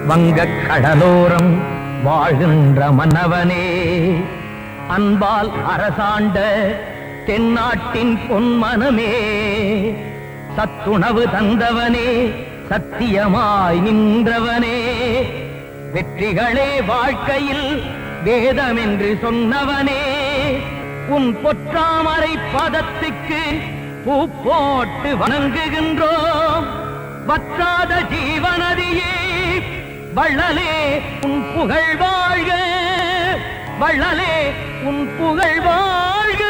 வங்கக் கடலோரம் வாழ்கின்ற மன்னவனே, அன்பால் அரசாண்ட தென்னாட்டின் பொன்மனமே, சத்துணவு தந்தவனே, சத்தியமாய் நின்றவனே, வெற்றிகளே வாழ்க்கையில் வேதம் என்று சொன்னவனே, உன் பொற்றாமரை பதத்துக்கு பூ போட்டு வணங்குகின்றோம். வற்றாத ஜீவனதியே வள்ளலே உன் புகழ் வாழ்க, வள்ளலே உன் புகழ் வாழ்க.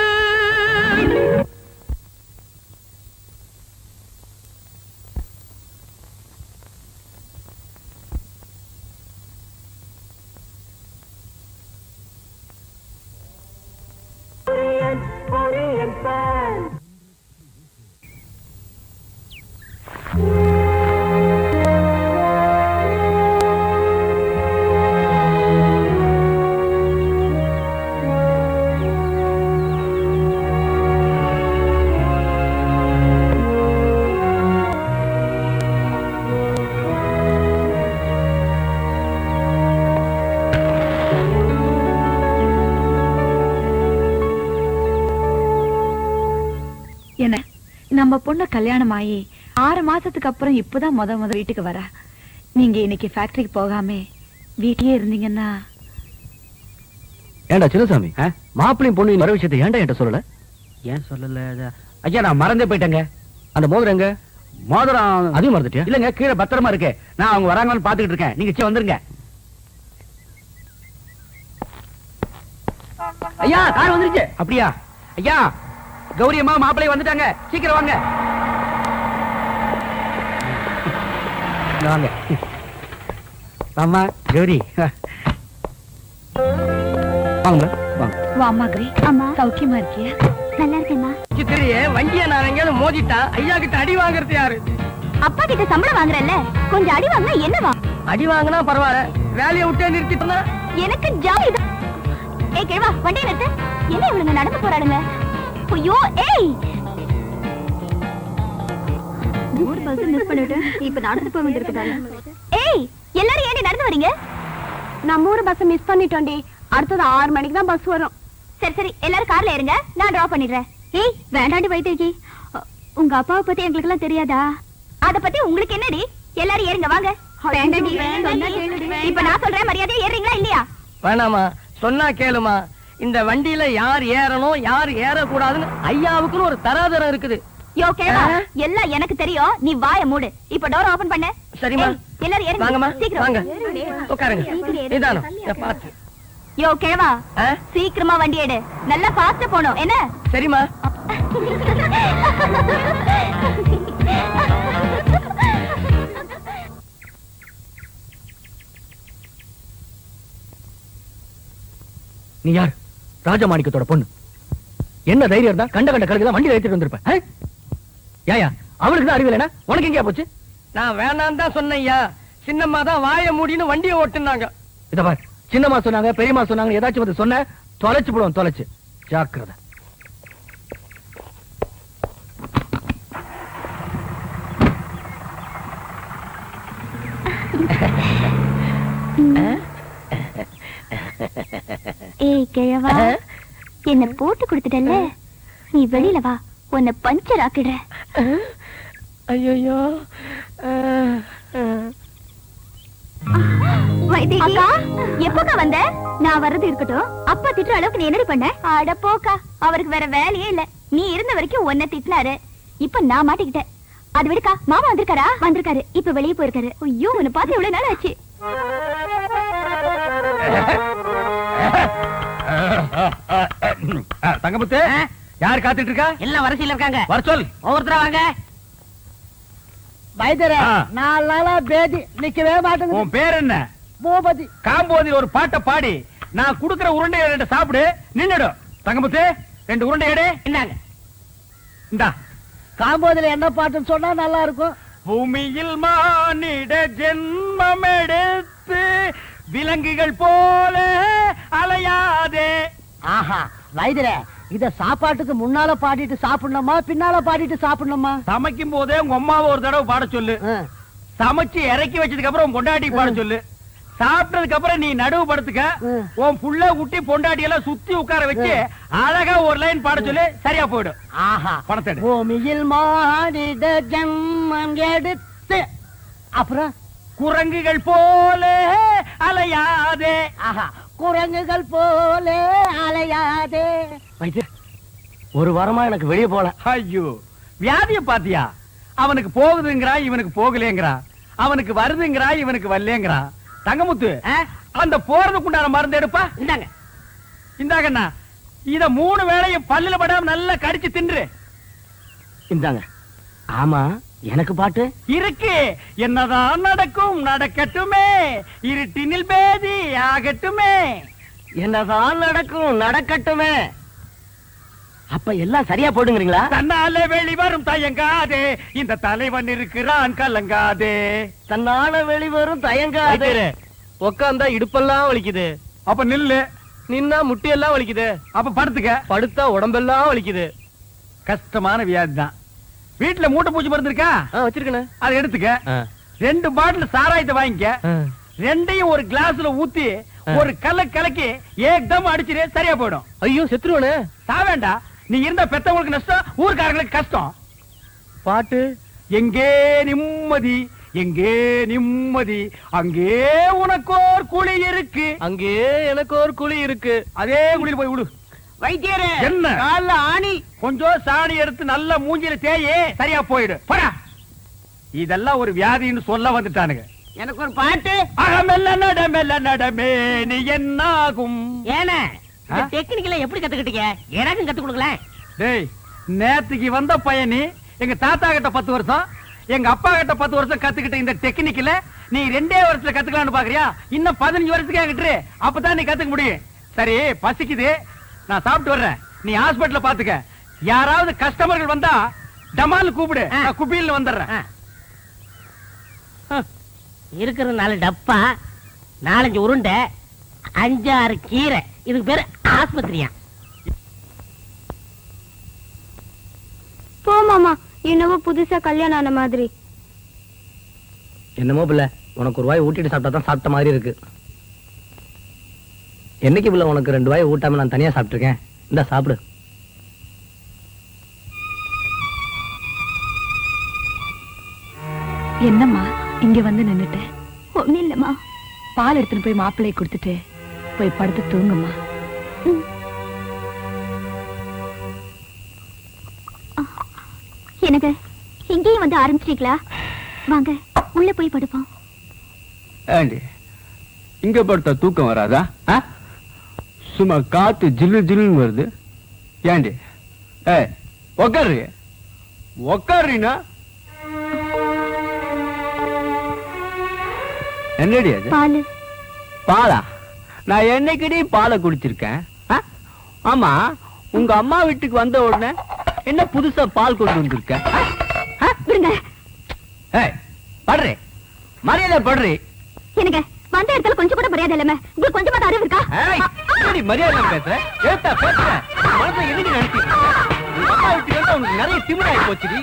நம்ம பொண்ணு கல்யாணம் ஆகி 6 மாசத்துக்கு அப்புறம் இப்பதான் முத வீட்டுக்கு வர. நீங்க இன்னைக்கு ஃபேக்டரிக்கு போகாம வீட்லயே இருந்தீங்கன்னா. ஏண்டா சின்னசாமி, மாப்பிள்ளையும் பொண்ணு வர விஷயத்தை ஏன்டா என்கிட்ட சொல்லல? ஏன் சொல்லல? ஐயா நான் மறந்தே போயிட்டேங்க. அந்த மோதிரம் எங்க? மோதிரம் அதையும் மறந்துட்டியா? இல்லங்க, கீழே பத்திரமா இருக்கு. நான் அவங்க வராங்கன்னு பாத்துக்கிட்டு இருக்கேன். நீங்க வந்துருங்க. ஐயா கார் வந்துருச்சு. அப்படியா? ஐயா கௌரி அம்மா மாப்பிள்ளை வந்துட்டாங்க, சீக்கிரம் வாங்க. வாங்க அம்மா கௌரி. வாங்க வாங்க. வாமா கௌரி. அம்மா சௌக்கியமா இருக்கியா? நல்லா இருக்கேம்மா. சித்திரியே வண்டியை நான் எங்கேயாவது மோதிட்டா ஐயா கிட்ட அடி வாங்குறது யாரு? அப்பா கிட்ட சம்பளம் வாங்குறல்ல, கொஞ்சம் அடி வாங்கினா என்னவா? அடி வாங்கினா பரவாயில்ல, வேலையை விட்டே நிறுத்திட்டு எனக்கு ஜாலி தான். ஏய் கேவா, வண்டியை நிறுத்து. என்ன இவனுங்க நடந்து போறானுங்க? ஐயோ ஏய், ஒரு பஸ் மிஸ் பண்ணிட்டு இப்ப நடந்து போக வேண்டியிருக்குதால. ஏய் எல்லாரும் ஏன் நடந்து வரீங்க? நம்ம ஊர் பஸ் மிஸ் பண்ணிட்டோம்டி. அடுத்தது 6 மணிக்கு தான் பஸ் வரும். சரி சரி, எல்லாரும் கார்ல ஏறுங்க, நான் டிராப் பண்ணிடுறேன். ஏய் வேண்டாண்டி வைத்தியகி, உங்க அப்பாவை பத்தி எங்களுக்கு எல்லாம் தெரியாதா? அத பத்தி உங்களுக்கு என்னடி? எல்லாரும் ஏறுங்க வாங்க. இப்ப நான் சொல்றேன், மரியாதையா ஏறீங்களா இல்லையா? வேணாமா, சொன்னா கேளுமா. இந்த வண்டியில யார் ஏறணும் யார் ஏறக்கூடாதுன்னு ஐயாவுக்குன்னு ஒரு தராதரம் இருக்குது. யோ கேவா, எல்லாம் எனக்கு தெரியும், நீ வாயை மூடு. இப்ப டோர் ஓபன் பண்ணு. சரிமா, எல்லாரும் ஏறுங்க. வாங்கம்மா, சீக்கிரம் வாங்க உட்காருங்க. நிதானம், பாத்து. யோ கேவா, சீக்கிரமா வண்டி எடு. நல்லா ஃபாஸ்டா போணும் என்ன? சரிமா. நீ யார்? ராஜமாணிக்கத்தோட பொண்ணு. என்ன தைரியம் இருந்தா கண்ட கழுகுதான் வண்டியில ஏற்றிட்டு வந்திருப்பேன். ஏயா அவளுக்கு தான் அறிவில்லைனா உனக்கு எங்கேயா போச்சு? நான் வேணாம் தான் சொன்னையா. சின்னம்மா தான் வாய மூடின்னு வண்டியை ஓட்டுனாங்க. இத பாரு, சின்னம்மா சொன்னாங்க பெரியம்மா சொன்னாங்க ஏதாச்சும் வந்து சொன்ன தொலைச்சு போடுவோம். தொலைச்சு ஜாக்கிரதை. ஏய் கிழவா, என்ன போட்டு கொடுத்துட்டல்ல, நீ வெளியில வா, உன்னை பஞ்சர் ஆக்கிடுற. ஐயோ அக்கா, எப்பக்கா வந்த? நான் வர்றது இருக்கட்டும், அப்பா திட்டுற அளவுக்கு நீ என்னடி பண்ண? அட போக்கா, அவருக்கு வேற வேலையே இல்ல. நீ இருந்த வரைக்கும் உன்னை திட்டினாரு, இப்ப நான் மாட்டிக்கிட்டேன். அது விடுக்கா, மாமா வந்திருக்காரா? வந்திருக்காரு, இப்ப வெளியே போயிருக்காரு. ஐயோ, உன்னை பார்த்து எவ்வளவு நாள் ஆச்சு. தங்கமுத்து, யார் காத்துட்டு இருக்கா? எல்லாம் வரிசையில இருக்காங்க. வர சொல், ஒவ்வொருத்தரா வாங்க. வைத்தியரே, 4 நாளா பேதி நிக்கவே மாட்டேங்குது. உன் பேர் என்ன? பூபதி. காம்போதி ஒரு பாட்டை பாடி நான் குடுக்கிற உருண்டையை 2 சாப்பிடு, நின்னுடு. தங்கமுத்து 2 உருண்டை எடு. இந்தாங்க. இந்தா. காம்போதில என்ன பாட்டுன்னு சொன்னா நல்லா இருக்கும். பூமியில் மானிட ஜென்மம் எடுத்து விலங்குகள் போல அலையாதே. ஆஹா, வைத்தியரே, இத சாப்பாட்டுக்கு முன்னால பாடிட்டு சாப்பிடணுமா பின்னால பாடிட்டு சாப்பிடணுமா? சமைக்கும் போதே உங்க அம்மாவை ஒரு தடவை பாட சொல்லு. சமைச்சு இறக்கி வச்சதுக்கு அப்புறம் உன் பொண்டாட்டி பாட சொல்லு. சாப்பிட்டதுக்கு அப்புறம் நீ நடுவு படுத்துக்க. உன் புள்ள குட்டி பொண்டாட்டி எல்லாம் சுத்தி உட்கார வச்சு அழகா ஒரு லைன் பாட சொல்லு. சரியா போயிடும். ஆஹா பணத்தை எடு. பூமியில் மானிட ஜன்மம் எடுத்து அப்புறம் குரங்குகள் போல அலையாதே. ஆஹா குரங்குகள் போல அலையாதே. வைத்தியர், ஒரு வாரமா எனக்கு வெளியே போல. ஐயோ, வியாதிய பாத்தியா? அவனுக்கு போகுதுங்கிறா, இவனுக்கு போகலேங்கிறா. அவனுக்கு வருதுங்கிறா, இவனுக்கு வரலேங்கிறா. தங்கமுத்து, அந்த போறதுக்குண்டான மருந்து எடுப்பா. இந்தாங்க. இந்தாங்கண்ணா, இத 3 வேளையும் பல்லுல படாம நல்லா கடிச்சு தின்று. இந்தாங்க. ஆமா, எனக்கு பாட்டு இருக்கு. என்னதான் நடக்கும் நடக்கட்டுமே, இருட்டினில் பேதி ஆகட்டுமே. என்னதான் நடக்கும் நடக்கட்டுமே. அப்ப எல்லாம் சரியா போடுங்கிறீங்களா? தன்னாலே வெளிவரும் தயங்காதே, இந்த தலைவன் இருக்கிறான் கலங்காதே. தன்னால வெளிவரும் தயங்காது. உக்காந்தா இடுப்பெல்லாம் வலிக்குது. அப்ப நில்லு. நின்னா முட்டியெல்லாம் வலிக்குது. அப்ப படுத்துக்க. படுத்தா உடம்பெல்லாம் வலிக்குது. கஷ்டமான வியாதி தான். வீட்டுல மூட்டை பூச்சி மருந்து இருக்கா? வச்சிருக்கேன். அதை எடுத்துக்க. 2 பாட்டில் சாராயத்தை வாங்கிக்க. 2ஐயும் ஒரு கிளாஸ்ல ஊத்தி ஒரு கலக்கி ஏக்தம் அடிச்சிரு. சரியா போயிடும். ஐயோ, செத்துருவனே. சாவேண்டா. நீ இருந்த பெத்தவங்களுக்கு நஷ்டம், ஊர்க்காரங்களுக்கு கஷ்டம். பாட்டு எங்கே நிம்மதி, எங்கே நிம்மதி, அங்கே உனக்கோர் குழி இருக்கு. அங்கே எனக்கு ஒரு குழி இருக்கு. அதே குழியில் போய் விடு. வைத்தியரே என்ன? கால்ல ஆணி. கொஞ்சம் சாணி எடுத்து நல்ல மூஞ்சில தேயே. சரியா போயிடு. போடா. இதெல்லாம் ஒரு வியாதின்னு சொல்ல வந்துட்டானுங்க. எனக்கு ஒரு பாட்டு. அகமெல்ல நடமெல்ல நடமே நீ என்னாகும். ஏனே டெக்னிக்கல எப்படி கத்துக்கிட்டீங்க? எனக்கும் கத்து கொடுக்கல. டேய், நேத்துக்கு வந்த பையனி எங்க தாத்தா கிட்ட 10 வருஷம், எங்க அப்பா கிட்ட 10 வருஷம் கத்துக்கிட்ட இந்த டெக்னிக்கல நீ 2 வருஷத்துல கத்துக்கலாம்னு பாக்குறியா? இன்னும் 15 வருஷத்துக்கு என்கிட்ட அப்பதான் நீ கத்துக்க முடியும். சரி, பசிக்குது, நான் சாப்பிட்டு வர்றேன். நீ ஹாஸ்பிடல்ல பாத்துக்க. யாராவது கஸ்டமர்கள் வந்தா டமால் கூப்பிடு. நான் குபியில் வந்துடுறேன். இருக்கிற 4 டப்பா, 4-5 உருண்டை, 5-6 கீரை. இதுக்கு பேரு ஆஸ்பத்திரியா? போ மாமா, என்னவோ புதுசா கல்யாணம் ஆன மாதிரி. என்னமோ பிள்ளை, உனக்கு ஒரு வாய் ஊட்டிட்டு சாப்பிட்டா தான் சாப்பிட்ட மாதிரி இருக்கு. என்னைக்கு பிள்ளை உனக்கு 2 வாய் ஊட்டாம நான் தனியா சாப்பிட்டுருக்கேன்? இந்த சாப்பிடு. என்னம்மா இங்க வந்து நின்னுட்ட? ஒண்ணு இல்லம்மா. பால் எடுத்துட்டு போய் மாப்பிள்ளையை கொடுத்துட்டு போய் படுத்து தூங்குமா. எனக்கு இங்கேயும் வந்து ஆரம்பிச்சிட்டீங்களா? வாங்க உள்ள போய் படுப்போம். ஏண்டி, இங்க படுத்தா தூக்கம் வராதா? சும்மா காத்து ஜில்லு ஜில்லுன்னு வருது. ஏண்டி, உக்காரு. உக்காருனா என்னடி அது? பாலு. பாலா? நான் என்னைக்கடி பாலை குடிச்சிருக்கேன்? ஆமா, உங்க அம்மா வீட்டுக்கு வந்த உடனே என்ன புதுசா பால் கொண்டு வந்திருக்க? விடுங்க. படுறே, மரியாதை படுறே. எனக்கு வந்த இடத்துல கொஞ்சம் கூட மரியாதை இல்லமே. உங்களுக்கு கொஞ்சமா அறிவு இருக்கா? மரியாதை பேசுற, ஏத்தா பேசுற, மனசை எதுக்கு நினைச்சு? உங்க அம்மா வீட்டுக்கு வந்து உனக்கு நிறைய திமிராயி போச்சுடி.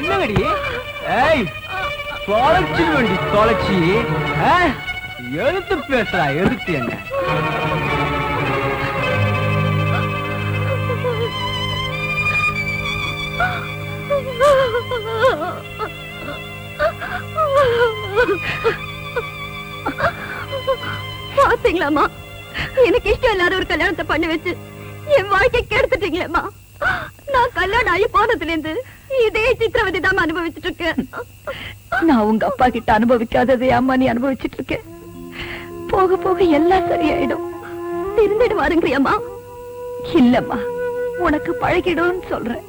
என்னங்கடி? தொலைச்சு வேண்டி தொலைச்சி எழுத்து பேசுறா. எழுத்து என்ன? பாத்தீங்களாமா, எனக்கு இஷ்டம் இல்லாத ஒரு கல்யாணத்தை பண்ணி வச்சு என் வாழ்க்கை கெடுத்துட்டீங்களேம்மா. நான் கல்யாணம் ஆகி போனதுல இருந்து இதே சித்திரவதை தான் அனுபவிச்சுட்டு இருக்கேன். நான் உங்க அப்பா கிட்ட அனுபவிக்காததை அம்மா நீ அனுபவிச்சுட்டு இருக்க. போக போக எல்லாம் சரியாயிடும். திருந்திடுவாருங்கிறியம்மா? இல்லம்மா, உனக்கு பழகிடும் சொல்றேன்.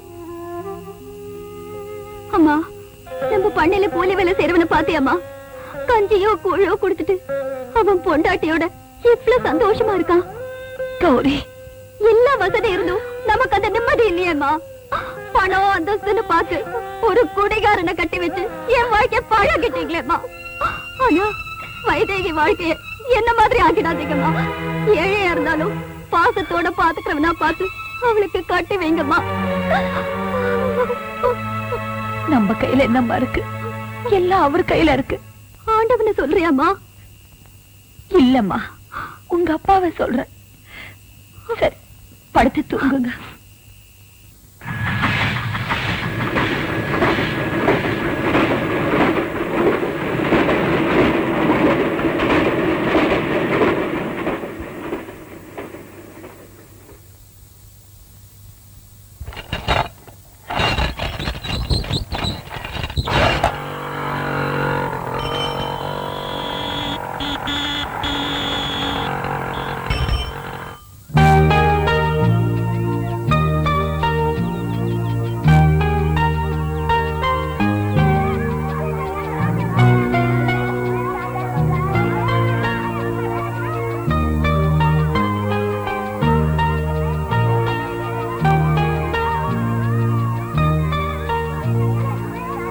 அம்மா, நம்ம பண்ணையில கூலி வேலை செய்யறவனை பாத்தியம்மா? கஞ்சியோ கூழோ குடுத்துட்டு அவன் பொண்டாட்டியோட எவ்வளவு சந்தோஷமா இருக்கான். கௌரி, எல்லா வசதி இருந்தும் நமக்கு அந்த நிம்மதி இல்லையேம்மா. பணம் அந்தஸ்துன்னு பார்த்து ஒரு குடிகாரனை கட்டி வச்சு என் வாழ்க்கைய பழகிட்டீங்களேம்மா. ஆனா வைதேகி வாழ்க்கைய என்ன மாதிரி ஆக்கிடாதீங்கம்மா. ஏழையா இருந்தாலும் பாசத்தோட பாத்துக்கிறவனா பார்த்து அவளுக்கு கட்டி வைங்கம்மா. நம்ம கையில என்னம்மா இருக்கு? எல்லாம் அவர் கையில இருக்கு. ஆண்டவனை சொல்றியாமா? இல்லம்மா, உங்க அப்பாவை சொல்றேன். சரி, படுத்து தூங்குங்க.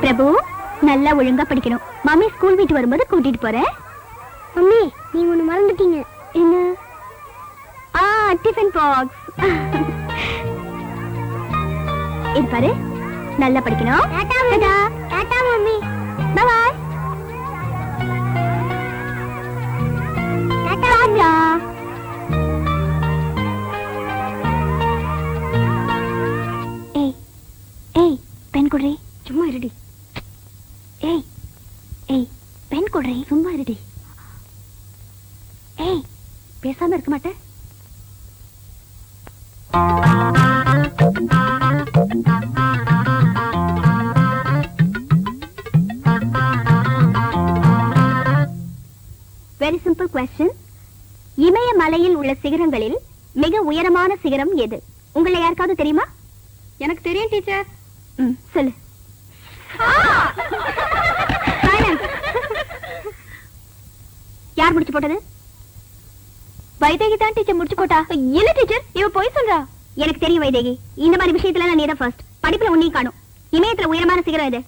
பிரபு, நல்லா ஒழுங்கா படிக்கணும். மம்மி ஸ்கூல் விட்டு வரும்போது கூட்டிட்டு போறேன். மம்மி, நீங்க ஒண்ணு மறந்துட்டீங்க. என்ன? Tiffin box. இது பாரு, நல்லா படிக்கணும். Tata tata mummy. Bye bye. Tata Raja. ஏய் ஏய், பென் குடுறி. சும்மா இருடி. ஏய் ஏய், பென் குடுறி. சும்மா இருடி. ஏய், பேசாம இருக்க மாட்டேன். Very simple question. இமயமலையில் உள்ள சிகரங்களில் மிக உயரமான சிகரம் எது? உங்களை யாருக்காவது தெரியுமா? எனக்கு தெரியும் டீச்சர். சொல்லு. யார் முடிச்சு போட்டது? வைதேகி தான் டீச்சர் முடிச்சு போட்டா. இல்ல டீச்சர், இவ போய் சொல்றா. எனக்கு தெரியும் வைதேகி, இந்த மாதிரி விஷயத்துல நான் நீதான் ஃபர்ஸ்ட். படிப்புல உன்னையும் காணும். இமயத்துல உயரமான சிகரம் எது?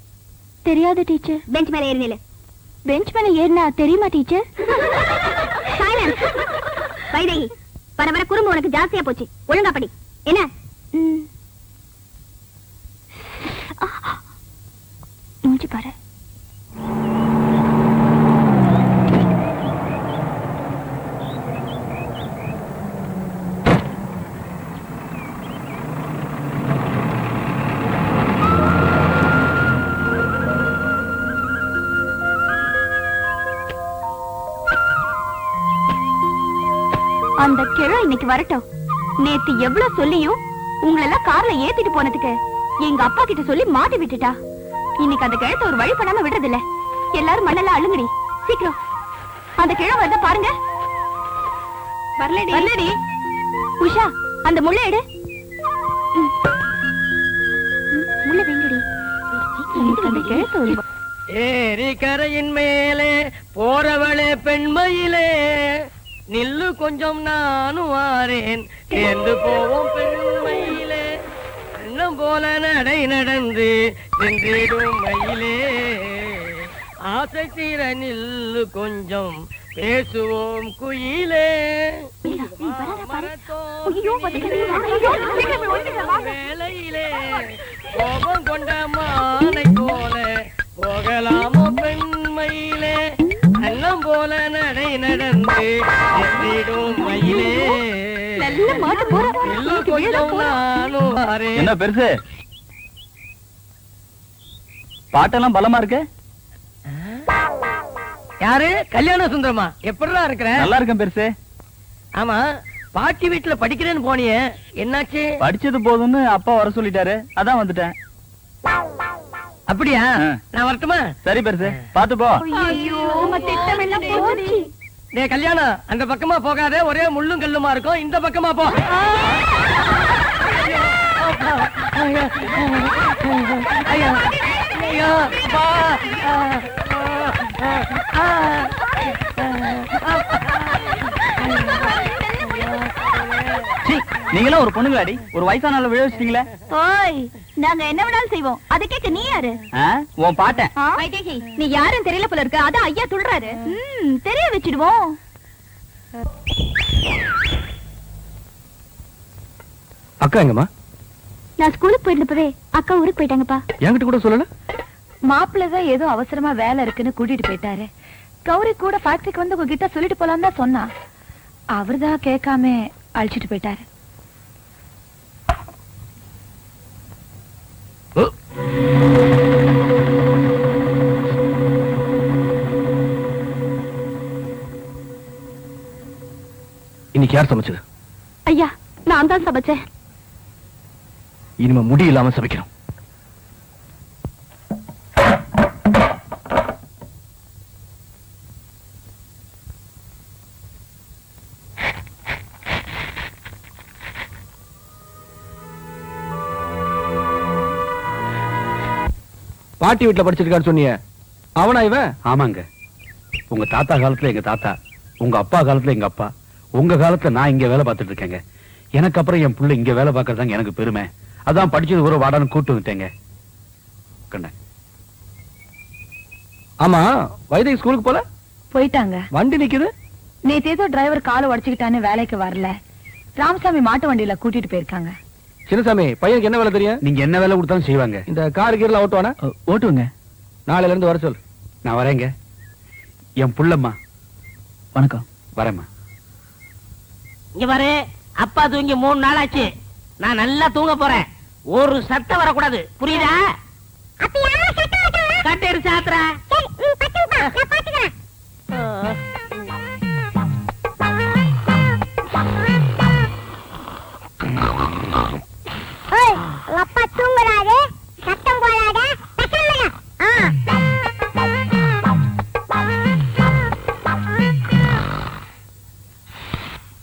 தெரியாது டீச்சர். பெஞ்ச் மேல ஏறினில. பெஞ்ச் மேல ஏறினா தெரியுமா டீச்சர்? சைலன்ஸ். வைதேகி, வர வர குறும்பு உனக்கு ஜாஸ்தியா போச்சு. ஒழுங்கா படி. என்ன? மூஞ்சி பாரு. அந்த கிழ இன்னைக்கு வரட்டும். நேத்து எவ்வளவு சொல்லியும் உங்களெல்லாம் கார்ல ஏத்திட்டு போனதுக்கு எங்க அப்பா கிட்ட சொல்லி மாட்டி விட்டுட்டா. இன்னைக்கு அந்த கிழத்தை ஒரு வழி பண்ணாம விடுறதில்ல. எல்லாரும் மண்ணெல்லாம் அழுங்குடி. சீக்கிரம் அந்த கிழ வருத பாருங்க. வரலடி. உஷா, அந்த முள்ள எடு. முள்ள வெங்கடி. அந்த கிழத்தை ஒரு ஏரி கரையின் மேலே போறவளே பெண்மையிலே நில்லு கொஞ்சம் நானும் வாரேன் சேர்ந்து போவோம் பெண்மையிலே அண்ணம் போல நடை நடந்து சென்றிடும் மயிலே ஆசை தீர நில்லு கொஞ்சம் பேசுவோம் குயிலே வேலையிலே கோபம் கொண்ட மானை போல போகலாமோ பெண்மையிலே அண்ணம் போல நடை நடந்து சென்றிடும் மயிலே என்ன பெருசு பாட்டெல்லாம் பலமா இருக்கு. யாரு? கல்யாண சுந்தரமா? எப்படிலாம் இருக்கிற? நல்லா இருக்கேன் பெருசு. ஆமா, பாட்டி வீட்டுல படிக்கிறேன்னு போனியே, என்னாச்சு? படிச்சது போதும்னு அப்பா வர சொல்லிட்டாரு, அதான் வந்துட்டேன். அப்படியா? நான் வரட்டுமா? சரி பெருசு, பாத்து போ. டேய் கல்யாணம், அந்த பக்கமா போகாதே, ஒரே முள்ளும் கல்லுமா இருக்கும். இந்த பக்கமா போ. ஐயா ஐயா பா. நீங்களும் ஒரு பொண்ணுங்களாடி, ஒரு வயசானால விழ வச்சிட்டீங்களே. ஓய், நாங்க என்ன வேணாலும் செய்வோம். அதை கேட்க நீ யாரு? உன் பாட்டேன். வைதேகி, நீ யாரும் தெரியல போல இருக்கு. அதான் ஐயா துள்றாரு. தெரிய வச்சிடுவோம். அக்கா எங்கம்மா? நான் ஸ்கூலுக்கு போயிருந்தப்பவே அக்கா ஊருக்கு போயிட்டாங்கப்பா. என்கிட்ட கூட சொல்லல. மாப்பிள்ளதான் ஏதோ அவசரமா வேலை இருக்குன்னு கூட்டிட்டு போயிட்டாரு. கௌரி கூட ஃபேக்டரிக்கு வந்து உங்ககிட்ட சொல்லிட்டு போலாம் தான் சொன்னா. அவர்தான் கேட்காம அழிச்சிட்டு போயிட்டாரு. இன்னைக்கு யார் சமைச்சது? ஐயா, நான் தான் சமைச்சேன். இனிமே முடி இல்லாம சமைக்கணும். பாட்டி வீட்டுல படிச்சிருக்காரு சொன்னீங்க, அவனா இவன்? ஆமாங்க, உங்க தாத்தா காலத்துல எங்க தாத்தா, உங்க அப்பா காலத்துல எங்க அப்பா, உங்க காலத்துல நான் இங்க வேலை பார்த்துட்டு இருக்கேங்க. எனக்கு அப்புறம் என் புள்ள இங்க வேலை பார்க்கறதாங்க எனக்கு பெருமை. அதான் படிச்சது ஒரு வாடான்னு கூட்டு வந்துட்டேங்க. கண்ண ஆமா, வைத்திய ஸ்கூலுக்கு போல? போயிட்டாங்க. வண்டி நிக்குது. நேத்து ஏதோ டிரைவர் காலை உடைச்சுக்கிட்டான்னு வேலைக்கு வரல. ராமசாமி மாட்டு வண்டியில கூட்டிட்டு போயிருக்காங்க. சின்னசாமி, பையனுக்கு என்ன வேலை தெரியும்? நீங்க என்ன வேலை கொடுத்தாலும் செய்வாங்க. இந்த காரு கீரெல்லாம் ஓட்டுவானா? ஓட்டுவங்க. நாளையில இருந்து வர சொல். நான் வரேங்க. என் புள்ளம்மா. வணக்கம். வரேம்மா. இங்க பாரு, அப்பா தூங்கி 3 நாள் ஆச்சு. நான் நல்லா தூங்க போறேன். ஒரு சத்தம் வரக்கூடாது, புரியுதா? கட்டெடு சாத்துறா. அப்பா தூங்குறாரு, சத்தம் போடாத.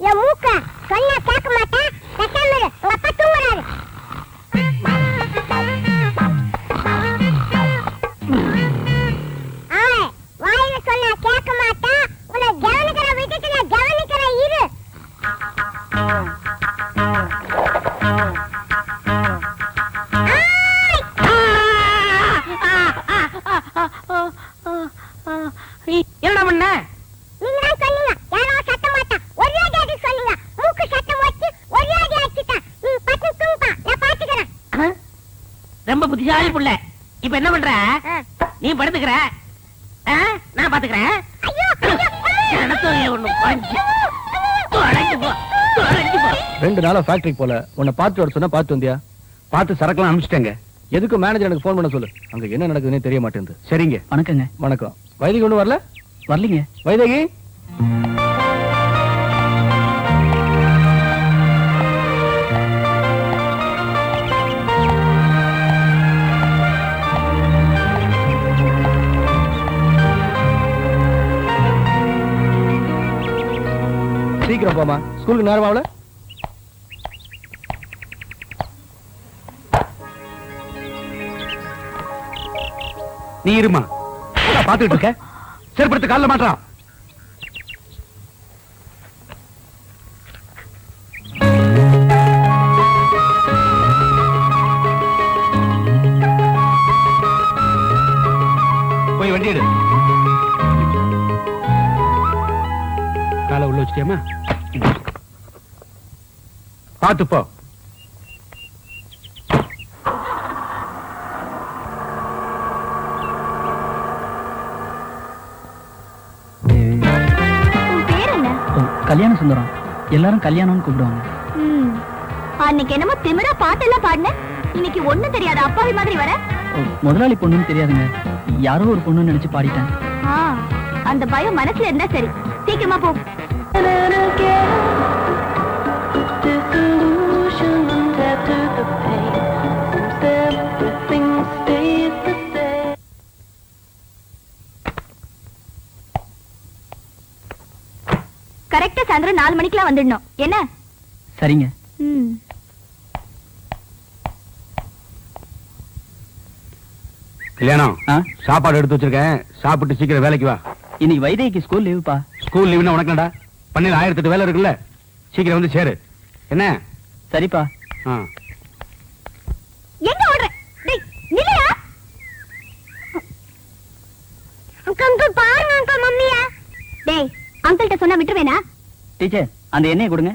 என் மூக்க சொன்னா கேட்க மாட்டேன். உங்க அப்பா தூங்குறாரு. வாயில சொன்னா கேட்க மாட்டேன். உன்னை கவனிக்கிற விட்டுட்டு நான் கவனிக்கிறேன், இரு. என்ன பண்ண? நீங்க தான் சொன்னீங்க, யாரோ சத்தம் மாட்டான். ஒரே அடி சொல்லுங்க. மூக்கு சத்தம் வச்சு ஒரே அடி அடிச்சிட்டேன். நீ பட்டு தூங்குப்பா, நான் பாத்துக்கிறேன். ரொம்ப புத்திசாலி புள்ள. இப்ப என்ன பண்ற? நீ படுத்துக்கிற, நான் பாத்துக்கிறேன். ஐயோ, ஐயோ, ஒண்ணு பஞ்சு தொலைஞ்சு போ, தொலைஞ்சு போ. 2 நாளா ஃபேக்டரிக்கு போல. உன்னை பார்த்து வர சொன்னா பார்த்து வந்தியா? பார்த்து சரக்குலாம் அனுப்பிச்சிட்டேங்க. எதுக்கு மேனேஜர் எனக்கு ஃபோன் பண்ண சொல்லு. அங்க என்ன நடக்குதுன்னே தெரிய மாட்டேங்குது. சரிங்க. வணக்கங்க. வணக்கம். வைத்தியர் ஒண்ணு வரல? வரலீங்க. வைதேகி, சீக்கிரம் போமா, ஸ்கூலுக்கு நேரம் ஆகல. நீ இருமா, பாத்துக்கிட்டு இருக்க. செருப்படுத்து கால்ல மாட்டான். போய் வண்டி எடு. காலை உள்ள வச்சுட்டியாமா? பாத்து போ. உன் பேர் என்ன? கல்யாண சுந்தரம். எல்லாரும் கல்யாணம்னு கூப்பிடுவாங்க. அன்னைக்கு என்னமோ திமிரா பாட்டெல்லாம் பாடின. இன்னைக்கு ஒண்ணும் தெரியாத அப்பாவி மாதிரி வர. முதலாளி பொண்ணுன்னு தெரியாதுங்க. யாரோ ஒரு பொண்ணுன்னு நினைச்சு பாடிட்டேன். அந்த பயம் மனசுல இருந்தா சரி. சீக்கிரமா போ. கரெக்டா சாயந்தரம் 4 மணிக்கெல்லாம் வந்துடணும். என்ன? சரிங்க. கல்யாணம், சாப்பாடு எடுத்து வச்சிருக்கேன். சாப்பிட்டு சீக்கிரம் வேலைக்கு வா. இன்னைக்கு வைதேகிக்கு ஸ்கூல் லீவுப்பா. ஸ்கூல் லீவுனா உனக்கு என்னடா? பண்ணையில 1008 வேலை இருக்குல்ல. சீக்கிரம் வந்து சேரு. என்ன? சரிப்பா. எங்க ஓடுற? டேய், நில்லையா? அங்கிள் பாருங்க அங்கிள், மம்மியா. டேய், அங்கிள்ட்ட சொன்னா விட்டுருவேனா? டீச்சர், அந்த எண்ணெயை கொடுங்க.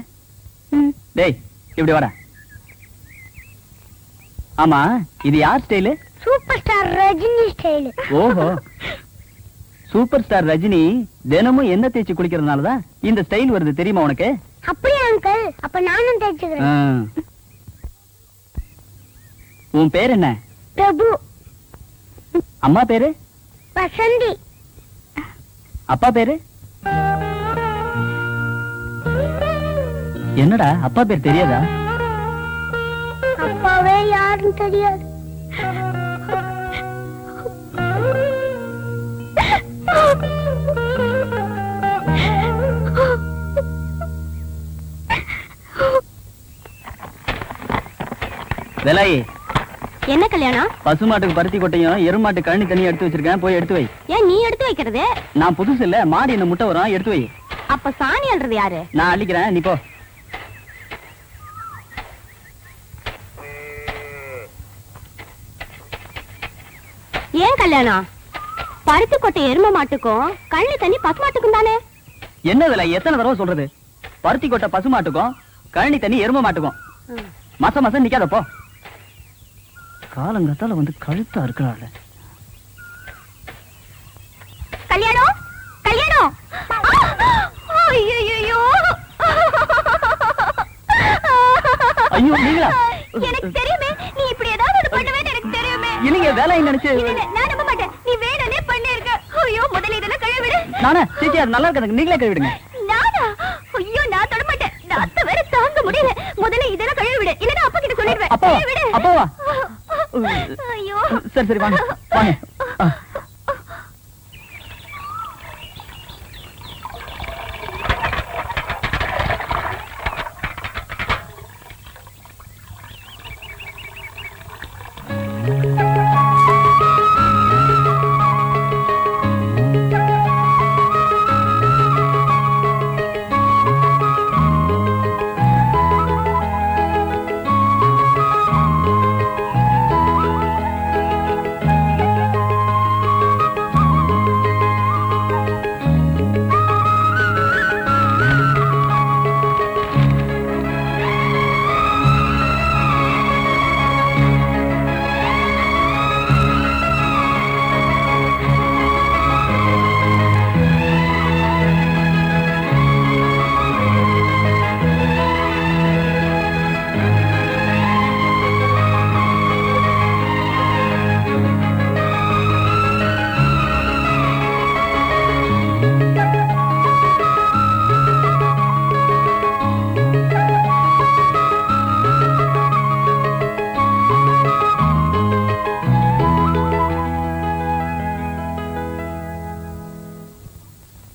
டேய், இப்படி வாடா. ஆமா, இது யார் style? Super star Rajini style. ஓஹோ, சூப்பர் ஸ்டார் ரஜினி தினமும் என்ன தேய்ச்சி குளிக்கிறதுனாலதான் இந்த ஸ்டைல் வருது, தெரியுமா உனக்கு? அப்படியே அங்கிள், அப்ப நானும் தேய்ச்சுக்கிறேன். ஆ. உன் பேர் என்ன? பிரபு. அம்மா பேரு? வசந்தி. அப்பா பேரு? என்னடா அப்பா பேர் தெரியாதா? அப்பாவே யாருன்னு தெரியாது. வேலாயி, என்ன கல்யாணம்? பசுமாட்டுக்கு பருத்தி கொட்டையும் எருமாட்டு கழனி தண்ணி எடுத்து வச்சிருக்கேன், போய் எடுத்து வை. ஏன் நீ எடுத்து வைக்கிறது? நான் புதுசு இல்ல, மாடி என்ன முட்டை வரும், எடுத்து வை. அப்ப சாணி அல்றது யாரு? நான் அள்ளிக்கிறேன், நீ போ. ஏன் கல்யாணம்? பருத்தி கொட்டை எரும மாட்டுக்கும் கள்ளி தண்ணி பசுமாட்டுக்கும் தானே. என்ன வேலை, எத்தனை தடவை சொல்றது? பருத்தி கொட்டை பசுமாட்டுக்கும் கழனி தண்ணி எரும மாட்டுக்கும். மாசம் மாசம் நிக்காத போ. காலங்கத்தால வந்து கழுத்தா இருக்கிறாள். கல்யாணம் கல்யாணம். ஐயோ ஐயோ, நீங்களா? எனக்கு தெரியுமே நீ இப்படி ஏதாவது ஒண்ணு பண்ணுவேன்னு எனக்கு தெரியுமே. இல்லைங்க, வேலையை நினைச்சு. இல்ல, நான் நம்ப மாட்டேன். நீ வேணும்னே பண்ணிருக்க. ஐயோ, முதல்ல இதெல்லாம் கழுவி விடு. நானே சீச்சி, அது நல்லா இருக்காது, நீங்களே கழுவிடுங்க. நானா? ஐயோ, நான் தொட மாட்டேன். நாத்த வேற தாங்க முடியல. முதல்ல இதெல்லாம் கழுவி விடு, இல்லன்னா அப்பா கிட்ட சொல்லிடுவேன். அப்பாவா? கழுவி விடு. அப்பாவா? ஐயோ. சரி சரி, வாங்க வாங்க.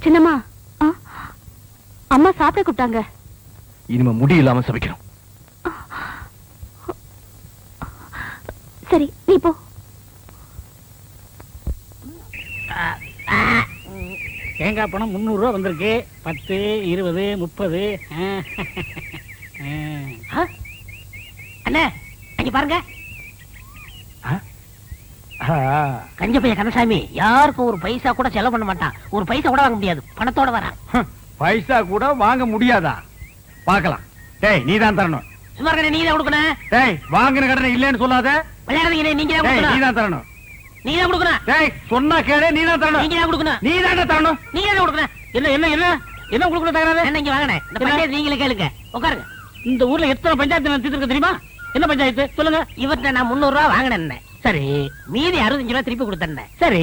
சின்னம்மா, அம்மா சாப்பிட கூப்பிட்டாங்க. இனிமே முடி இல்லாம சமைக்கணும். சரி, நீ போ. தேங்காய் பணம் 300 ரூபா வந்திருக்கு. 10, 20, 30. அண்ணே, அங்க பாருங்க. கஞ்ச பைய கந்தசாமி யாருக்கும் ஒரு பைசா கூட செலவு பண்ண மாட்டான். ஒரு பைசா கூட வாங்க முடியாது, பணத்தோட வரான். பைசா கூட வாங்க முடியாதா? பார்க்கலாம். டேய், நீ தான் தரணும். சும்மா இருக்க, நீ தான் கொடுக்கணும். டேய், வாங்கின கடனை இல்லைன்னு சொல்லாத. விளையாடுறீங்க, நீங்க தான் டேய், நீ கொடுக்கணும். தான் தரணும். நீ தான் கொடுக்கணும். டேய், சொன்னா கேளு, நீ தான் தரணும். நீங்க தான் கொடுக்கணும். நீ தான் தரணும். நீங்க தான் கொடுக்கணும். என்ன என்ன என்ன என்ன கொடுக்கணும் தகராறு? என்ன இங்க வாங்கினேன். இந்த பஞ்சாயத்து நீங்களே கேளுங்க, உட்காருங்க. இந்த ஊர்ல எத்தனை பஞ்சாயத்து தீர்த்துருக்கு தெரியுமா? என்ன பஞ்சாயத்து சொல்லுங்க. இவர்கிட்ட நான் 300 ரூபா வாங்கினேன். சரி. மீதி 65 ரூபா திருப்பி கொடுத்தேன். சரி.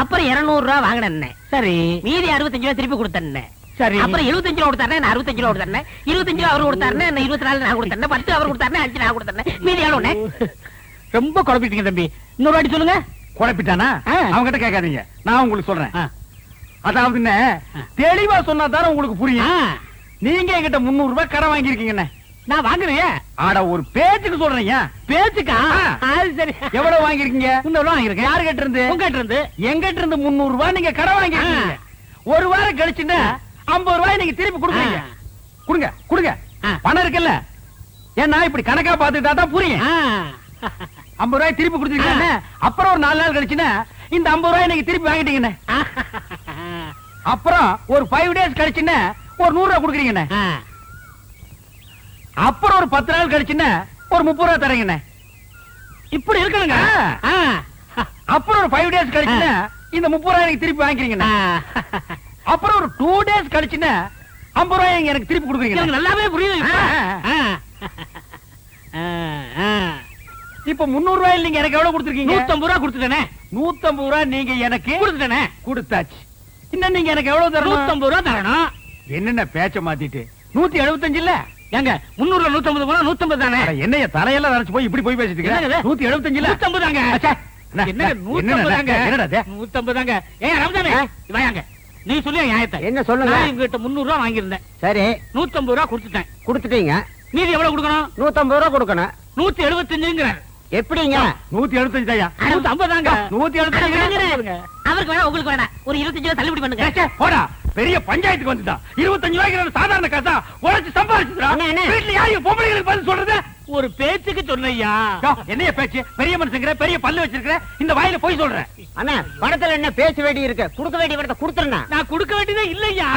அப்புறம் 200 ரூபா வாங்கினேன். சரி. மீதி 65 ரூபா திருப்பி கொடுத்தேன். சரி. அப்புறம் 75 ரூபா கொடுத்தாரு, நான் 65 ரூபா கொடுத்தேன். 25 ரூபா அவரு கொடுத்தாரு, நான் 24 நான் கொடுத்தேன். 10 அவர் கொடுத்தாரு, 5 நான் கொடுத்தேன். மீதி எவ்வளவு? ரொம்ப குழப்பிட்டீங்க தம்பி. இன்னொரு வாட்டி சொல்லுங்க. குழப்பிட்டானா? அவங்க கிட்ட கேட்காதீங்க, நான் உங்களுக்கு சொல்றேன். அதாவது என்ன, தெளிவா சொன்னா தானே உங்களுக்கு புரியும். நீங்க என்கிட்ட 300 ரூபாய் கடன் வாங்கிருக்கீங்க. நான் வாங்குறேன். ஆட ஒரு பேச்சுக்கு சொல்றீங்க. பேச்சுக்கா? அது சரி. எவ்வளவு வாங்கிருக்கீங்க? 300 ரூபா வாங்கிருக்கேன். யாரு கிட்ட இருந்து? உங்ககிட்ட இருந்து. எங்கிட்ட இருந்து 300 ரூபாய் நீங்க கடன் வாங்கிருக்கீங்க. ஒரு வாரம் கழிச்சுன்னா 50 ரூபாய் நீங்க திருப்பி கொடுக்குறீங்க. கொடுங்க கொடுங்க, பணம் இருக்குல்ல. ஏன்னா இப்படி கணக்கா பாத்துட்டா தான் புரியும். 50 ரூபாய் திருப்பி கொடுத்துருக்கீங்க. அப்புறம் ஒரு 4 நாள் கழிச்சுன்னா இந்த 50 ரூபாய் நீங்க திருப்பி வாங்கிட்டீங்கண்ணே. அப்புறம் ஒரு 5 டேஸ் கழிச்சுன்னா ஒரு 100 ரூபாய் கொடுக்குறீங்கண்ணே. அப்புறம் ஒரு 10 நாள் கழிச்சுன்னா ஒரு 30 ரூபாய் தரீங்கண்ணே. இப்படி இருக்கணுங்க. அப்புறம் ஒரு 5 டேஸ் கழிச்சுன்னா இந்த 30 ரூபாய் எனக்கு திருப்பி வாங்கிக்கிறீங்க. அப்புறம் ஒரு 2 டேஸ் கழிச்சுன்னா 50 ரூபாய் எனக்கு திருப்பி கொடுக்குறீங்க. எனக்கு நல்லாவே புரியுது இப்ப. இப்ப 300 ரூபாய் நீங்க எனக்கு எவ்வளவு கொடுத்துருக்கீங்க? 150 ரூபா கொடுத்துட்டேனே. 150 ரூபாய் நீங்க எனக்கு கொடுத்துட்டேனே. கொடுத்தாச்சு. இன்னும் நீங்க எனக்கு எவ்வளவு தரணும்? 150 ரூபா தரணும். என்னென்ன பேச்ச மாத்திட்டு 175 இல்ல? ஏங்க 300 150 போனா 150 தானே. அட, என்னைய தலையெல்லாம் நரைச்சு போய் இப்படி போய் பேசிட்டு என்னங்க இது? 175 இல்ல? 150 தாங்க. என்னங்க 150 தாங்க. என்னடா இது? 150 தாங்க. ஏய் ரம்ஜானே வாங்க. நீ சொல்லு நியாயத்தை. என்ன சொல்லுங்க? நான் இவங்கிட்ட 300 ரூபா வாங்கியிருந்தேன். சரி 150 ரூபா கொடுத்துட்டேன். கொடுத்துட்டீங்க. மீதி எவ்வளவு கொடுக்கணும்? 150 ரூபா கொடுக்கணும். 175ங்கற. எப்படிங்க? 175 தாயா? 150 தாங்க. 175 அவருக்கு வேணா உங்களுக்கு வேணா ஒரு 25 ரூபா தள்ளுபடி பண்ணுங்க. போடா, பெரிய பஞ்சாயத்துக்கு வந்துட்டா. 25 ரூபாய்க்கு சாதாரண காசா உழைச்சு சம்பாதிச்சுடா. அண்ணே. வீட்டுல யாரு பொம்பளைங்களுக்கு பதில் சொல்றது? ஒரு பேச்சுக்கு சொன்னையா. என்னைய பேச்சு? பெரிய மனுஷங்கிற, பெரிய பல்லு வச்சிருக்கிற, இந்த வாயில போய் சொல்றேன். அண்ணா பணத்துல என்ன பேச வேண்டி இருக்கு? கொடுக்க வேண்டிய பணத்தை கொடுத்துறேன். நான் கொடுக்க வேண்டியதே இல்லையா.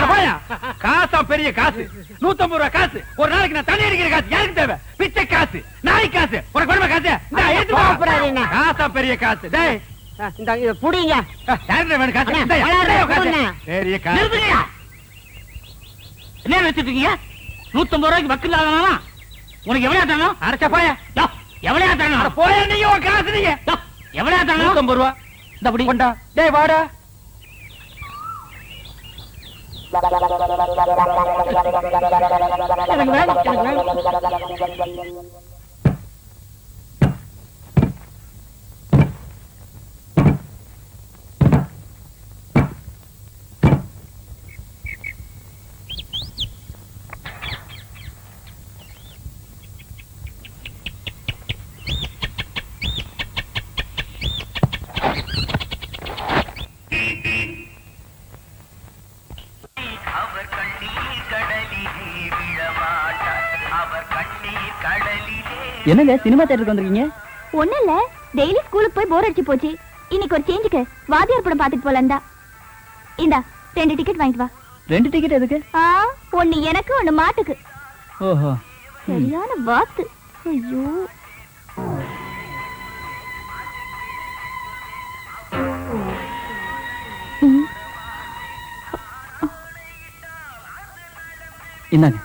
காசா பெரிய காசு, 150 ரூபாய் காசு. ஒரு நாளைக்கு நான் தண்ணி அடிக்கிற காசு யாருக்கு தேவை? பிச்சை காசு, நாய் காசு, ஒரு குடும்ப காசு. இந்தா, எடுத்து வா. கோபப்படாதீங்க. காசா பெரிய காசு. டேய், இந்த இத புடிங்க. யாருக்கு வேணும் காசு? அண்ணா, இந்தா, வளர்ற இந்தா, காசு. கொடுங்க. பெரிய காசு. நிறுத்துங்கய்யா. என்ன வச்சிட்டு இருக்கீங்க? 150 ரூபாய்க்கு வக்கில்லாதவனா? உனக்கு எவ்வளவு தரணும்? அரைச்சா போயா. எவ்வளவு தரணும்? போயா நீங்க உன் காசு நீங்க. எவ்வளவு தரணும்? 150 ரூபாய். இந்த அப்படி கொண்டா. டேய் வாடா. எனக்கு வேணும், எனக்கு வேணும். என்னங்க சினிமா தியேட்டருக்கு வந்திருக்கீங்க? ஒண்ணு இல்ல, டெய்லி ஸ்கூலுக்கு போய் போர் அடிச்சு போச்சு. இன்னைக்கு ஒரு சேஞ்சுக்கு வாத்தியார் படம் பாத்துட்டு போலந்தா. இந்தா 2 டிக்கெட் வாங்கிட்டு வா. 2 டிக்கெட் எதுக்கு? ஒண்ணு எனக்கு, ஒண்ணு மாட்டுக்கு. ஓஹோ. சரியான வாத்து. ஐயோ. இந்தாங்க.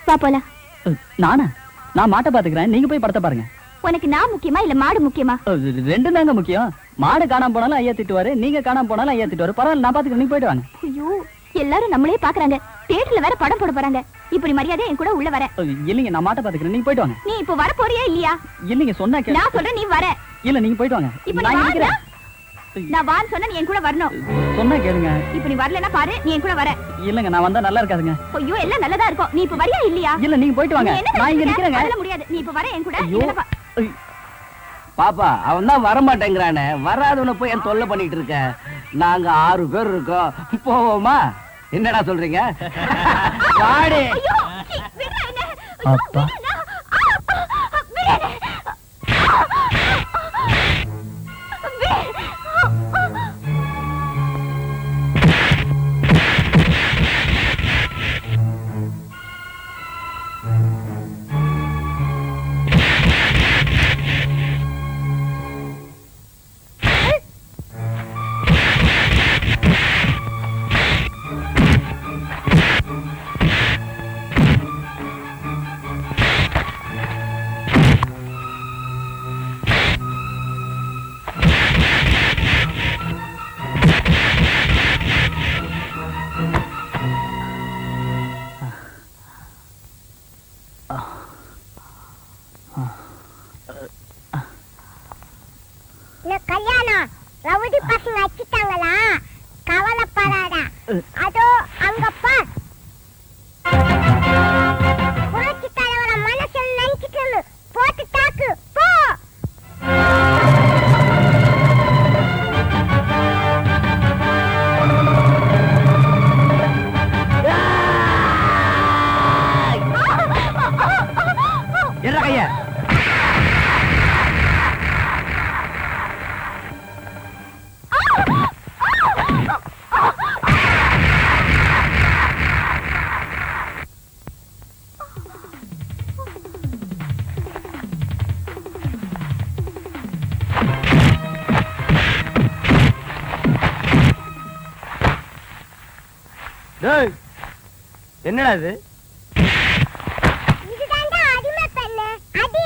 வா போலாம். நானா? நான் மாட்டை பாத்துக்கிறேன், நீங்க போய் படத்தை பாருங்க. உனக்கு நான் முக்கியமா இல்ல மாடு முக்கியமா? ரெண்டும் தாங்க முக்கியம். மாடு காணாம போனாலும் ஐயா திட்டுவாரு, நீங்க காணாம போனாலும் ஐயா திட்டுவாரு. பரவாயில்ல, நான் பாத்துக்கிறேன், நீங்க போயிட்டு வாங்க. ஐயோ, எல்லாரும் நம்மளே பாக்குறாங்க. தியேட்டர்ல வேற படம் போட போறாங்க. இப்படி மரியாதை என் கூட உள்ள வர. இல்லைங்க, நான் மாட்டை பாத்துக்கிறேன், நீங்க போயிட்டு வாங்க. நீ இப்ப வர போறியா இல்லையா? இல்லைங்க, சொன்னா நான் சொல்றேன், நீ வர. இல்ல, நீங்க போயிட்டு வாங்க. இப்ப நீ நான் வா. இருக்கிறேன். நான் வான்னு சொன்னா நீ என் கூட வரணும். சொன்னா கேளுங்க. இப்ப நீ வரலன்னா பாரு, நீ என் கூட வர. இல்லங்க, நான் வந்தா நல்லா இருக்காதுங்க. ஐயோ, எல்லாம் நல்லதா இருக்கும். நீ இப்ப வரியா இல்லையா? இல்ல, நீங்க போயிட்டு வாங்க. நீ என்ன நான் இங்க நினைக்கிற? நிக்கிறேங்க. அதெல்லாம் முடியாது. நீ இப்ப வர என் கூட. ஐயோ. இல்லப்பா. பாப்பா, அவன் தான் வரமாட்டேங்கிறானே. வராதவனை போய் என் தொல்லை பண்ணிட்டு இருக்க. நாங்க 6 பேர் இருக்கோம், போவோமா? என்னடா சொல்றீங்க? வாடி. ஐயோ, சீ, விடுடா என்ன. அப்பா. கல்யாணம் ரவுடி பசங்க வச்சுட்டாங்களா? கவலைப்படாத. அதோ அங்கப்பா புரட்சி தலைவர மனசுல நினைச்சிட்டு போட்டு தாக்கு போ. என்ன கையா? என்னடா இது? இதுதான்டா அடிமை பல்லு அடி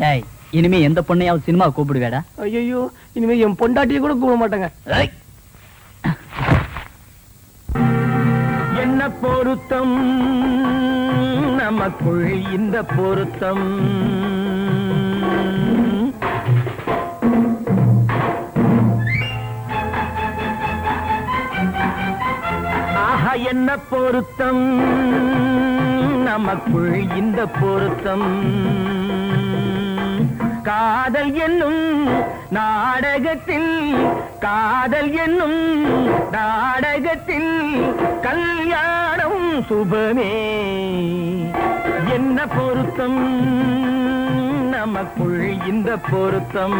ஏய், இனிமே எந்த பொண்ணையாவது சினிமா கூப்பிடுவேடா? ஐயோ, இனிமே என் பொண்டாட்டியை கூட கூப்பிட மாட்டாங்க. என்ன பொருத்தம் நமக்குள் இந்த பொருத்தம், ஆஹா என்ன பொருத்தம் நமக்குள் இந்த பொருத்தம், காதல் என்னும் நாடகத்தில் காதல் என்னும் நாடகத்தில் கல்யாணம் சுபமே, என்ன பொருத்தம் நமக்குள் இந்த பொருத்தம்.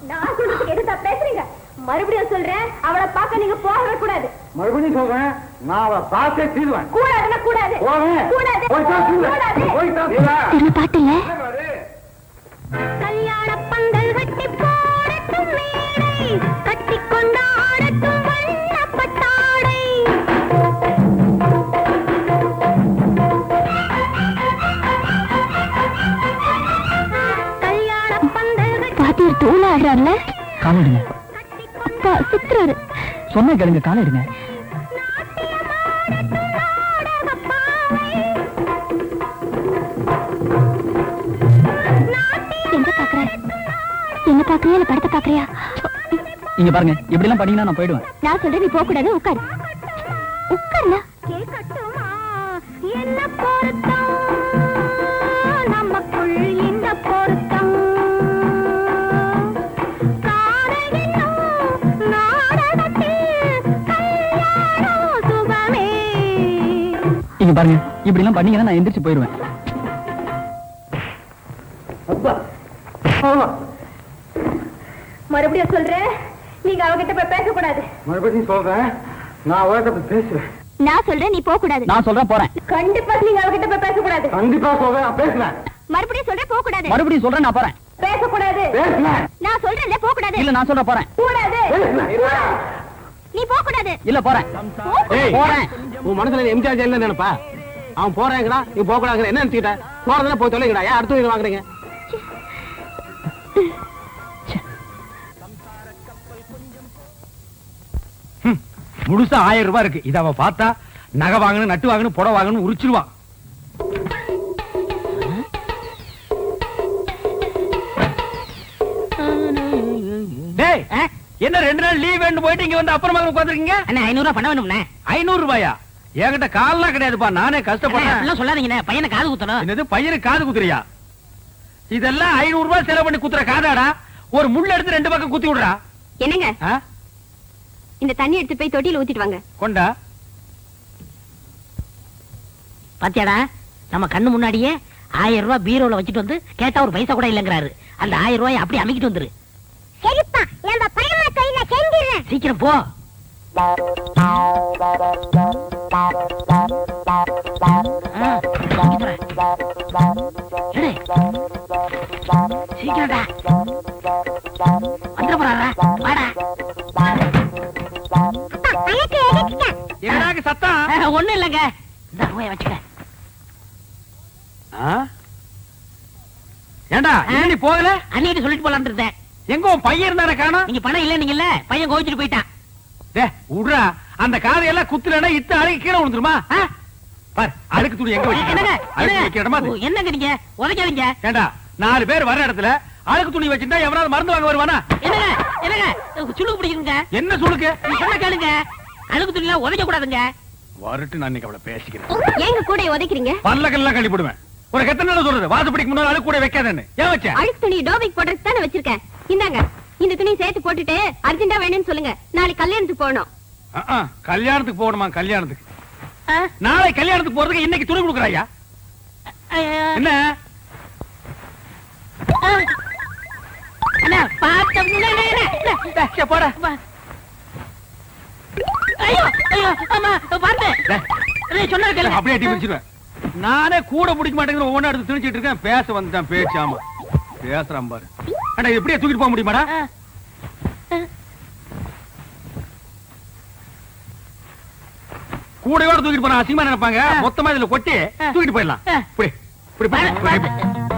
நான் சொல்றதுக்கு எதுக்கு பேசுறீங்க? மறுபடியும் சொல்றேன், அவளை பார்க்க நீங்க போகவே கூடாது. மறுபடியும் சொல்றேன், நான் அவளை பார்க்க தீருவேன். கூடாதுன்னா கூடாது. கூடாது. என்ன பாட்டுல கல்யாண பந்தல் கட்டி போடட்டும் மேடை, கட்டி கொண்டாடட்டும் வண்ணப்பட்டாடை. கல்யாண பந்தல் பாத்தியர் தூள் ஆடுறாருல, காலிடுங்க. அப்பா சித்ராரு சொன்ன கேளுங்க, காலிடுங்க. என்ன பாக்குறியா இல்ல படத்தை பாக்குறியா? இங்க பாருங்க, இப்படி எல்லாம் பண்ணீங்கன்னா நான் போயிடுவேன். நான் சொல்றேன், நீ போக கூடாது. உட்காரு உட்காருல. கேட்கட்டுமா என்ன பொருத்தம் நமக்குள் இந்த பொருத்தம், காதல் என்னும் நாடகத்தில் கல்யாணம் சுபமே. இங்க பாருங்க, இப்படி எல்லாம் பண்ணீங்கன்னா நான் எந்திரிச்சு போயிடுவேன். மறுபடியும் சொல்றேன், நீங்க அவகிட்ட போய் பேசக்கூடாது. மறுபடியும் சொல்றேன், நான் அவகிட்ட பேசுவேன். நான் சொல்றேன், நீ போக கூடாது. நான் சொல்றேன், போறேன். கண்டிப்பா நீங்க அவகிட்ட போய் பேசக்கூடாது. கண்டிப்பா சொல்றேன், நான் பேசுவேன். மறுபடியும் சொல்றேன், போக கூடாது. மறுபடியும் சொல்றேன், நான் போறேன். பேசக்கூடாது. பேசுவேன். நான் சொல்றேன்ல, போக கூடாது. இல்ல, நான் சொல்றேன், போறேன். கூடாது. நீ போக கூடாது. இல்ல, போறேன். போறேன். உன் மனசுல எம்ஜிஆர் ஜெயில நினைப்பா? அவன் போறேங்கடா, நீ போக கூடாது. என்ன நினைச்சுக்கிட்ட? போறதுல போய் தொலைங்கடா. ஏன் அடுத்த வீடு வாங்குறீங்க? முழுசா 1000 ரூபாய் இருக்கு. இத அவ பார்த்தா நகை வாங்கணும், நட்டு வாங்கணும், புடவை வாங்கணும் உரிச்சிருவா. டேய், என்ன 2 நாள் லீவ் வேணும் போயிட்டு இங்க வந்து அப்புறமா உட்கார்ந்திருக்கீங்க? அண்ணா 500 ரூபாய் பணம் வேணும்ண்ணே. 500 ரூபாயா? என்கிட்ட கால்லாம் கிடையாதுப்பா, நானே கஷ்டப்படுறேன். அப்படிலாம் சொல்லாதீங்கண்ணே, பையனை காது குத்தணும். என்னது பையனுக்கு காது குத்துறியா? இதெல்லாம் 500 ரூபாய் செலவு பண்ணி குத்துற காதாடா? ஒரு முள்ள எடுத்து 2 பக்கம் குத்தி விடுறா. என்னங்க, ஆ? இந்த தண்ணி எடுத்து போய் தொட்டியில ஊத்திட்டு வாங்க. கொண்டா. பாத்தியாடா, நம்ம கண்ணு முன்னாடியே 1000 ரூபாய் பீரோல வச்சுட்டு வந்து கேட்டா ஒரு பைசா கூட இல்லங்கிறாரு. அந்த 1000 ரூபாய் அப்படி அமைக்கிட்டு வந்துரு. சரிப்பா, நம்ம பையமா கையில செஞ்சிடுறேன். சீக்கிரம் போ. சீக்கிரம்டா வந்துட போறாரா? வாடா. என்னடாக்கு சத்தம்? ஒண்ணும் இல்லங்க, இந்த ரூபாயை வச்சுக்க. ஏண்டா நீ போகல? அன்னிட்டு சொல்லிட்டு போலான்னு இருந்தேன். எங்க உன் பையன் இருந்தானே காணோம்? நீங்க பணம் இல்ல நீங்கல்ல, பையன் கோவிச்சுட்டு போயிட்டான். டே உடுறா, அந்த காதையெல்லாம் குத்துலன்னா இத்த அழகி கீழே விழுந்துருமா? பார், அழுக்கு துணி எங்க என்னங்க வைக்கிறீங்க? அழுக்கு வைக்கிற இடமா அது? என்னங்க நீங்க உதைக்காதீங்க. ஏண்டா 4 பேர் வர இடத்துல அழுக்கு துணி வச்சிருந்தா எவனாவது மருந்து வாங்க வருவானா? என்னங்க என்னங்க சுளுக்கு பிடிக்குங்க. என்ன சொல்லுங்க? நீ சொன்னா கேளுங்க. அழுக்கு துணிலாம் உதைக்க கூடாதுங்க. வரட்டு நான் இன்னைக்கு அவளை பேசிக்கிறேன். ஏங்க கூட உதைக்கிறீங்க? பல்லக்கெல்லாம் கழி போடுவேன். உனக்கு எத்தனை நாள் சொல்றது வாசப்படிக்கு முன்னாடி அழுக்கு கூட வைக்காதேன்னு? ஏன் வச்ச? அழுக்கு துணி டோபிக் போடுறதுக்கு தானே வச்சிருக்கேன். இந்தாங்க இந்த துணி சேர்த்து போட்டுட்டு அர்ஜென்ட்டா வேணும்னு சொல்லுங்க. நாளைக்கு கல்யாணத்துக்கு போகணும். கல்யாணத்துக்கு போகணுமா? கல்யாணத்துக்கு நாளை கல்யாணத்துக்கு போறதுக்கு இன்னைக்கு துணி கொடுக்குறாயா? என்ன அண்ணா பாத்த போட ஐயோ ஐயோ அம்மா பாருங்க. சொன்னா கேளுங்க. அப்படியே அடி பிடிச்சிருவேன். நானே கூட பிடிக்க மாட்டேங்கிற ஒவ்வொன்று எடுத்து திணிச்சிட்டு இருக்கேன். பேச வந்துட்டான் பேச்சாமா பேசுறான் பாரு. அண்ணா எப்படியே தூக்கிட்டு போக முடியுமாடா? கூடையோட தூக்கிட்டு போனா அசிங்கமா நினைப்பாங்க. மொத்தமா இதுல கொட்டி தூக்கிட்டு போயிடலாம். இப்படி இப்படி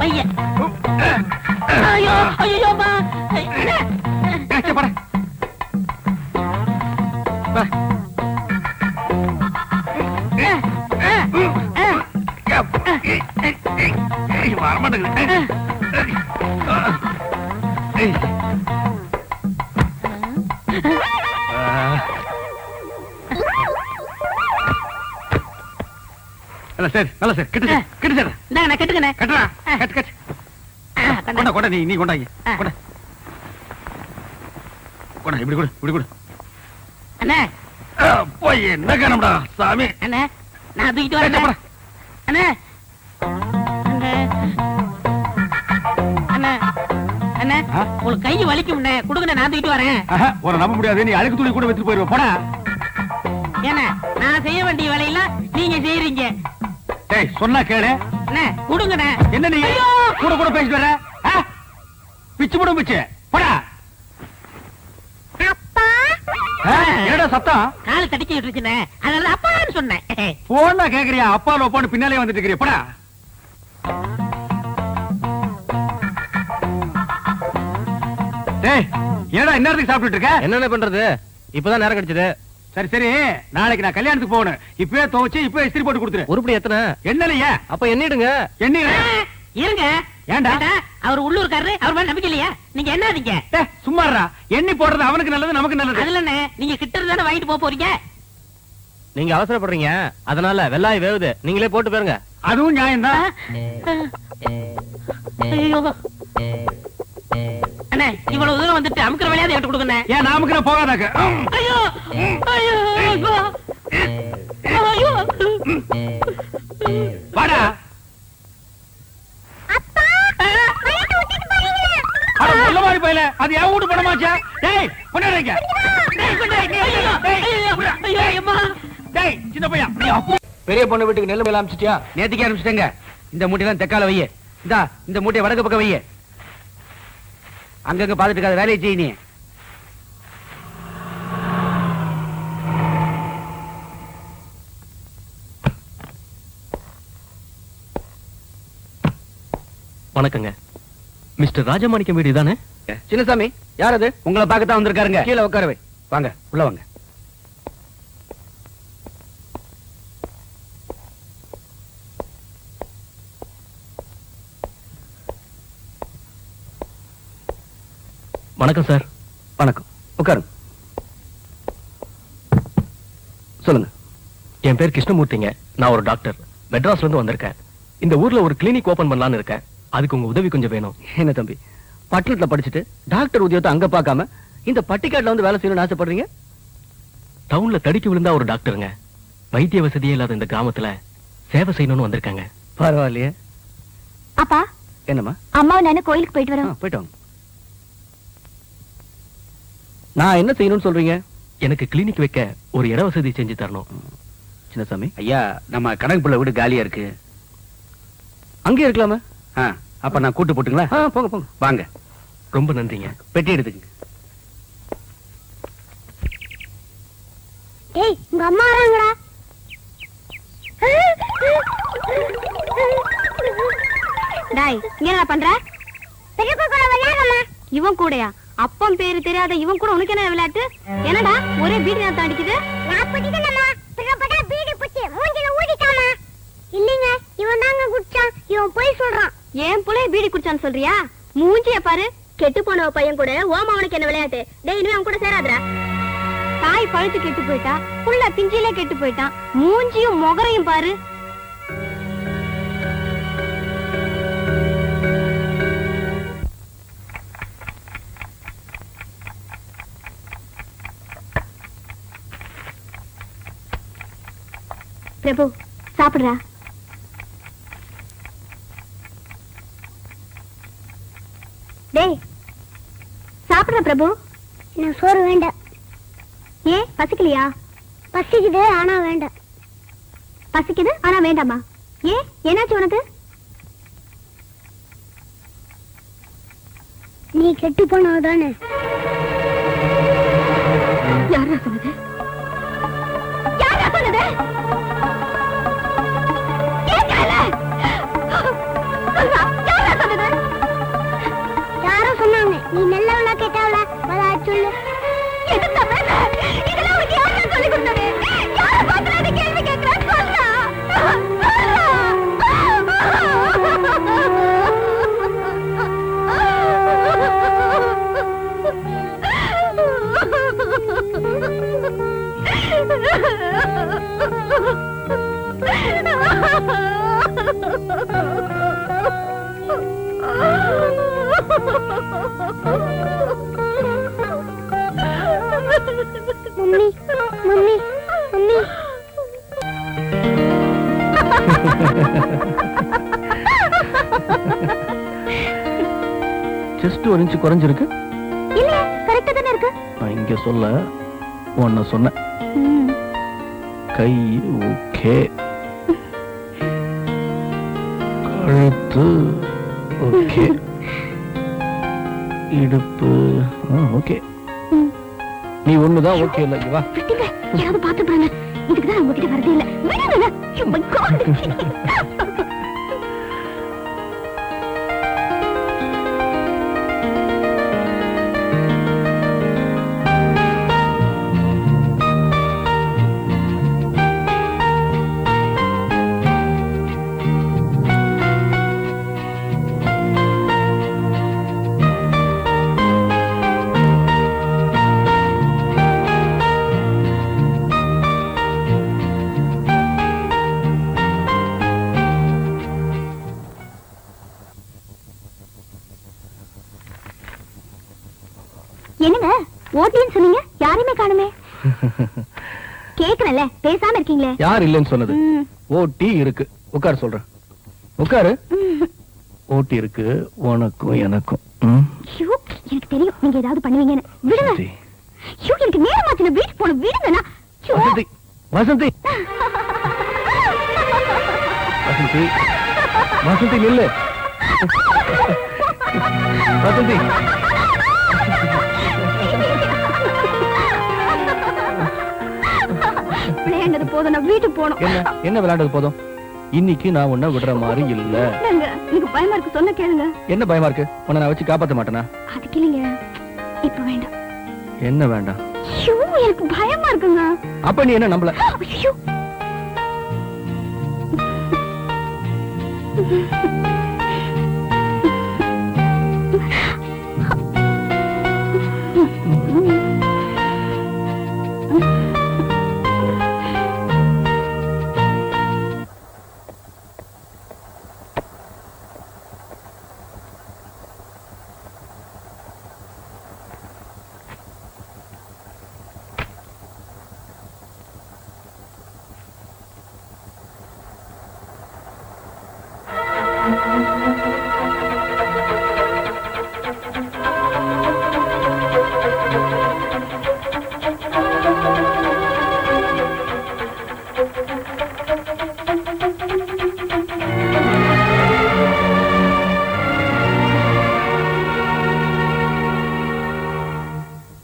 பையன் ஐயோ ஐயோ அம்மா போட வரமாட்டேங்குது. சரி நல்ல சரி கிட்ட கிட்ட சார் நான் கட்டுக்கண்ணே. கட்டுறா கட்டு கட்டு கொண்டா கொண்டா நீ கொண்டாங்க கொண்டா கொண்டா இப்படி கொடு இப்படி கொடு. அண்ணே போய் என்ன காணம்டா சாமி. அண்ணே நான் தூக்கிட்டு வரேன். அண்ணே அண்ணே அண்ணே உங்களுக்கு கை வலிக்கும் கொடுங்க. நான் தூக்கிட்டு வரேன். ஒரு நம்ப முடியாது. நீ அழுக்கு துணி கூட வச்சுட்டு போயிருவ. போடா. ஏன்னா நான் செய்ய வேண்டிய வேலையெல்லாம் நீங்க செய்யறீங்க. டேய் சொன்னா கேளு. அண்ணே கொடுங்கண்ணே. என்ன நீ கூட கூட பேசிட்டு வர? பிச்சு போடும் பிச்சு. போடா. என்னடா சத்தம்? கால் தடிக்க விட்டுருச்சுண்ணே. அதனால அப்பான்னு சொன்னேன். போனா கேக்குறியா? அப்பா லோப்பான்னு பின்னாலே வந்துட்டு இருக்கிறியா? போடா. டேய் என்னடா இந்நேரத்துக்கு சாப்பிட்டுட்டு இருக்க? என்னென்ன பண்றது? இப்பதான் நேரம் கிடைச்சது. சரி சரி நாளைக்கு நான் கல்யாணத்துக்கு போகணும். இப்பவே துவைச்சு இப்பவே இஸ்திரி போட்டு கொடுத்துரு. உருப்படி எத்தனை? என்னலையா? அப்ப எண்ணிடுங்க. என்ன இருங்க. ஏண்டா? அவர் உள்ளூர்காரரு. அவர் மேல நம்பிக்கை இல்லையா? நீங்க என்னதீங்க? சும்மாறா. எண்ணி போடுறது அவனுக்கு நல்லது நமக்கு நல்லது. அதுல நீங்க கிட்ட இருந்தானே வாங்கிட்டு போக போறீங்க. நீங்க அவசரப்படுறீங்க. அதனால வெள்ளாய் வேவுது. நீங்களே போட்டு பாருங்க. அதுவும் நியாயம்தான். அண்ணே இவ்வளவு தூரம் வந்துட்டு அமுக்கிற வேலையாவது எடுத்து கொடுங்க. ஏன் நாமுக்கு போகாதாக்க? ஐயோ ஐயோ ஐயோ வாடா. சொல்ல மாதிரி போயில அது என் வீட்டு பணமாச்சா? டேய் கொண்டாடுங்க. டேய் சின்ன பையன் பெரிய பொண்ணு வீட்டுக்கு நெல்லு மேல அமிச்சிட்டியா? நேத்திக்கே ஆரம்பிச்சிட்டேங்க. இந்த மூட்டையெல்லாம் தெக்கால வைய. இந்த மூட்டையை வடக்கு பக்கம் வைய. அங்கங்க பாத்துட்டு இருக்காத வேலையை செய்ய நீ. வணக்கங்க. மிஸ்டர் ராஜமாணிக்கம் வீடு தானே? சின்னசாமி யார் அது? உங்களை பார்க்கத்தான் வந்திருக்காருங்க. கீழே உட்காரவே. வாங்க உள்ள வாங்க. வணக்கம் சார். வணக்கம். உட்காருங்க. சொல்லுங்க. என் பேர் கிருஷ்ணமூர்த்திங்க. நான் ஒரு டாக்டர். மெட்ராஸ்ல இருந்து வந்திருக்கேன். இந்த ஊர்ல ஒரு கிளினிக் ஓபன் பண்ணலாம்னு இருக்கேன். அதுக்கு உங்க உதவி கொஞ்சம் வேணும். என்ன தம்பி பட்டணத்துல படிச்சுட்டு டாக்டர் உத்தியோகத்தை அங்க பார்க்காம இந்த பட்டிக்காட்டுல வந்து வேலை செய்யணும்னு ஆசைப்படுறீங்க? டவுன்ல தடிக்கு விழுந்தா ஒரு டாக்டருங்க. வைத்திய வசதியே இல்லாத இந்த கிராமத்துல சேவை செய்யணும்னு வந்திருக்காங்க. பரவாயில்லையே. அப்பா என்னம்மா? அம்மாவை நானு கோயிலுக்கு போயிட்டு வரோம். போயிட்டு வாங்க. நான் என்ன செய்யணும்னு சொல்றீங்க? எனக்கு கிளினிக் வைக்க ஒரு இட வசதி செஞ்சு தரணும். சின்னசாமி ஐயா, நம்ம கணக்கு பிள்ளை வீடு காலியா இருக்கு. அங்கே இருக்கலாமா? அப்ப நான் கூட்டு போட்டுங்களா? போங்க போங்க வாங்க. ரொம்ப நன்றிங்க. பெட்டி எடுத்துங்க. ஏய் உங்க அம்மா வராங்கடா. டேய் இங்க என்ன பண்ற? பெரியப்பா கூட விளையாடமா? இவன் கூடயா? அப்பன் பேரு தெரியாத இவன் கூட உனக்கு என்ன விளையாட்டு? என்னடா ஒரே பீடி நாத்தம் அடிக்குது? நான் பிடிக்கலமா. பெரியப்பா பீடி புச்சி மூஞ்சில ஊதிட்டாமா. ஏன் புள்ளைய பீடி குடிச்சான்னு சொல்றியா? மூஞ்சிய பாரு, கெட்டு போன பையன் கூட ஓமா அவனுக்கு என்ன விளையாட்டு? டேய், இனிமே அவன் கூட சேராதடா. தாய் பழுத்து கெட்டு போயிட்டா, புள்ள பிஞ்சிலே கெட்டு போயிட்டான். மூஞ்சியும் முகரையும் பாரு. பிரபு, சாப்பிடுறா. டேய், சாப்பிடுற பிரபு. நான் சோறு வேண்டாம். ஏன் பசிக்கலையா? பசிக்குது ஆனா வேண்டாம். பசிக்குது ஆனா வேண்டாமா? ஏன், என்னாச்சு உனக்கு? நீ கெட்டு போனதானே. யாரா சொன்னது? யாரா சொன்னது? கேட்கல. யாரா சொன்னது? யாரோ சொன்னாங்க. நீ நல்லவளா கேட்டவளா சொல்லு. இதெல்லாம் உனக்கு யாரா சொல்லி கொடுத்தது? யார பார்த்து நீ கேள்வி கேட்கிற? சொல்றா. Mummy, mummy, mummy. ஜஸ்ட் ஒரு இன்ச்சு குறைஞ்சிருக்கு. இல்ல, கரெக்ட்டா தானே இருக்கு. நான் இங்க சொல்ல உன்ன சொன்னேன். கை ஓகே, கழுத்து ஓகே, இடுப்பு ஓகே. நீ ஒண்ணுதான் ஓகே இல்ல. வா, விட்டுங்க, யாராவது பார்த்து பாருங்க. இதுக்குதான் உங்ககிட்ட வரதே இல்ல. விடுங்க. Oh my God. என்னங்க ஓட்லின்னு சொன்னீங்க, யாரையுமே காணுமே. கேக்குறேன்ல, பேசாம இருக்கீங்களே. யார் இல்லைன்னு சொன்னது? ஓட்டி இருக்கு. உட்கார் சொல்றேன். உட்காரு. ஓட்டி இருக்கு உனக்கும் எனக்கும். ஐயோ, எனக்கு தெரியும் நீங்க ஏதாவது பண்ணுவீங்கன்னு. விடுங்க. ஐயோ, எனக்கு நேரமாச்சு, நான் வீட்டுக்கு போகணும். விடுங்கண்ணா. வசந்தி, வசந்தி, வசந்தி, வசந்தி நில்லு. வசந்தி, விளையாண்டது போதும், நான் வீட்டுக்கு போகணும். என்ன விளையாண்டது போதும்? இன்னைக்கு நான் உன்னை விடுற மாதிரி இல்ல. எனக்கு பயமா இருக்கு, சொன்ன கேளுங்க. என்ன பயமா இருக்கு? உன்னை நான் வச்சு காப்பாத்த மாட்டேனா? அதுக்கு இல்லைங்க, இப்ப வேண்டாம். என்ன வேண்டாம்? ஐயோ, எனக்கு பயமா இருக்குங்க. அப்ப நீ என்ன நம்பல? ஐயோ,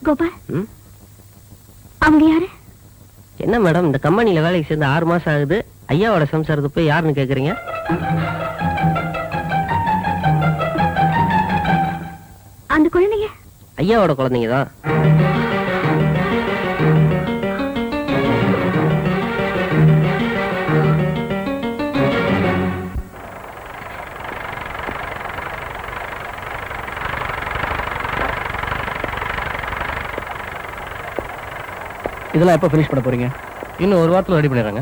கோபால், அவங்க யாரு? என்ன மேடம், இந்த கம்பெனில வேலைக்கு சேர்ந்து 6 மாசம் ஆகுது. ஐயாவோட சம்சாரத்தை போய் யாருன்னு கேக்குறீங்க? அந்த குழந்தைங்க ஐயாவோட குழந்தைங்க தான். இதெல்லாம் எப்போ ஃபினிஷ் பண்ண போறீங்க? இன்னும் ஒரு வாரத்தில் ரெடி பண்ணிடுறாங்க.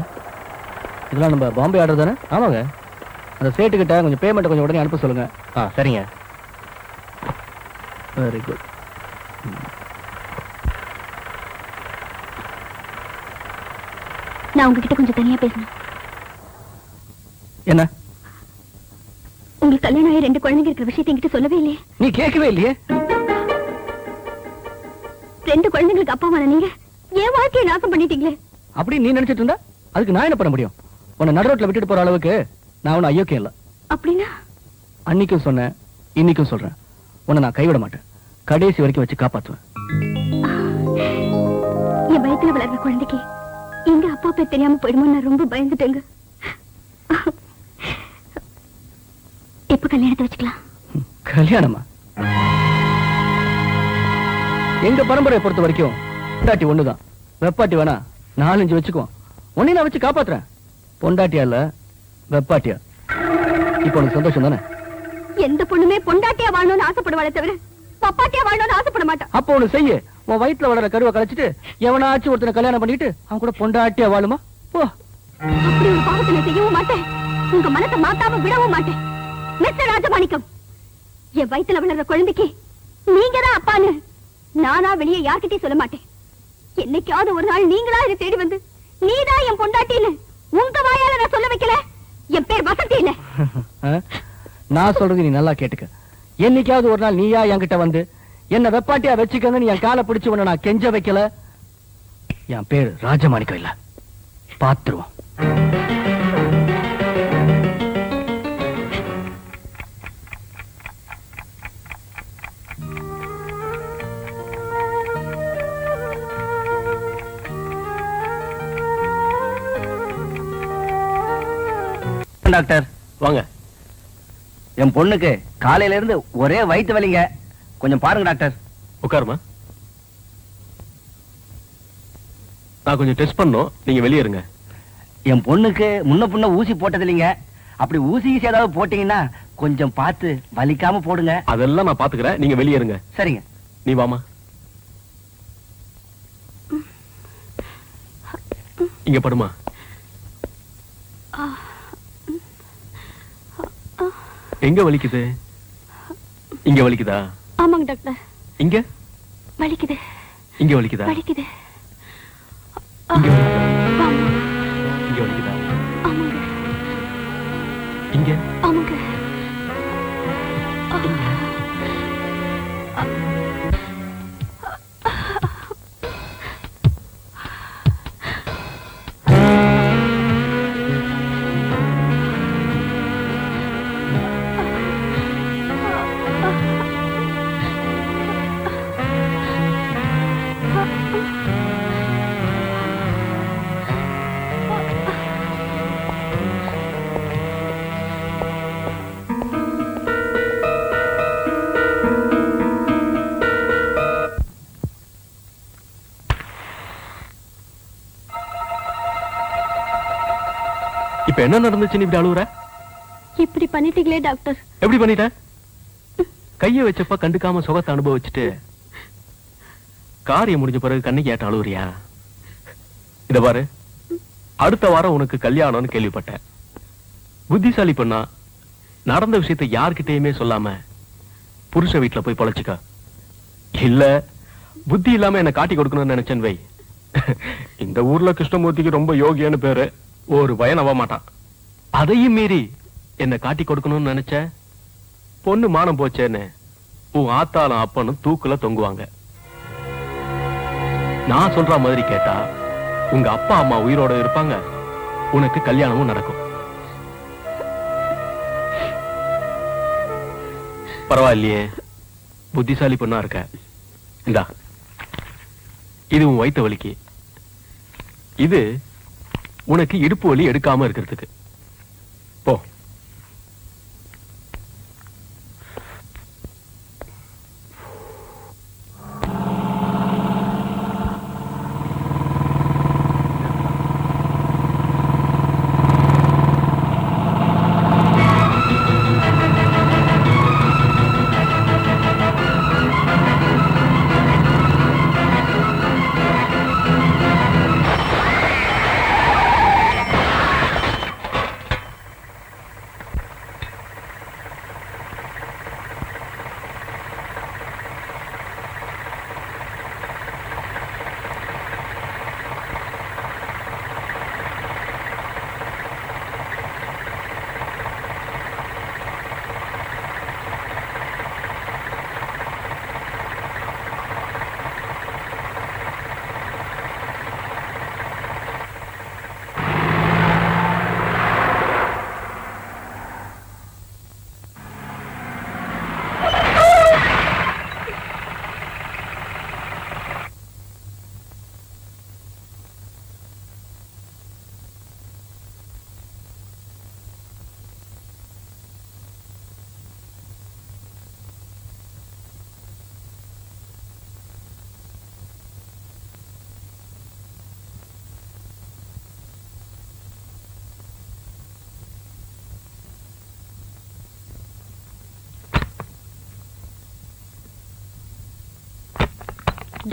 இதெல்லாம் நம்ம பாம்பே ஆர்டர் தானே? ஆமாங்க. அந்த சேட்டுக்கிட்ட கொஞ்சம் பேமெண்ட் கொஞ்சம் உடனே அனுப்ப சொல்லுங்க. சரிங்க. Very good. நான் உங்ககிட்ட கொஞ்சம் தனியா பேசணும். என்ன? உங்களுக்கு கல்யாணம் ஆகி 2 குழந்தைங்க இருக்கிற விஷயத்தை என்கிட்ட சொல்லவே இல்லையே. நீ கேட்கவே இல்லையே. 2 குழந்தைங்களுக்கு அப்பாவான நீங்க என் வாழ்க்கையை நாசம் பண்ணிட்டீங்களே. அப்படி நீ நினைச்சிட்டு இருந்தா அதுக்கு நான் என்ன பண்ண முடியும்? உன்னை நடுரோட்ல விட்டுட்டு போற அளவுக்கு நான் ஒன்னும் ஐயோக்கியம் இல்ல. அப்படின்னா அன்னைக்கும் சொன்னேன், இன்னைக்கும் சொல்றேன், உன்னை நான் கைவிட மாட்டேன். கடைசி வரைக்கும் வச்சு காப்பாத்துவேன். என் வயித்துல வளர்ற குழந்தைக்கு எங்க அப்பா பேர் தெரியாம போயிடுமோ நான் ரொம்ப பயந்துட்டேங்க. எப்ப கல்யாணத்தை வச்சுக்கலாம்? கல்யாணமா? எங்க பரம்பரையை பொறுத்த வரைக்கும் பொண்டாட்டி ஒண்ணுதான். வெப்பாட்டி வேணா 4-5 வச்சுக்குவோம். உன்னை நான் வச்சு காப்பாத்துறேன். பொண்டாட்டியா இல்ல வெப்பாட்டியா. இப்போ உனக்கு சந்தோஷம் தானே? எந்த பொண்ணுமே பொண்டாட்டியா வாழணும்னு ஆசைப்படுவாளே தவிர பப்பாட்டியா வாழணும்னு ஆசைப்பட மாட்டான். அப்போ ஒண்ணு செய்ய, உன் வயித்துல வளர கருவை கலைச்சிட்டு எவனாச்சும் ஒருத்தனை கல்யாணம் பண்ணிட்டு அவன் கூட பொண்டாட்டியா வாழுமா? போ. அப்படி ஒரு பாவத்தை நான் செய்யவும் மாட்டேன். உங்க மனத்தை மாத்தாம விடவும் மாட்டேன். மிஸ்டர் ராஜமாணிக்கம், என் வயித்துல வளர்ற குழந்தைக்கு நீங்க தான் அப்பான்னு நானா வெளியே யார்கிட்டயும் சொல்ல மாட்டேன். என்னைக்காவது ஒரு நாள் நீங்களா இதை தேடி வந்து நீதான் என் பொண்டாட்டின்னு உங்க வாயால நான் சொல்ல வைக்கல. என் பேர் வசந்தி இல்ல. நான் சொல்றது நீ நல்லா கேட்டுக்க. என்னைக்காவது ஒரு நாள் நீயா என்கிட்ட வந்து என்ன வெப்பாட்டியா வச்சுக்கன்னு என் காலை பிடிச்சு உன்னை நான் கெஞ்ச வைக்கல. என் பேர் ராஜமாணிக்கம் இல்ல. பாத்துருவோம். டாக்டர் வாங்க. என் பொண்ணுக்கு காலையில இருந்து ஒரே வயித்து வலிங்க. கொஞ்சம் பாருங்க டாக்டர். உட்காருமா. நான் கொஞ்சம் டெஸ்ட் பண்ணோம், நீங்க வெளியே இருங்க. என் பொண்ணுக்கு முன்ன பின்ன ஊசி போட்டது இல்லைங்க. அப்படி ஊசி ஏதாவது போட்டீங்கன்னா கொஞ்சம் பார்த்து வலிக்காம போடுங்க. அதெல்லாம் நான் பாத்துக்கிறேன், நீங்க வெளியே இருங்க. சரிங்க. நீ வாமா. இங்க படுமா. எங்க வலிக்குது? இங்க வலிக்குதா? ஆமாங்க டாக்டர். இங்க வலிக்குது. இங்க வலிக்குதா? வலிக்குது. இங்க வலிக்குதா? ஆமா. இங்க வலிக்குதா? ஆமாங்க. இங்க ஆமாங்க. இப்ப என்ன நடந்துச்சு? நீ இப்படி அழுவுற? இப்படி பண்ணிட்டீங்களே டாக்டர். எப்படி பண்ணிட்ட? கைய வச்சப்ப கண்டுக்காம சுகத்தை அனுபவிச்சுட்டு காரியம் முடிஞ்ச பிறகு கண்ணுக்கு ஏட்ட அழுவுறியா? இத பாரு, அடுத்த வாரம் உனக்கு கல்யாணம்னு கேள்விப்பட்டேன். புத்திசாலி பண்ணா நடந்த விஷயத்தை யார்கிட்டயுமே சொல்லாம புருஷ வீட்டுல போய் பொழைச்சுக்க. இல்ல புத்தி இல்லாம என்ன காட்டி கொடுக்கணும்னு நினைச்சேன் வை. இந்த ஊர்ல கிருஷ்ணமூர்த்திக்கு ரொம்ப யோகியான பேரு. ஒரு பயம் நம்ப மாட்டான். அதையும் மீறி என்ன காட்டி கொடுக்கணும்னு நினைச்ச பொண்ணு மானம் போச்சேன்னு உன் ஆத்தாலும் அப்பனும் தூக்குல தொங்குவாங்க. நான் சொல்ற மாதிரி கேட்டா உங்க அப்பா அம்மா உயிரோட இருப்பாங்க, உனக்கு கல்யாணமும் நடக்கும். பரவாயில்லையே, புத்திசாலி பொண்ணா இருக்க. இந்தா, இது உன் வயித்த வலிக்கு, இது உனக்கு இடுப்பு வலி எடுக்காம இருக்கிறதுக்கு. போ.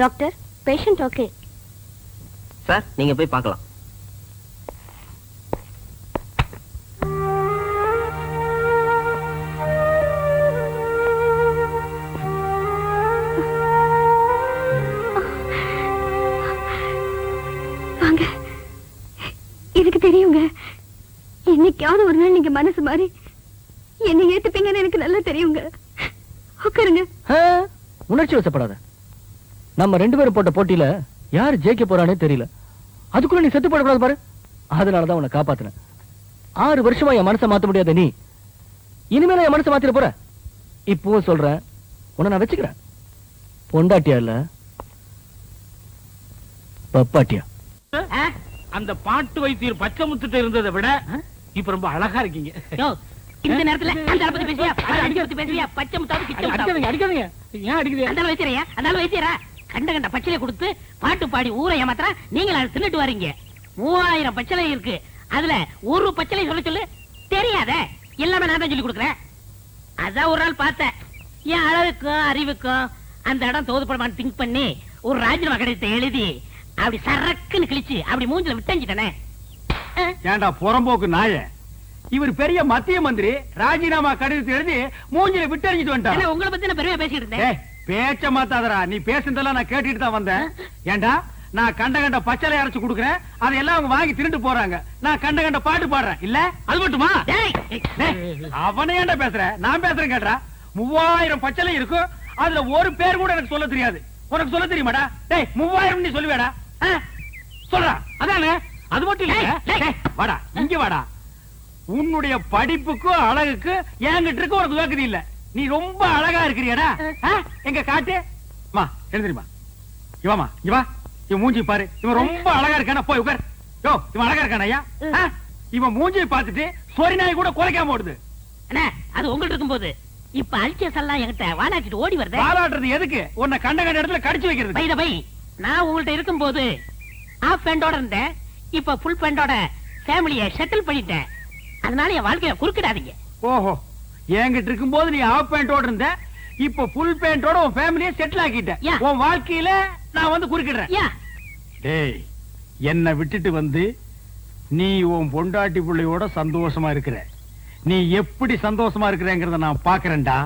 Doctor patient okay. சார் நீங்க போய் பார்க்கலாம். வாங்க. எனக்கு தெரியுங்க, என்னைக்காவது ஒரு நாள் நீங்க மனசு மாறி என்னை ஏத்துப்பீங்கன்னு எனக்கு நல்லா தெரியுங்க. உட்காருங்க. உணர்ச்சி வசப்படாத. நம்ம 2 பேரும் போட்ட போட்டியில யார் ஜெயிக்க போறானே தெரியல. அதுக்குள்ள நீ செத்து போடக்கூடாது பாரு. அதனாலதான் உன்னை காப்பாத்தினேன். 6 வருஷமா என் மனசை மாத்த முடியாத நீ இனிமேல என் மனசை மாத்திர போற. இப்போ சொல்றேன், உன்னை நான் வச்சுக்கிறேன். பொண்டாட்டியா இல்ல பப்பாட்டியா. அந்த பாட்டு வைத்தியர் பச்சை முத்துட்டு இருந்ததை விட இப்ப ரொம்ப அழகா இருக்கீங்க. இந்த நேரத்துல அந்த ஆளை பத்தி பேசியா, அந்த பத்தி பேசியா, பச்சை முத்தாவது கிட்ட அடிக்காதீங்க அடிக்காதீங்க. ஏன் அடிக்குது? அந்த வைத்தியரையா, அந்த வைத்தியரா கண்ட கண்ட பச்சளையை கொடுத்து பாட்டு பாடி ஊரை ஏமாத்திர நீங்க அதை தின்னுட்டு வரீங்க. 3000 பச்சளை இருக்கு, அதுல ஒரு பச்சளை சொல்ல சொல்லு. தெரியாத எல்லாமே நான் தான் சொல்லி கொடுக்குறேன். அதான் ஒரு நாள் பார்த்தேன், என் அழகுக்கும் அறிவுக்கும் அந்த இடம் தோதுப்படமான்னு திங்க் பண்ணி ஒரு ராஜினாமா கடிதத்தை எழுதி அப்படி சரக்குன்னு கிழிச்சு அப்படி மூஞ்சில விட்டஞ்சிட்டனே. ஏண்டா புறம்போக்கு நாய, இவர் பெரிய மத்திய மந்திரி, ராஜினாமா கடிதத்தை எழுதி மூஞ்சில விட்டறிஞ்சிட்டு வந்துட்டான். உங்களை பத்தி நான் பெருமையா பேசிட்டு இருந்தேன். பேச்ச மாத்தாதரா, நீ பேசுனதெல்லாம் நான் கேட்டுட்டு தான் வந்தேன். ஏண்டா நான் கண்ட கண்ட பச்சளை அரைச்சு கொடுக்குறேன், அதையெல்லாம் அவங்க வாங்கி திருட்டு போறாங்க. நான் கண்ட கண்ட பாட்டு பாடுறேன். இல்ல அது மட்டுமா? அவனே ஏண்டா பேசுற, நான் பேசுறேன் கேட்டா. 3000 பச்சளை இருக்கும், அதுல ஒரு பேர் கூட எனக்கு சொல்ல தெரியாது. உனக்கு சொல்ல தெரியுமாடா? டேய் 3000 நீ சொல்லுவேடா? சொல்றா. அதானே, அது மட்டும் இல்ல. வாடா இங்க வாடா. உன்னுடைய படிப்புக்கும் அழகுக்கு என்கிட்ட இருக்கு உனக்கு வேக்குது இல்ல. நீ ரொம்ப அழகா இருக்கிறியடா. எங்க காட்டு மா எழுந்திரிமா. இவாமா இவா, இவன் மூஞ்சி பாரு. இவன் ரொம்ப அழகா இருக்கானா, போய் உட்கார். யோ இவன் அழகா இருக்கானா ஐயா? இவன் மூஞ்சியை பார்த்துட்டு சொரி நாய் கூட குறைக்காம ஓடுது. அண்ணா அது உங்கள்ட்ட இருக்கும் போது இப்ப அல்சஸ் எல்லாம் என்கிட்ட வாலாட்டிட்டு ஓடி வருது. வாலாட்டுறது எதுக்கு? உன்னை கண்ட கண்ட இடத்துல கடிச்சு வைக்கிறது. பை பை, நான் உங்கள்ட்ட இருக்கும் போது ஹாஃப் பேண்டோட இருந்தேன், இப்ப ஃபுல் பேண்டோட ஃபேமிலியை செட்டில் பண்ணிட்டேன். அதனால என் வாழ்க்கைய குறுக்கிடாதீங்க. ஓஹோ, என்கிட்ட இருக்கும் போது நீ ஹாஃப் பேண்டோட இருந்த, இப்ப ஃபுல் பேண்டோட உன் ஃபேமிலியை செட்டில் ஆக்கிட்ட. உன் வாழ்க்கையில நான் வந்து குறுக்கிடுறேன். டேய் என்ன விட்டுட்டு வந்து நீ உன் பொண்டாட்டி பிள்ளையோட சந்தோஷமா இருக்கிற. நீ எப்படி சந்தோஷமா இருக்கிறேங்கிறத நான் பாக்குறேன்டா.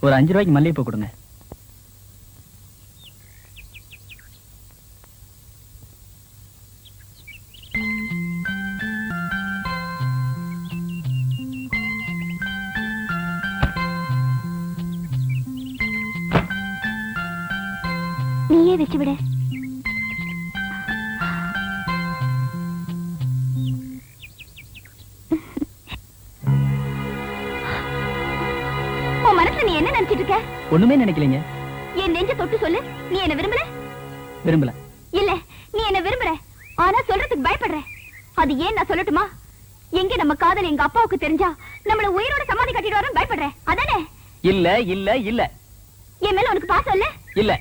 ஒரு 5 ரூபாய்க்கு மல்லிகைப்பூ கொடுங்க. நீயே வச்சு விட. மனசுல நீ என்ன நினைச்சிட்டு இருக்க? ஒண்ணுமே நினைக்கலீங்க. என் நெஞ்ச தொட்டு சொல்லு, நீ என்ன விரும்பல? விரும்பல. இல்ல நீ என்ன விரும்புற, ஆனா சொல்றதுக்கு பயப்படுற. அது ஏன் நான் சொல்லட்டுமா? எங்க நம்ம காதல் எங்க அப்பாவுக்கு தெரிஞ்சா நம்மள உயிரோட சமாதி கட்டிட்டு வரோம் பயப்படுற, அதானே? இல்ல இல்ல இல்ல. என் மேல உனக்கு பாசம் இல்ல? இல்ல.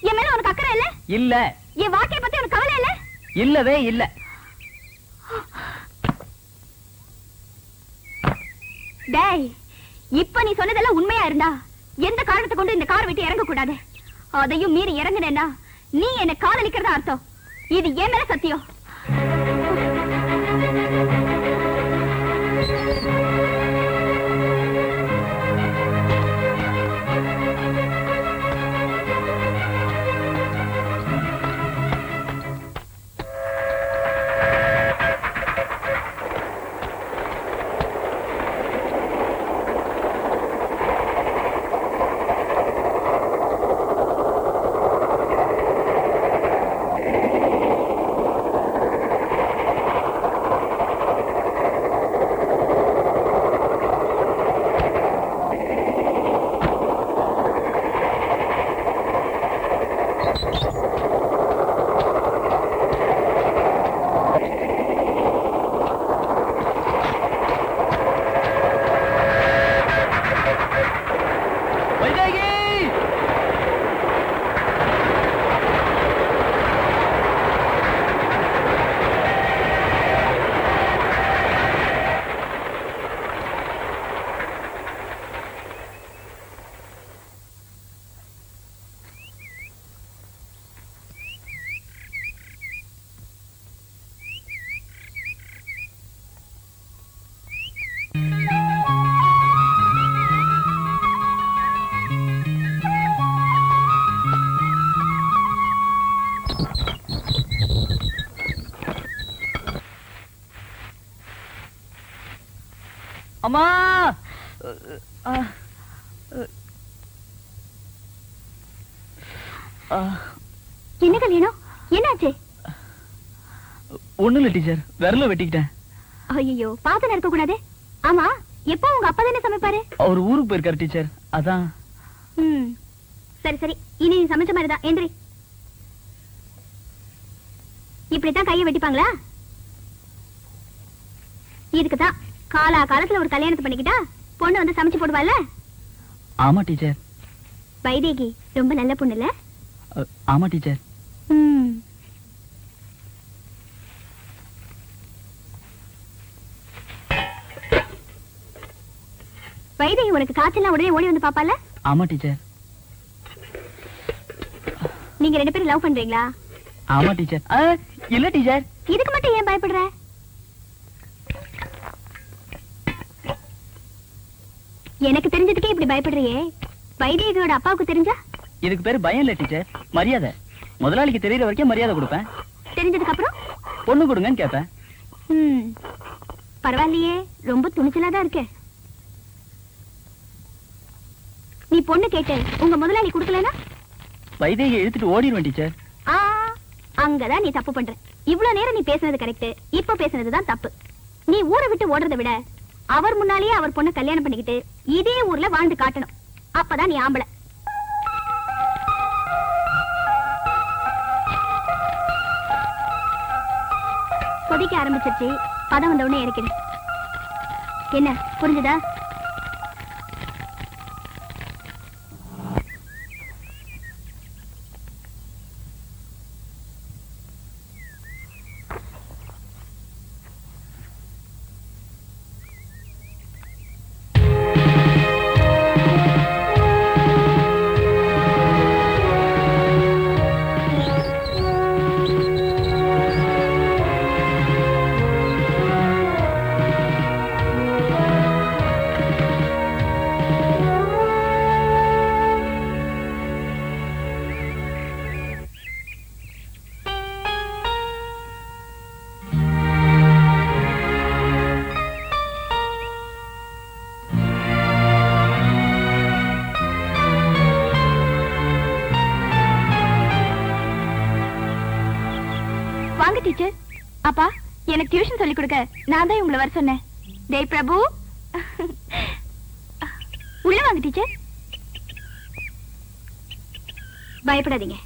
என் மேல உனக்கு அக்கறை இல்ல? இல்ல. என் வாழ்க்கைய பத்தி உனக்கு கவலை இல்ல? இல்லவே இல்ல. டேய், இப்ப நீ சொன்னதெல்லாம் உண்மையா இருந்தா எந்த காரணத்தை கொண்டு இந்த கார் விட்டு இறங்க கூடாது. அதையும் மீறி இறங்குனேன்னா நீ என்ன காதலிக்கிறதா அர்த்தம். இது என் மேல சத்தியம். அம்மா என்ன கல்யாணம் என்னாச்சு? ஒண்ணு இல்ல டீச்சர், விரல வெட்டிக்கிட்டேன். ஐயோ பாத்து இருக்க கூடாது. ஆமா, எப்போ உங்க அப்பா தானே சமைப்பாரு? அவர் ஊருக்கு போயிருக்காரு டீச்சர், அதான். சரி சரி, இனி நீ சமைச்ச மாதிரிதான். எந்திரி. இப்படித்தான் கையை வெட்டிப்பாங்களா? இதுக்குதான் காலத்துல ஒரு கல்யாணத்தை பண்ணிக்கிட்டா பொண்ணு வந்து சமைச்சு போடுவாள்ல. ஆமா டீச்சர். வைதேகி ரொம்ப நல்ல பொண்ணு இல்ல? ஆமா டீச்சர். வைதேகி உனக்கு காய்ச்சல்லாம் உடனே ஓடி வந்து பாப்பால? ஆமா டீச்சர். நீங்க 2 பேரும் லவ் பண்றீங்களா? ஆமா டீச்சர். இல்ல டீச்சர். இதுக்கு மட்டும் ஏன் பயப்படுற? எனக்கு தெரிஞ்சதுக்கே இப்படி பயப்படுறியே, வைதேகியோட அப்பாவுக்கு தெரிஞ்சா? இதுக்கு பேரு பயம் இல்ல டீச்சர், மரியாதை. முதலாளிக்கு தெரியற வரைக்கும் மரியாதை கொடுப்பேன். தெரிஞ்சதுக்கு அப்புறம் பொண்ணு கொடுங்கன்னு கேட்பேன். பரவாயில்லையே, ரொம்ப துணிச்சலாதான் இருக்க. நீ பொண்ணு கேட்டு உங்க முதலாளி கொடுக்கலனா வைதேகி இழுத்துட்டு ஓடிடுவேன் டீச்சர். அங்கதான் நீ தப்பு பண்ற. இவ்வளவு நேரம் நீ பேசுனது கரெக்ட், இப்ப பேசுனதுதான் தப்பு. நீ ஊரை விட்டு ஓடுறதை விட அவர் முன்னாலேயே அவர் பொண்ணு கல்யாணம் பண்ணிக்கிட்டு இதே ஊர்ல வாழ்ந்து காட்டணும். அப்பதான் நீ ஆம்பளை. கொதிக்க ஆரம்பிச்சிருச்சு, பதம் வந்த உடனே இறக்கிடு. என்ன புரிஞ்சுதா? வாங்க டீச்சர். அப்பா, எனக்கு டியூஷன் சொல்லி கொடுக்க நான் தான் உங்களை வர சொன்னேன். டேய் பிரபு, உள்ள வாங்க டீச்சர். பயப்படாதீங்க,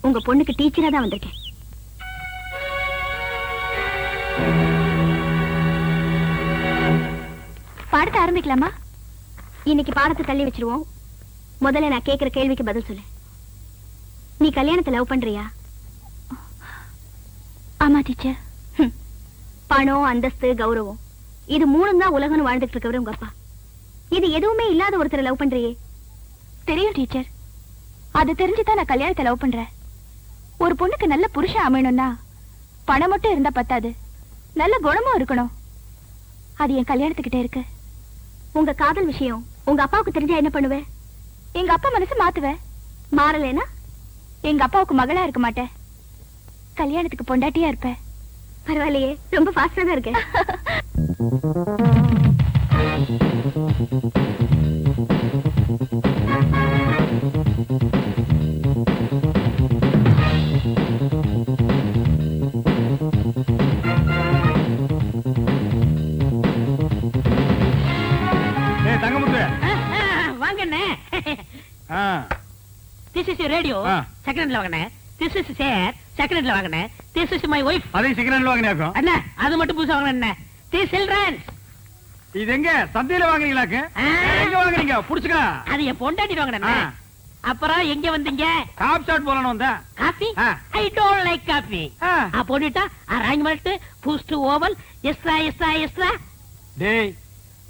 உங்க பொண்ணுக்கு டீச்சரா தான் வந்திருக்கேன். பாடத்தை ஆரம்பிக்கலாமா? இன்னைக்கு பாடத்தை தள்ளி வச்சிருவோம். முதல்ல நான் கேட்கிற கேள்விக்கு பதில் சொல்லு. நீ கல்யாணத்தை லவ் பண்றியா? ஆமா டீச்சர். பணம், அந்தஸ்து, கௌரவம், இது 3 தான் உலகம்னு வாழ்ந்துட்டு இருக்கவர் உங்க அப்பா. இது எதுவுமே இல்லாத ஒருத்தரை லவ் பண்றியே. தெரியும் டீச்சர், அது தெரிஞ்சுதான் நான் கல்யாணத்தை லவ் பண்றேன். ஒரு பொண்ணுக்கு நல்ல புருஷன் அமையணும்னா பணம் மட்டும் இருந்தா பத்தாது, நல்ல குணமும் இருக்கணும். அது என் கல்யாணத்துக்கிட்டே இருக்கு. உங்க காதல் விஷயம் உங்க அப்பாவுக்கு தெரிஞ்சா என்ன பண்ணுவ? எங்க அப்பா மனசு மாத்துவேன். மாறலைன்னா எங்க அப்பாவுக்கு மகளா இருக்க மாட்டேன், கல்யாணத்துக்கு பொண்டாட்டியா இருப்ப. பரவாயில்லையே, ரொம்ப ஃபாஸ்டா தான் இருக்க. வாங்கண்ணே. This is your radio. செகண்ட்ல வாங்கண்ணே. This is chair. செகண்ட்ல வாங்கண்ணே. This is my wife. அதே செகண்ட்ல வாங்குனியாக்கோ? அண்ணா, அது மட்டும் புதுசா வாங்கண்ணே. This children. இது எங்க சந்தையில வாங்குனீங்களாக்கு? எங்க வாங்குனீங்க? புடிச்சுக்க. அது என் பொண்டாட்டி வாங்கண்ணே. அப்புறம் எங்க வந்தீங்க? காப் ஷாட் போலன்னு வந்தேன். Coffee? I don't like coffee. போட்டுட்டா arrangement boost oval extra extra extra. டேய்,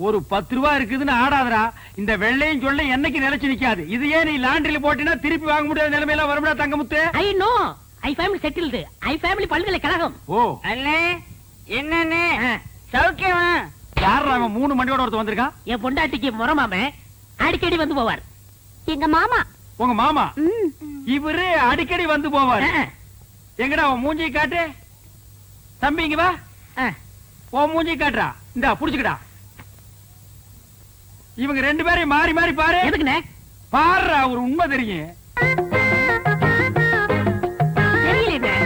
ஒரு 10 ரூபாய் இருக்குதுன்னு ஆடாதடா. இந்த வெள்ளையும் சொல்ல என்னைக்கு நிலைச்சு நிக்காது. இது ஏன் நீ லாண்டரியில போட்டினா திருப்பி வாங்க முடியாத நிலைமையில வரும்டா Thangamuthu. I know, I family settled. I family பல்கலைக்கழகம். ஓ அண்ணே, என்னண்ணே சௌக்கியமா? யார் அவன் 3 மணியோட ஒருத்தர் வந்திருக்கான்? என் பொண்டாட்டிக்கு முறமாம அடிக்கடி வந்து போவார். எங்க மாமா. உங்க மாமா? இவரு அடிக்கடி வந்து போவார். எங்கடா உன் மூஞ்சி காட்டு. தம்பி இங்க வா. உன் மூஞ்சி காட்டுறா. இந்தா புடிச்சுக்கடா. இவங்க 2 பேரையும் மாறி மாறி பாரு. எதுக்குண்ணே? பாருடா, ஒரு உண்மை தெரியும். தெரியலண்ணே.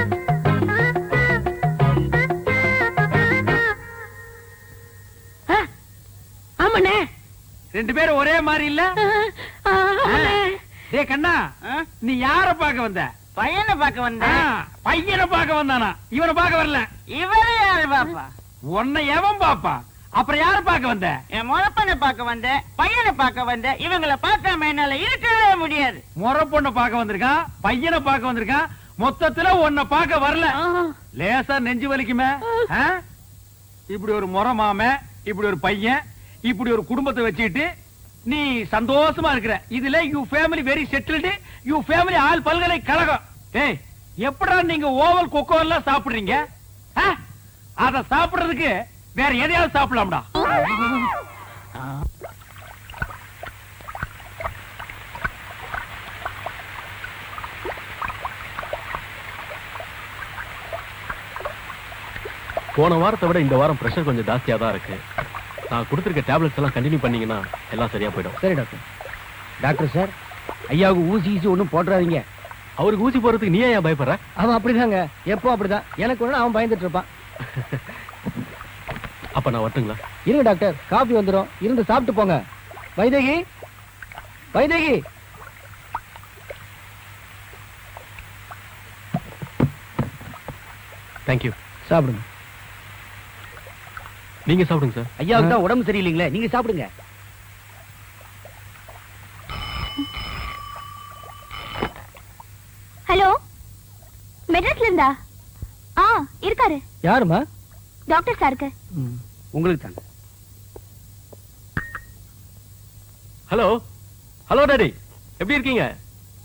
ஆமாண்ணே. 2 பேரும் ஒரே மாதிரி இல்ல? டேய் கண்ணா, நீ யார பார்க்க வந்த? பையனை பார்க்க வந்தேன். பையனை பார்க்க வந்தானா? இவனை பார்க்க வரல. இவரு யாரு பாப்பா? உன்னை எவன் பாப்பா? அப்புறம் யார பார்க்க வந்த? என் முறப்பனை பார்க்க வந்தேன், பையனை பார்க்க வந்தேன். இவங்களை பார்க்காம என்னால இருக்கவே முடியாது. முறை பொண்ணை பார்க்க வந்திருக்கான், பையனை பார்க்க வந்திருக்கான். மொத்தத்துல உன்னை பார்க்க வரல. லேசா நெஞ்சு வலிக்குமே. இப்படி ஒரு முறை மாம, இப்படி ஒரு பையன், இப்படி ஒரு குடும்பத்தை வச்சுக்கிட்டு நீ சந்தோஷமா இருக்கிற. இதுல you family very settled, you family all பல்கலைக்கழகம். ஏய், எப்படா நீங்க ஓவல் கொக்கோ எல்லாம் சாப்பிடுறீங்க? அத சாப்பிடுறதுக்கு வேற எதையாவது சாப்பிடலாம்டா. போன வாரத்தை விட இந்த வாரம் பிரஷர் கொஞ்சம் ஜாஸ்தியா தான் இருக்கு. நான் கொடுத்திருக்க டேப்லெட்ஸ் எல்லாம் கண்டினியூ பண்ணீங்கன்னா எல்லாம் சரியா போயிடும். சரி டாக்டர். டாக்டர் சார், ஐயாவுக்கு ஊசி ஒன்றும் போட்டுறாதீங்க. அவருக்கு ஊசி போறதுக்கு நீ ஏன் பயப்படுற? அவன் அப்படிதாங்க, எப்போ அப்படிதான். எனக்கு ஒண்ணு அவன் பயந்துட்டு இருப்பான். அப்ப நான் வரட்டுங்களா? இருங்க டாக்டர், காபி வந்துடும், இருந்து சாப்பிட்டு போங்க. வைதேகி, வைதேகி. தேங்க்யூ. சாப்பிடுங்க. நீங்க சாப்பிடுங்க சார். ஐயாவுக்கு தான் உடம்பு சரியில்லைங்களே, நீங்க சாப்பிடுங்க. ஹலோ, மெட்ராஸ்ல இருந்தா? இருக்காரு. யாருமா? டாக்டர் சாருக்கு. உங்களுக்கு தான். ஹலோ, ஹலோ டாடி, எப்படி இருக்கீங்க?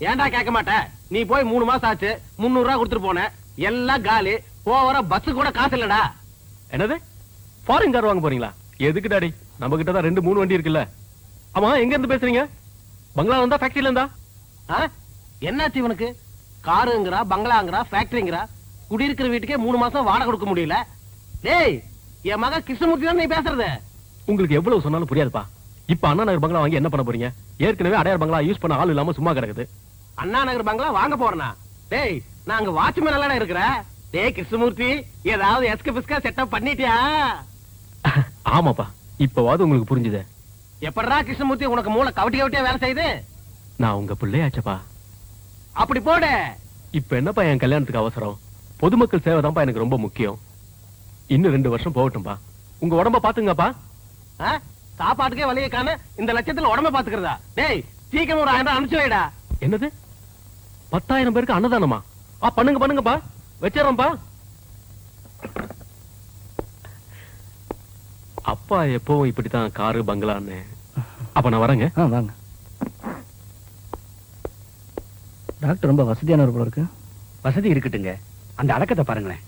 ஏன்டா கேட்க மாட்டேன்? நீ போய் 3 மாசம் ஆச்சு, 300 ரூபாய் கொடுத்துட்டு போன. எல்லாம் காலி. போவர பஸ் கூட காசு இல்லடா. என்னது, ஃபாரின் கார் வாங்க போறீங்களா? எதுக்கு டாடி? நம்ம கிட்ட தான் 2-3 வண்டி இருக்குல்ல. ஆமா, எங்க இருந்து பேசுறீங்க? பங்களா இருந்தா ஃபேக்டரியில இருந்தா? என்னாச்சு இவனுக்கு? காருங்கறா, பங்களாங்கறா, ஃபேக்டரிங்கறா. குடியிருக்கிற வீட்டுக்கே 3 மாசம் வாடகை கொடுக்க முடியல. டேய், என் மக கிருஷ்ணமூர்த்தி தான் நீ பேசுறது. உங்களுக்கு எவ்வளவு சொன்னாலும் புரியாதுப்பா. இப்ப அண்ணா நகர் பங்களா வாங்கி என்ன பண்ண போறீங்க? ஏற்கனவே அடையார் பங்களா யூஸ் பண்ண ஆள் இல்லாம சும்மா கிடக்குது. அண்ணா நகர் பங்களா வாங்க போறேனா? டேய், நான் அங்க வாட்ச்மேன் எல்லாம் இருக்கிறேன். டேய் கிருஷ்ணமூர்த்தி, ஏதாவது எஸ்கே பிஸ்கா செட்டப் பண்ணிட்டியா? ஆமாப்பா, இப்பவாது உங்களுக்கு புரிஞ்சுது. எப்படா கிருஷ்ணமூர்த்தி உனக்கு மூளை கவட்டி கவட்டியா வேலை செய்யுது? நான் உங்க பிள்ளையாச்சப்பா. அப்படி போடு. இப்ப என்னப்பா என் கல்யாணத்துக்கு அவசரம்? பொதுமக்கள் சேவை தான்ப்பா எனக்கு ரொம்ப முக்கியம். இன்னும் 2 வருஷம் போகட்டும்பா. உங்க உடம்ப பாத்துங்கப்பா. சாப்பாட்டுக்கே வழியை காண இந்த லட்சத்துல உடம்ப பாத்துக்கிறதா? டேய், சீக்கிரம் ஒரு 1000 அனுப்பிச்சு வைடா. என்னது, 10,000 பேருக்கு அன்னதானமா? பண்ணுங்க பண்ணுங்கப்பா, வச்சிடறோம்ப்பா. அப்பா எப்பவும் இப்படித்தான் காரு பங்களான்னு. அப்ப நான் வரேங்க. வாங்க. டாக்டர் ரொம்ப வசதியான போல இருக்கு. வசதி இருக்கட்டுங்க, அந்த அடக்கத்தை பாருங்களேன்.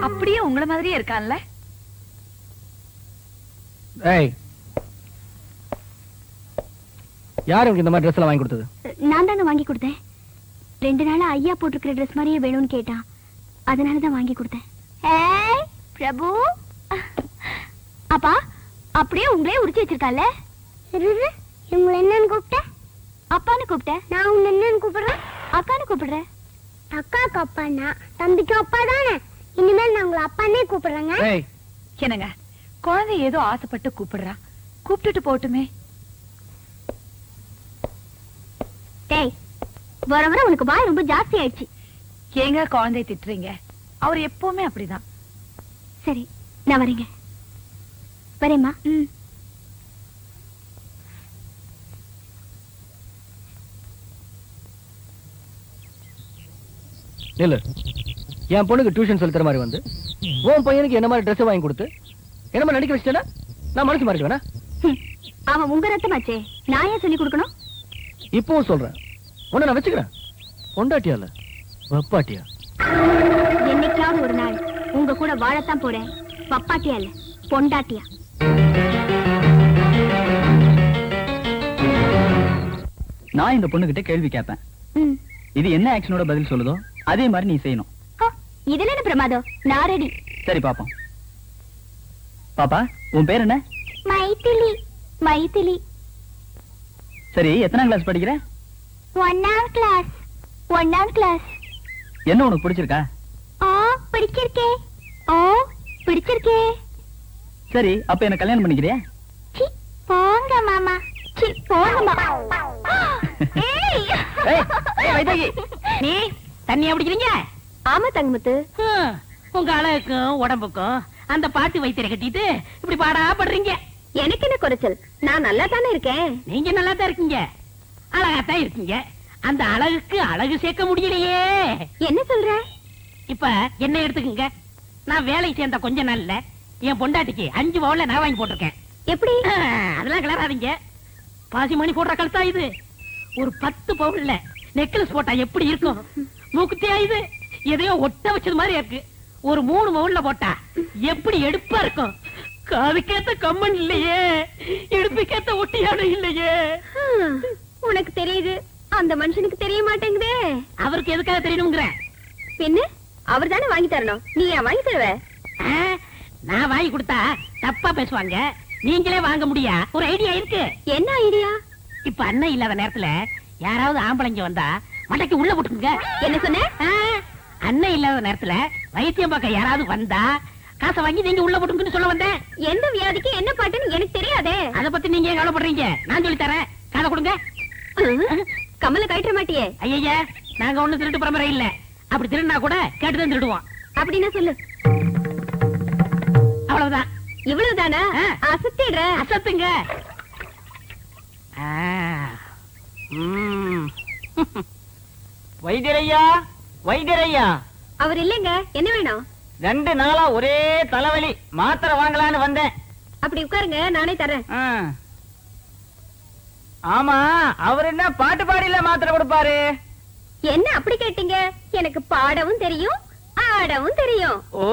அப்படியே உங்கள மாதிரியே இருக்கான்ல? ஏய், யார் உங்களுக்கு இந்த மாதிரி ட்ரெஸ் எல்லாம் வாங்கி கொடுத்தது? நான் தாங்க வாங்கி கொடுத்தேன். 2 நாளா ஐயா போட்டிருக்கிற ட்ரெஸ் மாதிரியே வேணும்னு கேட்டான், அதனாலதான் வாங்கி கொடுத்தேன். ஏய் பிரபு, அப்பா அப்படியே உங்களே உரிச்சு வச்சிருக்கால. இவங்களை என்னன்னு கூப்பிட்ட? அப்பான்னு கூப்பிட்டேன். நான் உன்னை என்னன்னு கூப்பிடுறேன்? அக்கான்னு கூப்பிடுறேன். அக்காக்கு அப்பான்னா தம்பிக்கு அப்பா தானே. இனிமேல் நான் உங்களை அப்பானே கூப்பிடுறேங்க. என்னங்க, குழந்தை ஏதோ ஆசைப்பட்டு கூப்பிடுறா, கூப்பிட்டுட்டு போட்டுமே. டேய், வர வர உனக்கு வாய் ரொம்ப ஜாஸ்தி ஆயிடுச்சு. ஏங்க குழந்தை திட்டுறீங்க? அவர் எப்பவுமே அப்படிதான். சரி, நான் வரேங்க. வரேம்மா. இல்ல, என் பொண்ணுக்கு டியூஷன் சொல்லி தர மாதிரி வந்து உன் பையனுக்கு என்ன மாதிரி ட்ரெஸ் வாங்கி கொடுத்து என்ன மாதிரி நடிக்க வச்சிட்டேன்னா நான் மனசு மாறிடுவேனா? அவன் உங்க ரத்தமாச்சே, நான் ஏன் சொல்லி கொடுக்கணும்? இப்பவும் சொல்றேன், உன்னை நான் வச்சுக்கிறேன். பொண்டாட்டியா இல்ல வப்பாட்டியா? என்னைக்காவது ஒரு நாள் உங்க கூட வாழத்தான் போறேன். வப்பாட்டியா இல்ல, பொண்டாட்டியா. நான் இந்த பொண்ணுகிட்ட கேள்வி கேட்பேன். இது என்ன ஆக்ஷனோட பதில் சொல்லுதோ அதே மாதிரி நீ செய்யணும். இதுல என்ன பிரமாதம்? நான் ரெடி. சரி பாப்போம். பாப்பா, உன் பேர் என்ன? மைதிலி. மைதிலி. சரி, எத்தனாம் கிளாஸ் படிக்கிற? 1ஆம் கிளாஸ். 1ஆம் கிளாஸ். என்ன உனக்கு பிடிச்சிருக்கா? பிடிச்சிருக்கே. பிடிச்சிருக்கே. சரி, அப்ப என்ன கல்யாணம் பண்ணிக்கிறியா? சி, போங்க மாமா. சி, போங்க மாமா. ஏய், ஏய், ஏய் வைதகி. நீ தண்ணியா பிடிக்கிறீங்க? ஆமா தங்கமுத்து. உங்க அழகுக்கும் உடம்புக்கும் அந்த பாட்டு வைத்தியரை கட்டிட்டு இப்படி பாடா படுறீங்க. எனக்கு என்ன குறைச்சல்? நான் நல்லா தானே இருக்கேன். நீங்க நல்லா தான் இருக்கீங்க, அழகாத்தான் இருக்கீங்க. அந்த அழகுக்கு அழகு சேர்க்க முடியலையே. என்ன சொல்ற? இப்ப என்ன எடுத்துக்கங்க, நான் வேலைக்கு சேர்ந்த கொஞ்ச நாள்ல என் பொண்டாட்டிக்கு 5 பவுன்ல நான் வாங்கி போட்டிருக்கேன். எப்படி? அதெல்லாம் கிளறாதீங்க, பாசி மணி போடுற கழுத்தா இது. ஒரு 10 பவுன்ல நெக்லஸ் போட்டா எப்படி இருக்கும்? மூக்குத்தியா இது? எதையோ ஒட்ட வச்சது மாதிரி இருக்கு. ஒரு 3 பவுன்ல போட்டா எப்படி எடுப்பா இருக்கும்? காதுக்கேத்த கம்மன் இல்லையே, இடுப்புக்கேத்த ஒட்டியானம் இல்லையே. உனக்கு தெரியுது, அந்த மனுஷனுக்கு தெரிய மாட்டேங்குதே. அவருக்கு எதுக்காக தெரியணுங்கிற? பின்ன அவர் தானே வாங்கி தரணும். நீ ஏன் வாங்கி தருவ? நான் வாங்கி கொடுத்தா தப்பா பேசுவாங்க, நீங்களே வாங்க முடியா? ஒரு ஐடியா இருக்கு. என்ன ஐடியா? இப்ப அண்ணன் இல்லாத நேரத்துல யாராவது ஆம்பளைங்க வந்தா மண்டைக்கு உள்ள போட்டுக்குங்க. என்ன சொன்ன? அண்ணன் இல்லாத நேரத்துல வைத்தியம் பார்க்க யாராவது வந்தா காசை வாங்கி நீங்க உள்ள போட்டுங்கன்னு சொல்ல வந்தேன். எந்த வியாதிக்கு என்ன பாட்டுன்னு எனக்கு தெரியாதே. அத பத்தி நீங்க ஏன் கவலைப்படுறீங்க? நான் சொல்லி தரேன், காதை கொடுங்க. கமல கழட்ட மாட்டியே? ஐயா, நாங்க ஒண்ணு திருட்டு பரம்பரை இல்ல. அப்படி திருடினா கூட கேட்டுதான் திருடுவோம். அப்படின்னா சொல்லு. அவ்வளவுதான். இவ்வளவுதானா? அசத்திடுற. அசத்துங்க. வைத்தியரையா, வைத்தியரையா. அவர் இல்லைங்க. என்ன வேணும்? 2 நாளா ஒரே தலைவலி, மாத்திரை வாங்கலான்னு வந்தேன். அப்படி உட்காருங்க, நானே தரேன். ஆமா, அவர் என்ன பாட்டு பாடியில மாத்திரை கொடுப்பாரு? என்ன அப்படி கேட்டீங்க? எனக்கு பாடவும் தெரியும், ஆடவும் தெரியும். ஓ,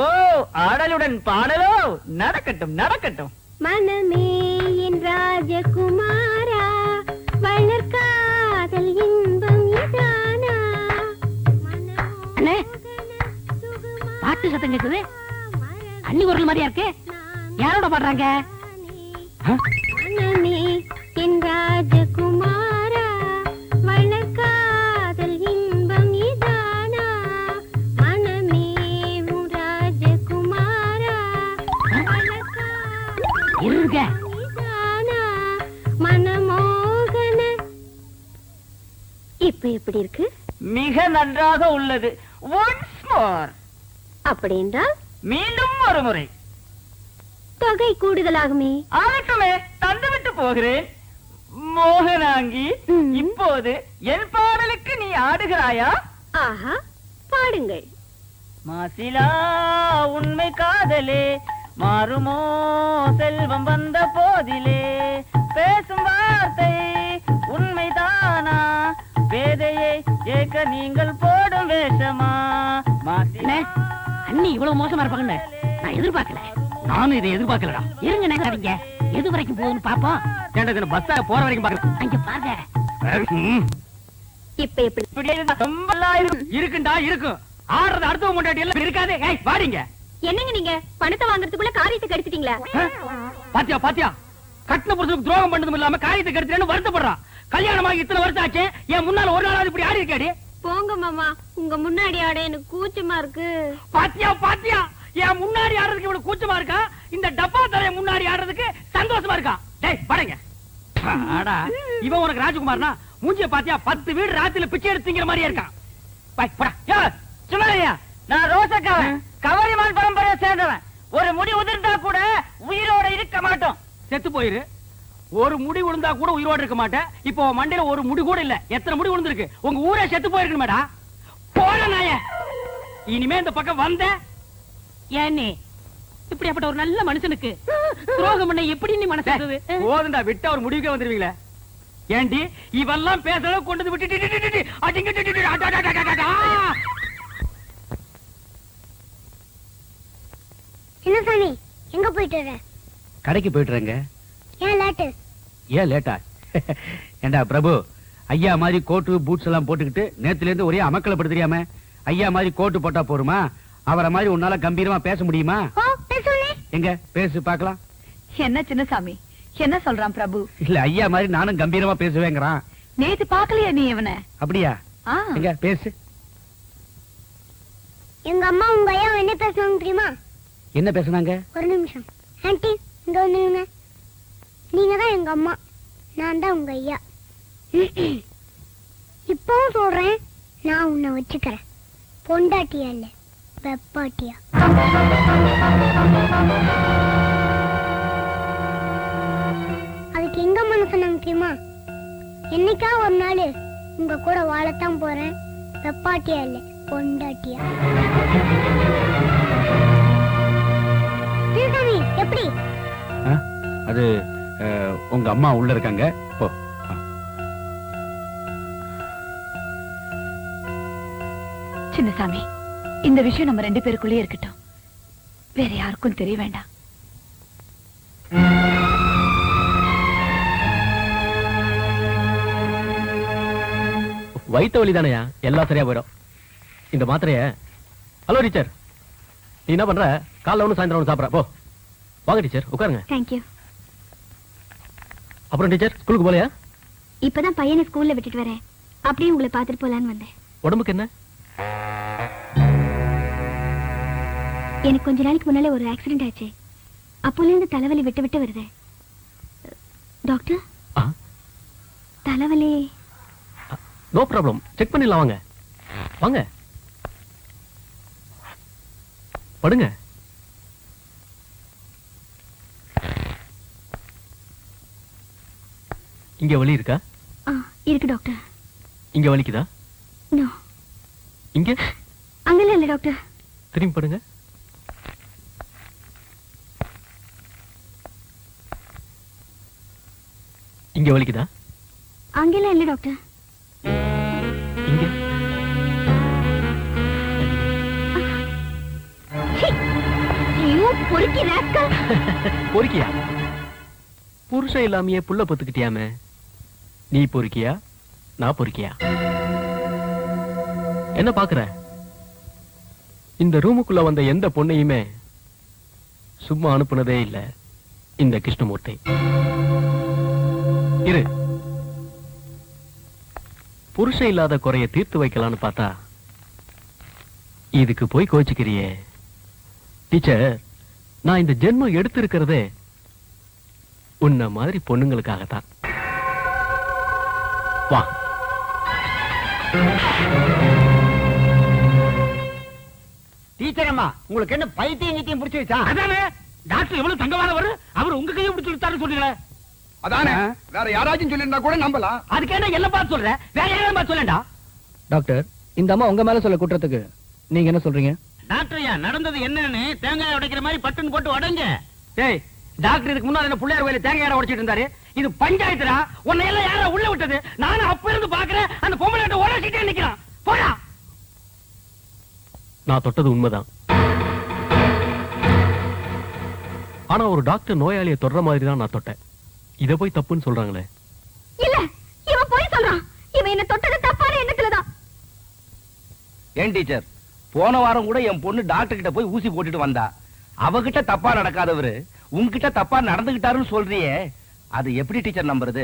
ஆடலுடன் பாடலோ? நடக்கட்டும் நடக்கட்டும். மனமே என் ராஜகுமாரா, வளர்காதல் இன்பம் இதானா? அண்ணே, பாட்டு சத்தம் கேக்குது. அண்ணி குரல் மாதிரியா இருக்கு. யாரோட பாடுறாங்க? மனமே என் ராஜகுமாரா, வளர்காதல் இன்பம் இதானா? மனமே உன் ராஜகுமாரா, இருங்க. இதானா? மனமோகன. இப்ப எப்படி இருக்கு? மிக நன்றாக உள்ளது. Once more. அப்படி என்றால் மீண்டும் ஒரு முறை. தொகை கூடுதலாகுமே. ஆகட்டுமே, தந்துவிட்டு போகிறேன். மோகனாங்கி, இப்போது என் பாடலுக்கு நீ ஆடுகிறாயா? ஆஹா, பாடுங்கள். மாசிலா உண்மை காதலே, மாறுமோ செல்வம் வந்த போதிலே, பேசும் வார்த்தை உண்மைதானா, வேதையை ஏற்க நீங்கள் போடும் வேஷமா? மாசிலா. அண்ணி இவ்வளவு மோசமா இருப்பாங்கன்னு நான் எதிர்பார்க்கல. நானும் இதை எதிர்பார்க்கலடா. இருங்க, நகராதீங்க. எது வரைக்கும் போகுதுன்னு பாப்போம். பஸ் போற வரைக்கும் பாக்குறேன். அங்க பாருங்க. இப்ப எப்படி? இப்படி இருந்தா ரொம்ப நல்லா இருக்கும். இருக்குண்டா, இருக்கும். ஆடுறது அடுத்த முன்னாடி எல்லாம் இருக்காது. வாடிங்க. என்னங்க நீங்க பணத்தை வாங்குறதுக்குள்ள காரியத்தை கெடுத்துட்டீங்களா? பாத்தியா பாத்தியா, கட்டின புருஷனுக்கு துரோகம் பண்ணதும் இல்லாம காரியத்தை கெடுத்துறேன்னு வருத்தப்படுறான். கல்யாணமாகி இத்தனை வருஷம் ஆச்சு, என் முன்னால ஒரு நாளாவது இப்படி ஆடி இருக்காடி. போங்க மாமா, உங்க முன்னாடி ஆட எனக்கு கூச்சமா இருக்கு. பாத்தியா பாத்தியா, என் முன்னாடி ஆடுறதுக்கு இவ்வளவு கூச்சமா இருக்கா, இந்த டப்பா தலைய முன்னாடி ஆடுறதுக்கு சந்தோஷமா இருக்கா? டேய் படங்க. ஆடா இவன் உனக்கு ராஜகுமார்னா மூஞ்சிய பாத்தியா 10 வீடு ராத்திரில பிச்சை எடுத்துங்கிற மாதிரியே இருக்கான். போய் போடா. யோ சுமலையா, நான் ரோசக்காவன், கவரிமான் பரம்பரையை சேர்ந்தவன். ஒரு முடி உதிர்ந்தா கூட உயிரோட இருக்க மாட்டோம். செத்து போயிரு. ஒரு முடி விழுந்தா கூட உயிரோட இருக்க மாட்டேன். இப்போ உன் மண்டையில ஒரு முடி கூட இல்ல. எத்தனை முடி விழுந்திருக்கு? உங்க ஊரே செத்து போயிருக்கு மேடா. போட நாய. இனிமே இந்த பக்கம் வந்த ஏன்னே இப்படியாப்பட்ட ஒரு நல்ல மனுஷனுக்கு துரோகம் பண்ண எப்படி நீ மனசு போதுண்டா, விட்டு அவர் முடிவுக்கே வந்துருவீங்களே. ஏண்டி இவெல்லாம் பேசல கொண்டு வந்து விட்டு என்ன சாமி எங்க போயிட்டு வர? கடைக்கு போயிட்டுறேங்க. ஏன் லேட்டு? ஏன் லேட்டா? ஏண்டா பிரபு, ஐயா மாதிரி கோட்டு பூட்ஸ் எல்லாம் போட்டுக்கிட்டு நேத்துல இருந்து ஒரே அமக்கலப்படுத்துறியாம? ஐயா மாதிரி கோட்டு போட்டா போருமா? அவரை மாதிரி உன்னால கம்பீரமா பேச முடியுமா? ஓ பேசுனே. எங்க பேசு பார்க்கலாம். என்ன சின்னசாமி என்ன சொல்றான் பிரபு? இல்ல ஐயா மாதிரி நானும் கம்பீரமா பேசுவேங்கிறான். நேத்து பாக்கலையா நீ இவனை? அப்படியா? ஆ. எங்க பேசு. எங்க அம்மா உங்க ஐயா என்ன பேசுனாங்க தெரியுமா? என்ன பேசுனாங்க? ஒரு நிமிஷம். ஆன்ட்டி இங்க வந்துருங்க. நீங்க தான் எங்க அம்மா, நான் தான் உங்க ஐயா. இப்பவும் சொல்றேன், நான் உன்னை வச்சுக்கிறேன். பொண்டாட்டியா இல்ல, வெப்பாட்டியா. அதுக்கு எங்க அம்மா சொன்னாங்க தெரியுமா? என்னைக்கா ஒரு நாள் உங்க கூட வாழத்தான் போறேன், வெப்பாட்டியா இல்ல, பொண்டாட்டியா. சிவசாமி எப்படி? அது உங்க அம்மா உள்ள இருக்காங்க. போ. சின்னசாமி இந்த விஷயம் நம்ம 2 பேருக்குள்ளே இருக்கட்டும், வேற யாருக்கும் தெரிய வேண்டாம். வயிற்று வலி தானையா, எல்லாம் சரியா போயிடும். இந்த மாத்திரைய. ஹலோ டீச்சர், நீ என்ன பண்ற? காலைல ஒண்ணு சாயந்தரம் ஒண்ணு சாப்பிட்ற. போ. வாங்க டீச்சர் உட்காருங்க. தேங்க்யூ. அப்புறம் டீச்சர் ஸ்கூலுக்கு போலையா? இப்பதான் பையனை ஸ்கூல்ல விட்டுட்டு வரேன். அப்படியே உங்களை பாத்துட்டு போலான்னு வந்தேன். உடம்புக்கு என்ன? எனக்கு கொஞ்ச நாளைக்கு முன்னாலே ஒரு ஆக்சிடென்ட் ஆச்சு. அப்போல இருந்து தலைவலி விட்டு விட்டு வருது. டாக்டர், தலைவலி. நோ ப்ராப்ளம், செக் பண்ணிடலாம். வாங்க வாங்க படுங்க. இங்க வலி இருக்கா? இருக்கு டாக்டர். இங்க வலிக்குதா? நோ. இங்க? அங்கெல்லாம் இல்ல டாக்டர். திரும்பி படுங்க. இங்க வலிக்குதா? அங்கெல்லாம் இல்ல டாக்டர். இங்க? பொறுக்கி ராஸ்கல். பொறுக்கியா? புருஷன் இல்லாமையே புள்ள பத்துக்கிட்டியாமே. நீ பொறுக்கியா நான் பொறுக்கியா? என்ன பாக்குற? இந்த ரூமுக்குள்ள வந்த எந்த பொண்ணையுமே சும்மா அனுப்புனதே இல்ல இந்த கிருஷ்ணமூர்த்தி. இரு, புருஷன் இல்லாத குறைய தீர்த்து வைக்கலான்னு பார்த்தா இதுக்கு போய் கோச்சிக்கிறியே. டீச்சர், நான் இந்த ஜென்மம் எடுத்திருக்கிறதே உன்ன மாதிரி பொண்ணுங்களுக்காகத்தான். வா. டீச்சர் அம்மா, உங்களுக்கு என்ன பைத்தியம் கீத்தியம் பிடிச்சு வச்சா? அதானே டாக்டர் எவ்வளவு தங்கமானவர், அவர் உங்க கையை பிடிச்சு விட்டாரு சொல்றீங்களே. அதானே, வேற யாராச்சும் சொல்லிருந்தா கூட நம்பலாம். அதுக்கு என்ன எல்லாம் பார்த்து சொல்ற? வேற யாரையும் பார்த்து சொல்லண்டா. டாக்டர், இந்த அம்மா உங்க மேல சொல்ல குற்றத்துக்கு நீங்க என்ன சொல்றீங்க? டாக்டர்யா, நடந்தது என்னன்னு தேங்காய் உடைக்கிற மாதிரி பட்டுன்னு போட்டு உடைங்க. டேய், டாக்டர் இதுக்கு முன்னாடி என்ன பிள்ளையார் கோயில தேங்காய் உடைச்சிட்டு இருந்தாரு. இது பஞ்சாயத்துடா. உன்னை எல்லாம் யாரா உள்ள விட்டது? நானும் அப்ப இருந்து பாக்குறேன், அந்த பொம்பளை உடைச்சிட்டே நிக்கிறான். போடா. நான் தொட்டது உண்மைதான். ஆனா ஒரு டாக்டர் நோயாளியை தொடுற மாதிரி தான் நான் தொட்டேன். இத போய் தப்புன்னு சொல்றாங்களே. இல்ல, இவன் போய் சொல்றான். இவன் என்ன தொட்டது தப்பான எண்ணத்துலதான். ஏன் டீச்சர், போன வாரம் கூட என் பொண்ணு டாக்டர் கிட்ட போய் ஊசி போட்டுட்டு வந்தா. அவகிட்ட தப்பா நடக்காதவரு உங்ககிட்ட தப்பா நடந்துகிட்டாருன்னு சொல்றியே, அது எப்படி டீச்சர் நம்புறது?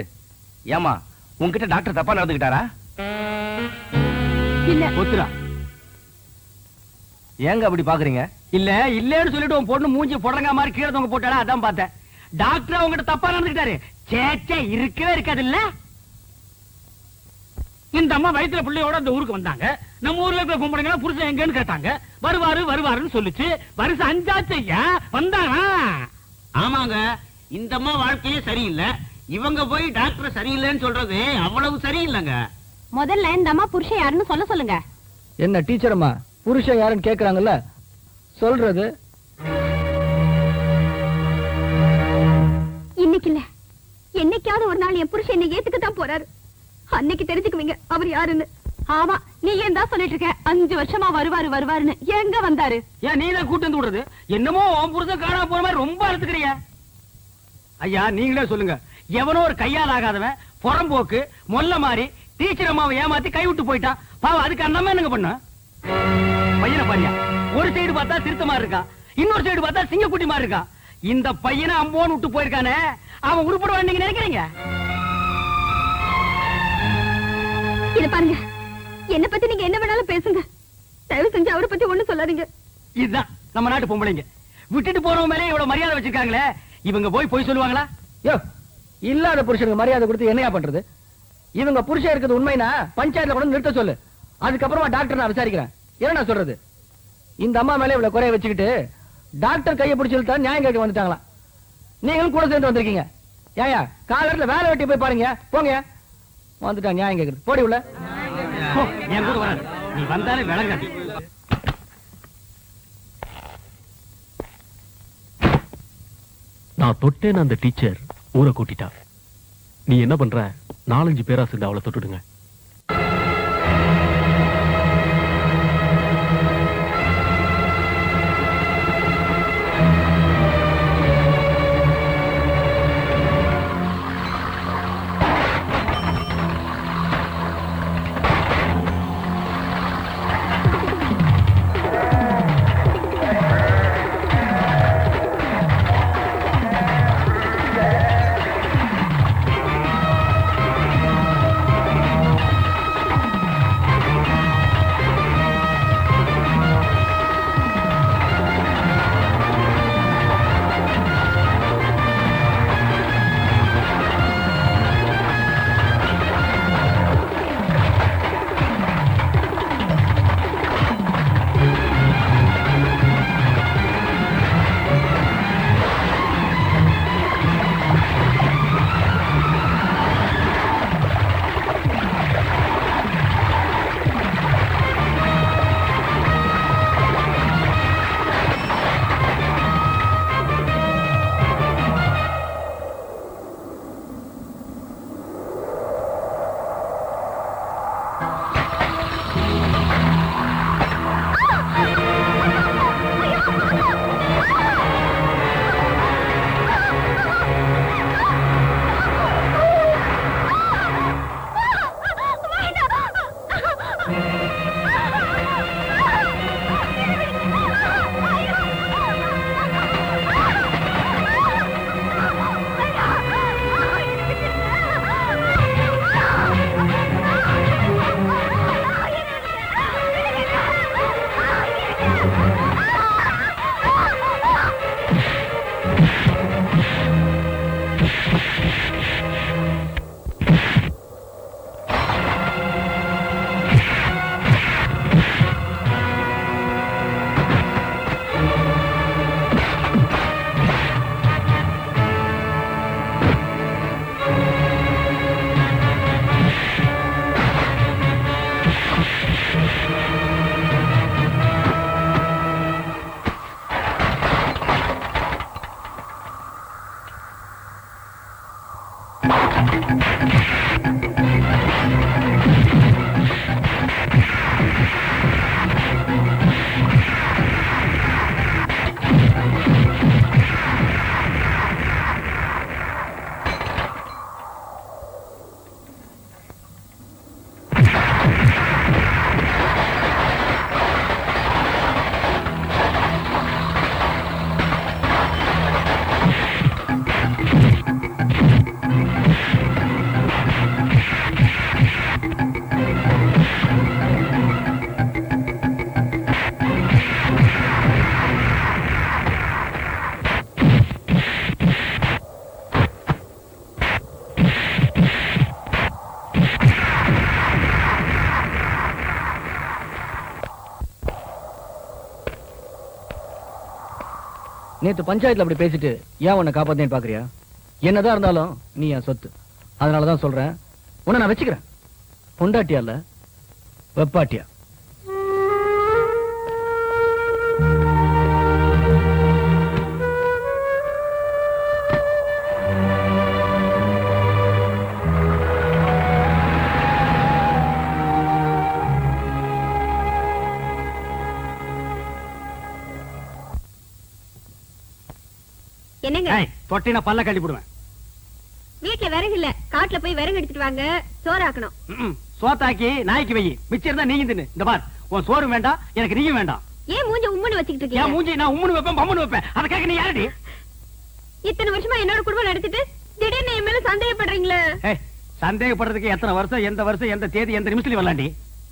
ஏமா, உங்ககிட்ட டாக்டர் தப்பா நடந்துகிட்டாரா? இல்ல. ஒத்துரா. ஏங்க அப்படி பாக்குறீங்க? இல்ல இல்லன்னு சொல்லிட்டு உன் பொண்ணு மூஞ்சி புடலங்கா மாதிரி கீழே தொங்க போட்டாடா, அதான் பார்த்தேன். டாக்டர் அவங்ககிட்ட தப்பா நடந்துக்கிட்டாரு. சேச்சே இருக்கவே இருக்காது இல்ல. இந்த அம்மா வயித்துல பிள்ளையோட அந்த ஊருக்கு வந்தாங்க. நம்ம ஊர்ல இருக்கிற பொம்பளைங்க புருஷன் எங்கன்னு கேட்டாங்க. வருவாருன்னு சொல்லுச்சு. வருஷம் 5 ஐயா வந்தானா? ஆமாங்க, இந்த அம்மா வாழ்க்கையே சரியில்லை. இவங்க போய் டாக்டர் சரியில்லைன்னு சொல்றது அவ்வளவு சரியில்லைங்க. முதல்ல இந்த அம்மா புருஷன் யாருன்னு சொல்ல சொல்லுங்க. என்ன டீச்சர் அம்மா, புருஷன் யாருன்னு கேக்குறாங்கல்ல, சொல்றது. இன்னைக்கு இல்ல, என்னைக்காவது ஒரு நாள் என் புருஷன் என்னை ஏத்துக்கத்தான் போறாரு. அன்னைக்கு தெரிஞ்சுக்குவீங்க அவர் யாருன்னு. ஆமா, நீ ஏன் தான் சொல்லிட்டு இருக்க? 5 வருஷமா வருவாருன்னு எங்க வந்தாரு? ஏன் நீ தான் கூட்டு வந்து விடுறது? என்னமோ உன் புருஷன் காணாம போற மாதிரி ரொம்ப அழுத்துக்கிறியா? ஐயா நீங்களே சொல்லுங்க. எவனோ ஒரு கையால் ஆகாதவன் புறம்போக்கு மொல்ல மாதிரி டீச்சர் அம்மாவை ஏமாத்தி கை விட்டு போயிட்டான். பாவம், அதுக்கு அந்த அம்மா என்னங்க பண்ண? பையனை பாரியா, ஒரு சைடு பார்த்தா திருத்த மாதிரி இருக்கா, இன்னொரு சைடு பார்த்தா சிங்கக்குட்டி மாதிரி இருக்கா. இந்த பையனை அம்போன்னு விட்டு போயிருக்கானே, அவன் உருப்படுவான் நீங்க நினைக்கிறீங்க? இத பாருங்க, என்ன பத்தி நீங்க என்ன வேணாலும் பேசுங்க, தயவு செஞ்சு அவரை பத்தி ஒண்ணு சொல்லாதீங்க. இதுதான் நம்ம நாட்டு பொம்பளைங்க. விட்டுட்டு போறவங்க மேலே இவ்வளவு மரியாதை வச்சிருக்காங்களே, இவங்க போய் சொல்லுவாங்களா? யோ, இல்லாத புருஷனுக்கு மரியாதை கொடுத்து என்னையா பண்றது? இவங்க புருஷன் இருக்குது உண்மைனா பஞ்சாயத்துல கூட நிறுத்த சொல்லு. அதுக்கப்புறமா டாக்டர் நான் விசாரிக்கிறேன். என்ன நான் சொல்றது? இந்த அம்மா மேல இவ்வளவு குறைய வச்சுக்கிட்டு டாக்டர் கையை பிடிச்சு இழுத்தா நியாயம் கேட்க வந்துட்டாங்களா? நீங்களும் கூட சேர்ந்து வந்திருக்கீங்க. ஏயா, காலத்துல வேலை வெட்டி போய் பாருங்க. போங்க, வந்துட்டா நியாயம் கேட்கறது. போடி உள்ள. என் கூட வராது, நீ வந்தாலே விளங்காது. நான் தொட்டேன்னு அந்த டீச்சர் ஊரை கூட்டிட்டா. நீ என்ன பண்ற? 4-5 பேரா சேர்ந்து அவளை தொட்டுடுங்க. நேத்து பஞ்சாயத்துல அப்படி பேசிட்டு ஏன் உன்னை காப்பாத்தேன்னு பாக்குறியா? என்னதான் இருந்தாலும் நீ என் சொத்து. அதனாலதான் சொல்றேன், உன்னை நான் வச்சுக்கிறேன். பொண்டாட்டியா இல்ல, வெப்பாட்டியா. என்னங்க தொட்டின பல்ல கட்டி போடுவேன். வீட்டுல விறகு இல்ல, காட்டுல போய் விறகு எடுத்துட்டு வாங்க, சோறாக்கணும். சோத்தாக்கி நாய்க்கு வை, மிச்சம் இருந்தா நீங்க தின்னு. இந்த பார், உன் சோறு வேண்டாம், எனக்கு நீயும் வேண்டாம். ஏன் மூஞ்ச உம்முன்னு வச்சுக்கிட்டு என் இருக்கீங்க? மூஞ்சி நான் உம்முன்னு வைப்பேன், பம்முன்னு வைப்பேன். அதை கேட்க நீ யாரடி? இத்தனை வருஷமா என்னோட குடும்பம் நடத்திட்டு திடீர்னு என் மேல சந்தேகப்படுறீங்களே? சந்தேகப்படுறதுக்கு எத்தனை வருஷம், எந்த வருஷம், எந்த தேதி, எந்த நிமிஷத்துல வரலாண்டி?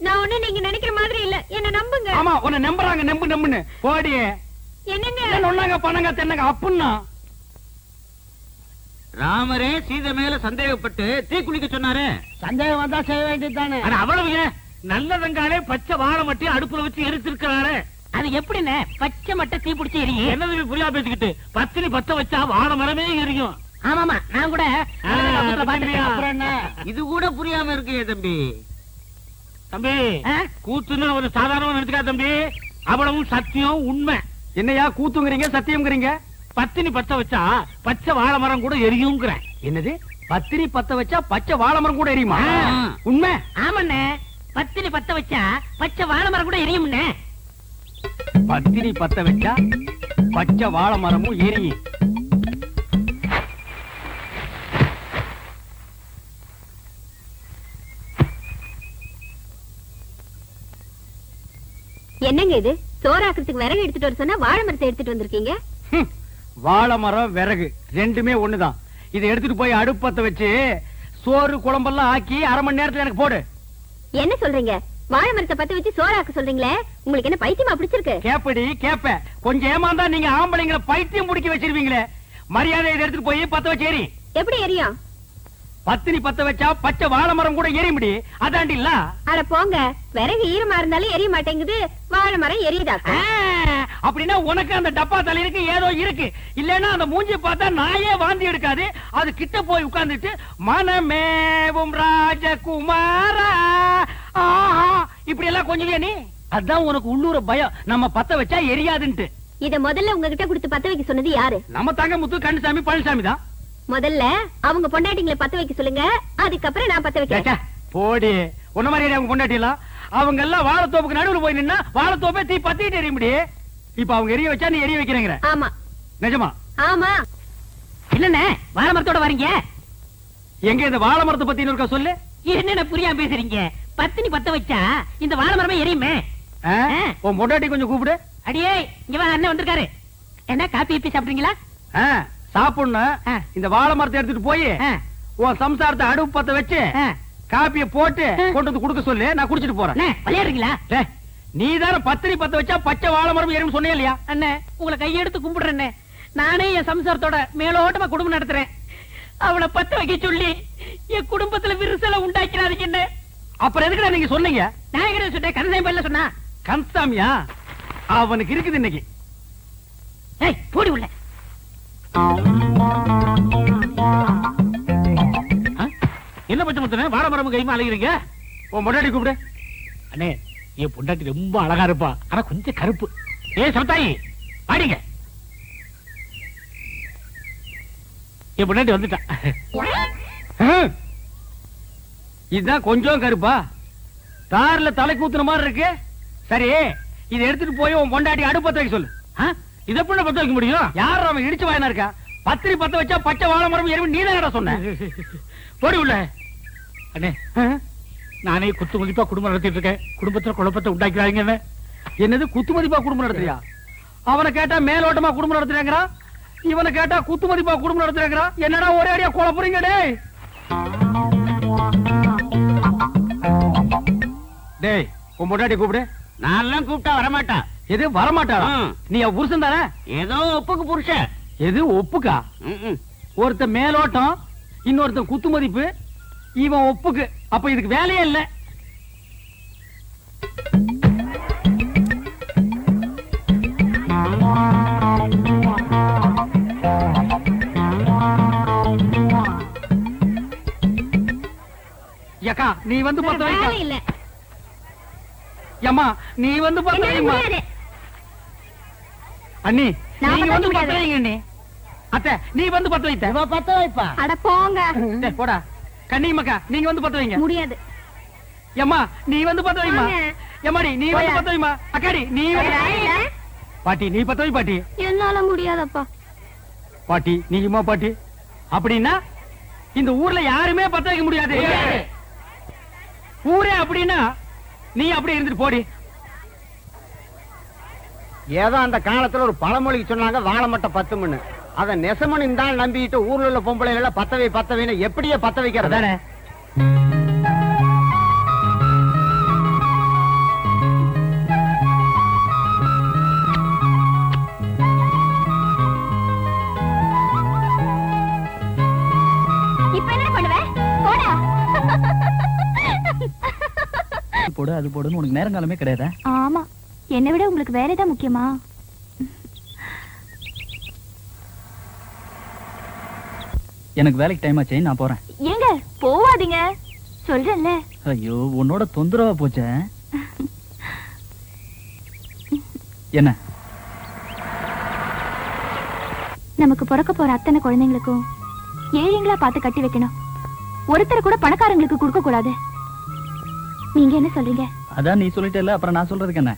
நான் ஒண்ணு நீங்க நினைக்கிற மாதிரி இல்ல, என்ன நம்புங்க. ஆமா, உன்னை நம்புறாங்க, நம்புன்னு போடி. என்னங்க ஒன்னாங்க பணங்க தென்னங்க அப்புன்னா. ராமரே சீதை மேல சந்தேகப்பட்டு தீ குளிக்க சொன்னாரு. சந்தேகம் வந்தா செய்ய வேண்டியதுதானே. ஆனா அவ்வளவு நல்ல வெங்காலே பச்சை வாழை மட்டி அடுப்புல வச்சு எரிச்சிருக்கிறாரு. அது எப்படின்னு பச்சை மட்டை தீ பிடிச்சி எரியும்? என்னது புரியா பேசிக்கிட்டு, பத்தினி பத்த வச்சா வாழை மரமே எரியும். ஆமாமா, நான் கூட அப்புறம் என்ன? இது கூட புரியாம இருக்கு தம்பி. தம்பி கூத்துன்னு ஒரு சாதாரணமா நினைச்சுக்கா தம்பி, அவ்வளவும் சத்தியம் உண்மை. என்னையா கூத்துங்கிறீங்க, சத்தியம்ங்கிறீங்க? பத்தினி பத்த வச்சா பச்சை வாழை மரம் கூட எரியுங்கிறேன். என்னது? பத்தினி பத்த வச்சா பச்சை வாழை மரம் கூட எரியுமா? உண்மை? ஆமாண்ணே, பத்தினி பத்த வச்சா பச்சை வாழை மரம் கூட எரியும்ண்ணே. பத்தினி பத்த வச்சா பச்சை வாழை மரமும் எரியும். என்னங்க இது? சோறாக்குறதுக்கு விறகு எடுத்துட்டு வர சொன்னா வாழை மரத்தை எடுத்துட்டு வந்திருக்கீங்க. வாழை மரம் விறகு ரெண்டுமே ஒண்ணுதான். இதை எடுத்துட்டு போய் அடுப்பத்த வச்சு சோறு குழம்பெல்லாம் ஆக்கி 1/2 மணி நேரத்துல எனக்கு போடு. என்ன சொல்றீங்க? வாழை மரத்தை பத்த வச்சு சோறாக்க சொல்றீங்களே, உங்களுக்கு என்ன பைத்தியமா பிடிச்சிருக்கு? கேப்படி கேப்ப, கொஞ்சம் ஏமாந்தா நீங்க ஆம்பளைங்களை பைத்தியம் பிடிக்க வச்சிருவீங்களே. மரியாதை இதை எடுத்துட்டு போய் பத்த வச்சு எரி. எப்படி எரியும்? பத்தினி பத்த வச்சா பச்சை வாழை மரம் கூட எரிய முடி. அதாண்டி இல்ல? அட போங்க, விறகு ஈரமா இருந்தாலும் எரிய மாட்டேங்குது, வாழை மரம் எரியுதா? அப்படின்னா உனக்கு அந்த டப்பா தலையிருக்கு ஏதோ இருக்கு. இல்லன்னா அந்த மூஞ்சி பார்த்தா நாயே வாந்தி எடுக்காது. அது கிட்ட போய் உட்கார்ந்துட்டு மனமேவும் ராஜகுமாரா இப்படி எல்லாம் கொஞ்சம் நீ. அதான் உனக்கு உள்ளூர பயம், நம்ம பத்த வச்சா எரியாதுன்ட்டு. இத முதல்ல உங்ககிட்ட கொடுத்து பத்த வைக்க சொன்னது யாரு? நம்ம தங்க முத்து கண்ணுசாமி பழனிசாமி தான். முதல்ல அவங்க பொண்டாட்டிங்களை பத்த வைக்க சொல்லுங்க, அதுக்கப்புறம் நான் பத்த வைக்கிறேன். போடி, உன்ன மாதிரி அவங்க பொண்டாட்டிலாம் அவங்க எல்லாம் வாழைத்தோப்புக்கு நடுவுல போய் நின்னா வாழைத்தோப்பே தீ பத்திட்டு எரிய முடியே. இப்ப அவங்க எரிய வச்சா நீ எரிய வைக்கிறேங்கிற? ஆமா. நிஜமா? ஆமா. என்னண்ணே வாழை மரத்தோட வரீங்க? எங்க இந்த வாழை மரத்தை பத்தி இருக்கா சொல்லு. என்ன புரியாம பேசுறீங்க? பத்தினி பத்த வச்சா இந்த வாழை மரமே எரியுமே. உன் பொண்டாட்டி கொஞ்சம் கூப்பிடு. அடியே இங்க வா, அண்ணன் வந்திருக்காரு. என்ன காப்பி இப்பி சாப்பிடுறீங்களா? சாப்பிடணும். இந்த வாழை மரத்தை எடுத்துட்டு போய் உன் சம்சாரத்தை அடுப்பு பத்த வச்சு காப்பிய போட்டு கொண்டு வந்து குடுக்க சொல்லு, நான் குடிச்சிட்டு போறேன். விளையாடுறீங்களா? நீ தானே பத்தினி பத்த வச்சா பச்சை வாழை மரம் எரியும் சொன்னே இல்லையா? அண்ணே உங்களை கையெடுத்து கும்பிடுறேன்னு, நானே என் சம்சாரத்தோட மேலோட்டமா குடும்பம் நடத்துறேன். அவளை பத்த வைக்க சொல்லி என் குடும்பத்துல விரிசலை உண்டாக்கிறாதீங்க. அப்புறம் எதுக்குடா நீங்க சொன்னீங்க? நான் எங்க சொன்னேன்? கந்தசாமி பையல சொன்னா. கந்தசாமியா? அவனுக்கு இருக்குது இன்னைக்கு. போடி உள்ள. என்ன பச்சை முத்தனே வாழை மரம் கைமா அழைக்கிறீங்க? உன் பொண்டாட்டி கூப்பிடு. அண்ணே என் பொண்டாட்டி ரொம்ப அழகா இருப்பா, ஆனா கொஞ்சம் கருப்பு. சமத்தாயி பாடிங்க. என் பொண்டாட்டி வந்துட்டா. இதுதான் கொஞ்சம் கருப்பா, தார்ல தலை கூத்துன மாதிரி இருக்கு. சரி, இதை எடுத்துட்டு போய் உன் பொண்டாட்டி அடுப்பத்த வைக்க சொல்லு. இதை எப்படி பத்த வைக்க முடியும்? யார் அவன் இடிச்சு வாயினா இருக்கா? பத்திரி பத்த வச்சா பச்சை வாழை மரம் எரியும் நீ தான் சொன்ன. போடி உள்ள. அண்ணே நானே குத்து மதிப்பா குடும்பம் நடத்திட்டு இருக்கேன், குடும்பத்துல குழப்பத்தை உண்டாக்கிறாங்க. என்னது குத்து மதிப்பா குடும்பம் நடத்துறியா? அவனை கேட்டா மேலோட்டமா குடும்பம் நடத்துறேங்கிறான், இவனை கேட்டா குத்து மதிப்பா குடும்பம் நடத்துறேங்கிறான். என்னடா ஒரே அடியா குழப்பறீங்க டேய்? டேய் உன் பொண்டாட்டி கூப்பிடு. நான் கூப்பிட்டா வரமாட்டா. எது வரமாட்டாளா? நீ புருஷன் தானே? ஏதோ ஒப்புக்கு புருஷன். எது ஒப்புக்கா? ஒருத்த மேலோட்டம், இன்னொருத்த குத்து மதிப்பு, இவன் ஒப்புக்கு. அப்ப இதுக்கு வேலையே இல்ல. அக்கா நீ வந்து பத்த வைக்க. வேலை இல்ல. அம்மா நீ வந்து பத்த என்னால வைமா. முடியாது. அண்ணி நான் நீங்க பத்த வந்து முடியாது. பத்த வைங்க அண்ணி. அத்தை நீ வந்து பத்த வைத்த. இவ பத்த வைப்பா. அட போங்க. டேய், போடா. கண்ணியம்மாக்கா நீங்க வந்து பத்த வைங்க. முடியாது. அம்மா நீ வந்து பத்த வைமா. வாங்க. எம்மாடி நீ வந்து போயா. பத்த வைமா. அக்காடி நீ வந்து வேலை இல்ல. பாட்டி நீ பத்த வை பாட்டி. என்னால முடியாதப்பா. பாட்டி நீயுமா பாட்டி? அப்படின்னா இந்த ஊர்ல யாருமே பத்த வைக்க முடியாது. ஊரே அப்படின்னா நீ அப்படி இருந்துட்டு போடி. ஏதோ அந்த காலத்துல ஒரு பழமொழிக்கு சொன்னாங்க வாழை மட்டும் 10 மணி. அத நெசமணி தான் நம்பிட்டு ஊர்ல உள்ள பொம்பளைகளை பத்தவைன்னு எப்படியே பத்த வைக்கிறது? அதானே. இப்ப என்ன பண்ணுவ? போடா. போடு அது போடுன்னு உனக்கு நேரங்காலமே கிடையாதா? ஆமா, என்னை விட உங்களுக்கு வேற ஏதாவது முக்கியமா? எனக்கு வேலைக்கு டைம் ஆச்சு, நான் போறேன். ஏங்க போவாதீங்க, சொல்றேன்ல. ஐயோ உன்னோட தொந்தரவா போச்சே. என்ன? நமக்கு பிறக்க போற அத்தனை குழந்தைங்களுக்கும் ஏழைங்களா பார்த்து கட்டி வைக்கணும். ஒருத்தர் கூட பணக்காரங்களுக்கு கொடுக்க கூடாது. நீங்க என்ன சொல்றீங்க? அதான் நீ சொல்லிட்டேல்ல, அப்புறம் நான் சொல்றதுக்கு என்ன?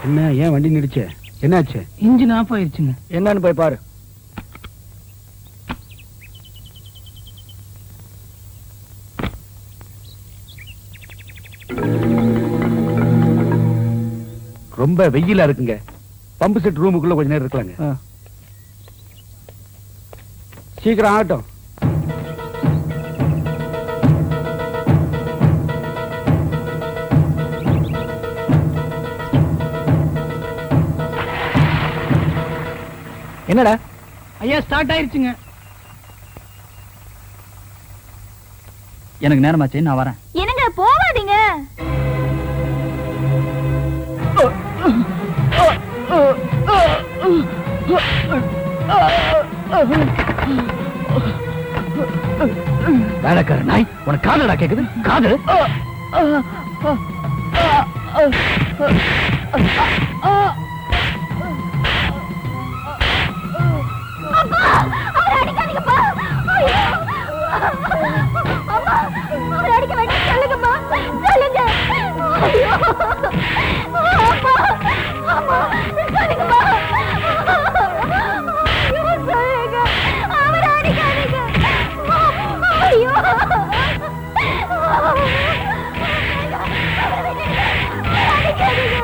என்ன ஏன் வண்டி நிறுச்ச? என்னாச்சு? இன்ஜின் ஆஃப் ஆயிருச்சுங்க. என்னன்னு போய் பாரு. ரொம்ப வெயிலா இருக்குங்க. பம்பு செட் ரூமுக்குள்ள கொஞ்ச நேரம் இருக்கலாங்க. சீக்கிரம் ஆகட்டும். என்னடா? ஐயா ஸ்டார்ட் ஆயிருச்சுங்க. எனக்கு நேரமாச்சு, நான் வரேன். என்னங்க போவாதீங்க. வேலைக்கார நாய், உனக்கு காதடா கேக்குது? காது அவர் அடிக்க வேண்டாம், சொல்லுங்கம்மா, சொல்லுங்க. ஐயோ, அம்மா, அம்மா, சொல்லுங்கம்மா. ஐயோ, சொல்லுங்க. அவர் அடிக்காதீங்க. ஐயோ, அடிக்காதீங்க.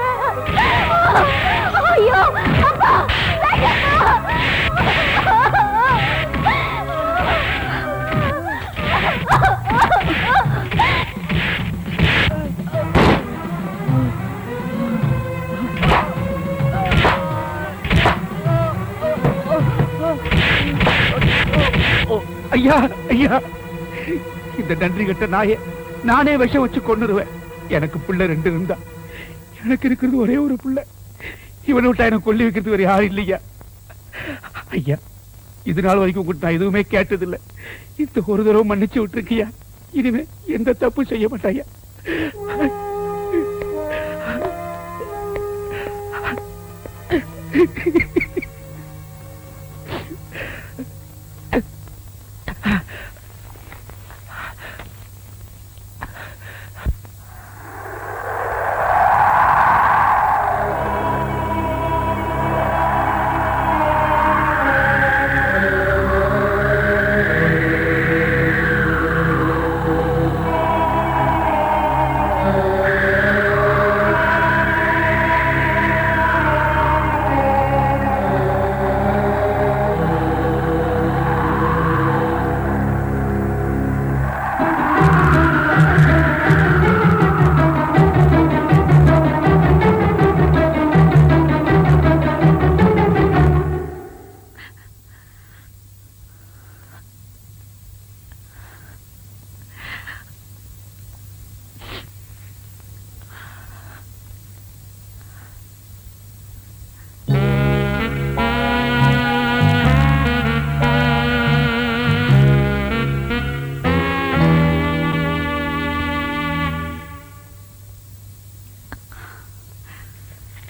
ஐயோ, அப்பா, வேண்டாம்மா. ஐயா ஐயா, இந்த நன்றி கட்ட நாயே நானே விஷம் வச்சு கொன்னுருவேன். எனக்கு பிள்ளை 2 இருந்தா, எனக்கு இருக்கிறது ஒரே ஒரு பிள்ளை. இவனை விட்டா எனக்கு கொல்லி வைக்கிறது வேற யாரும் இல்லையா? ஐயா, இது நாள் வரைக்கும் உங்கள்கிட்ட நான் எதுவுமே கேட்டதில்லை. இந்த ஒரு தடவை மன்னிச்சு விட்டுருக்கியா? இனிமே எந்த தப்பு செய்ய மாட்டாயா?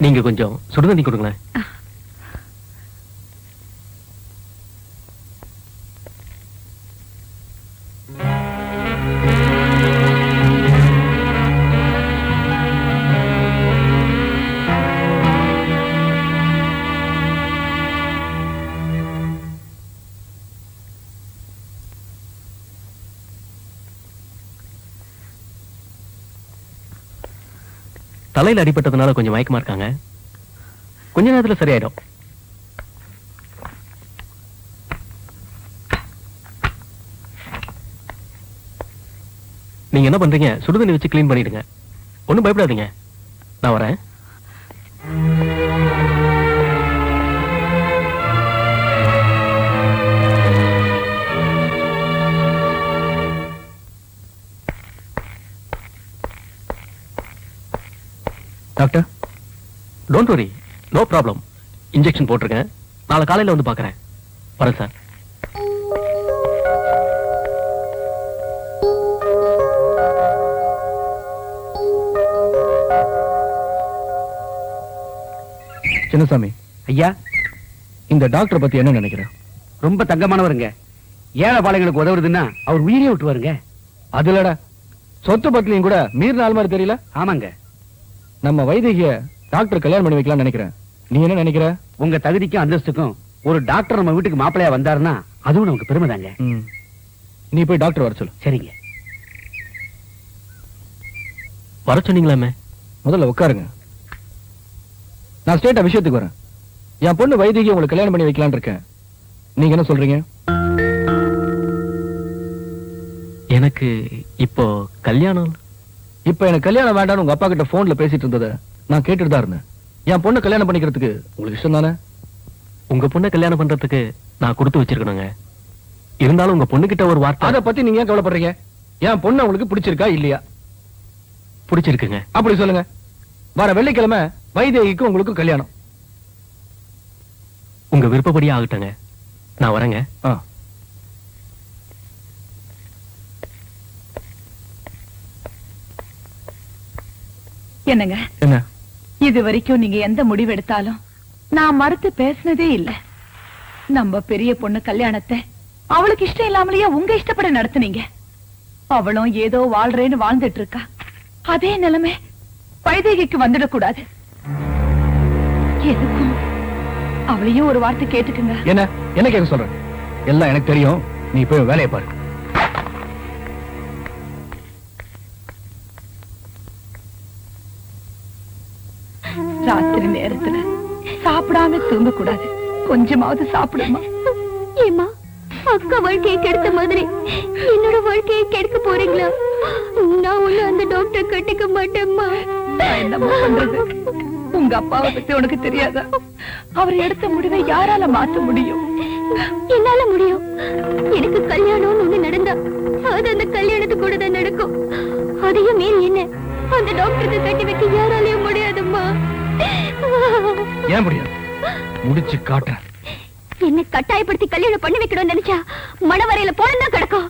நீங்க கொஞ்சம் சுடுதண்ணி கொடுங்களேன். தலையில அடிபட்டதுனால கொஞ்சம் மயக்கமா இருக்காங்க. கொஞ்ச நேரத்துல சரியாயிடும். நீங்க என்ன பண்றீங்க? சுடுதண்ணி வச்சு கிளீன் பண்ணிடுங்க. ஒண்ணும் பயப்படாதீங்க. நான் வரேன். Doctor, don't worry, no problem. Injection போட்டிருக்கேன். நாளை காலையில வந்து பார்க்கறேன். வரேன் சார். சின்னசாமி ஐயா, இந்த டாக்டர் பத்தி என்ன நினைக்கிறேன்? ரொம்ப தங்கமானவருங்க. ஏழை பாளையங்களுக்கு உதவுறதுன்னா அவர் உயிரே விட்டுவாருங்க. அதுலடா சொத்து பத்திலையும் கூட மீறின மாதிரி தெரியல. ஆமாங்க. நம்ம வைத்திய டாக்டர் கல்யாணம் பண்ணி வைக்கலாம் நினைக்கிறேன். நீ என்ன நினைக்கிற? உங்க தகுதிக்கும் அந்தஸ்துக்கும் ஒரு டாக்டர் நம்ம வீட்டுக்கு மாப்பிளையா வந்தாருன்னா அதுவும் நமக்கு பெருமை தாங்க. நீ போய் டாக்டர் வர சொல்லு. சரிங்க. வர சொன்னீங்களாமே. முதல்ல உட்காருங்க. நான் ஸ்ட்ரெயிட்டா விஷயத்துக்கு வரேன். என் பொண்ணு வைத்திய உங்களுக்கு கல்யாணம் பண்ணி வைக்கலாம்னு இருக்கேன். நீங்க என்ன சொல்றீங்க? எனக்கு இப்போ கல்யாணம். இப்ப எனக்கு கல்யாணம் வேண்டாம்னு உங்க அப்பா கிட்ட போன்ல பேசிட்டு இருந்ததை நான் கேட்டுட்டு தான் இருந்தேன். என் பொண்ணு கல்யாணம் பண்ணிக்கிறதுக்கு உங்களுக்கு இஷ்டம் தானே? உங்க பொண்ணை கல்யாணம் பண்றதுக்கு நான் கொடுத்து வச்சிருக்கணுங்க. இருந்தாலும் உங்க பொண்ணு கிட்ட ஒரு வார்த்தை. அதை பத்தி நீங்க ஏன் கவலைப்படுறீங்க? என் பொண்ணு உங்களுக்கு பிடிச்சிருக்கா இல்லையா? பிடிச்சிருக்குங்க. அப்படி சொல்லுங்க. வர வெள்ளிக்கிழமை வைதேகிக்கும் உங்களுக்கும் கல்யாணம். உங்க விருப்பப்படியே ஆகட்டுங்க. நான் வரேங்க. என்னங்க, என்ன இது வரைக்கும் நீங்க எந்த முடிவு எடுத்தாலும் நான் மறுத்து பேசினதே இல்ல. நம்ம பெரிய பொண்ணு கல்யாணத்தை அவளுக்கு இஷ்டம் இல்லாமலேயே உங்க இஷ்டப்பட நடத்துனீங்க. அவளும் ஏதோ வாழ்றேன்னு வாழ்ந்துட்டு இருக்கா. அதே நிலைமை வைதேகிக்கு வந்துடக்கூடாது. எதுக்கும் அவளையும் ஒரு வார்த்தை கேட்டுக்குங்க. என்ன கேட்க சொல்றேன்? எல்லாம் எனக்கு தெரியும். நீ போய் வேலையை பாரு. ராத்திரி நேரத்துல சாப்பிடாம தூங்க கூடாது. கொஞ்சமாவது சாப்பிடுமா. ஏமா, அக்கா வாழ்க்கையை கெடுத்த மாதிரி என்னோட வாழ்க்கையை கெடுக்க போறீங்களா? நான் ஒண்ணு அந்த டாக்டர் கட்டிக்க மாட்டேம்மா. நான் என்னம்மா பண்றது? உங்க அப்பாவை பத்தி உனக்கு தெரியாதா? அவர் எடுத்த முடிவை யாரால மாத்த முடியும்? என்னால முடியும். எனக்கு கல்யாணம்னு ஒண்ணு நடந்தா அது அந்த கல்யாணத்து கூட தான் நடக்கும். அதையும் மீறி என்ன அந்த டாக்டருக்கு கட்டி வைக்க யாராலையும் முடியாதும்மா. ஏன் முடியாது? முடிச்சு காட்டுறேன். என்ன கட்டாயப்படுத்தி கல்யாணம் பண்ணி வைக்கணும்னு நினைச்சா மணவரையில போனதான் கிடக்கும்.